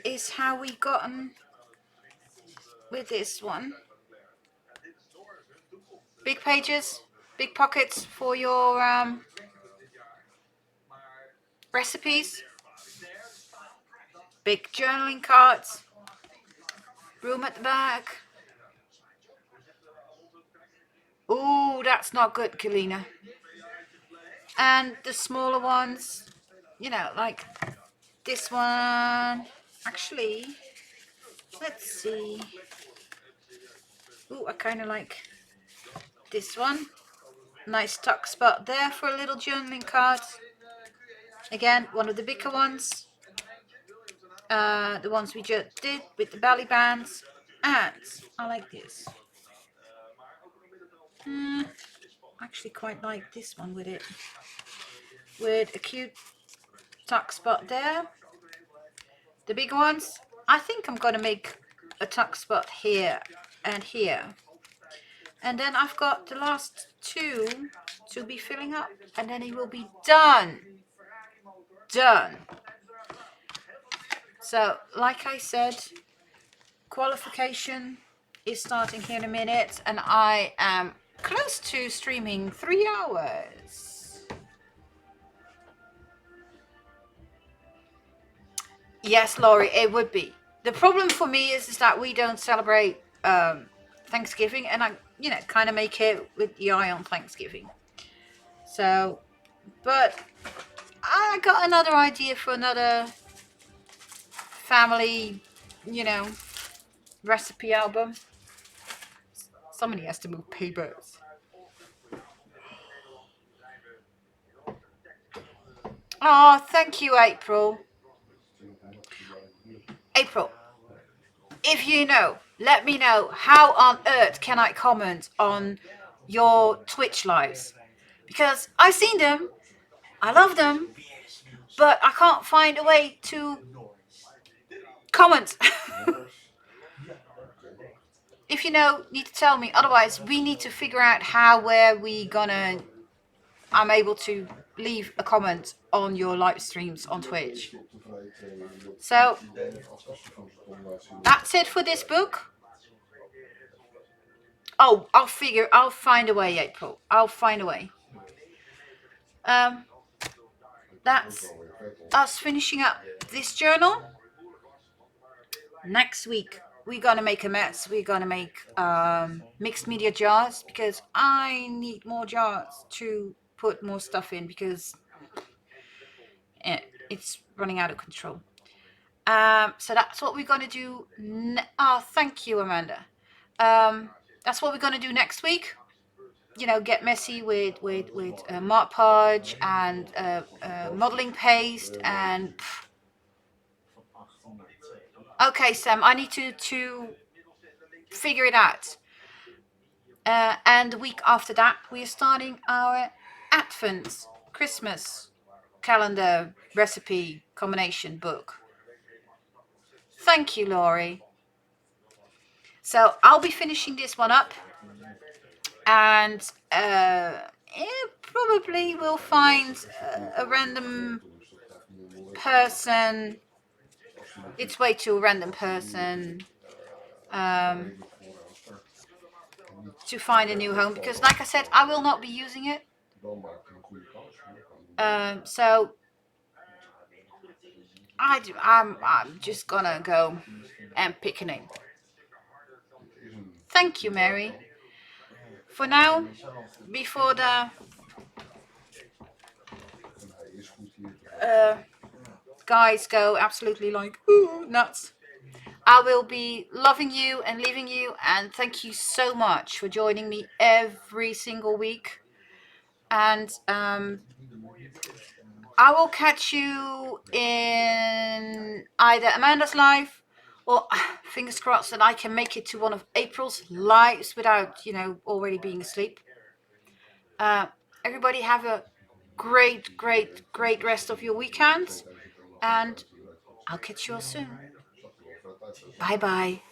is how we gotten with this one. Big pages, big pockets for your recipes, big journaling cards, room at the back. Ooh, that's not good, Kalina. And the smaller ones, you know, like this one. Actually, let's see. Ooh, I kind of like this one. Nice tuck spot there for a little journaling card. Again, one of the bigger ones. The ones we just did with the belly bands. And I like this. Actually quite like this one with it. With a cute tuck spot there. The bigger ones, I think I'm going to make a tuck spot here and here. And then I've got the last 2 to be filling up. And then it will be done. Done. So, like I said, qualification is starting here in a minute. And I am close to streaming 3 hours. Yes, Laurie, it would be. The problem for me is that we don't celebrate Thanksgiving, and I, you know, kind of make it with the eye on Thanksgiving. So, but I got another idea for another family, you know, recipe album. Somebody has to move papers. Oh, thank you, April. April, if you know let me know how on earth can I comment on your Twitch lives, because I've seen them, I love them, but I can't find a way to comment. If you know, need to tell me. Otherwise, we need to figure out how where we gonna. I'm able to leave a comment on your live streams on Twitch. So that's it for this book. Oh, I'll find a way, April. I'll find a way. Um, that's us finishing up this journal. Next week, we're gonna make a mess. We're gonna make mixed media jars, because I need more jars to put more stuff in, because it's running out of control. So that's what we're gonna do. Thank you, Amanda. That's what we're gonna do next week. You know, get messy with Mod Podge and modeling paste and. Okay, Sam, I need to figure it out. And the week after that, we are starting our Advent Christmas calendar recipe combination book. Thank you, Laurie. So I'll be finishing this one up, and it probably will find a random person. It's way too random person to find a new home, because, like I said, I will not be using it. So I'm just gonna go and pick a name. Thank you, Mary. For now, before the guys go absolutely like nuts, I will be loving you and leaving you, and thank you so much for joining me every single week. And I will catch you in either Amanda's live, or fingers crossed that I can make it to one of April's lives without, already being asleep. Everybody have a great, great, great rest of your weekend, and I'll catch you all soon. Bye bye.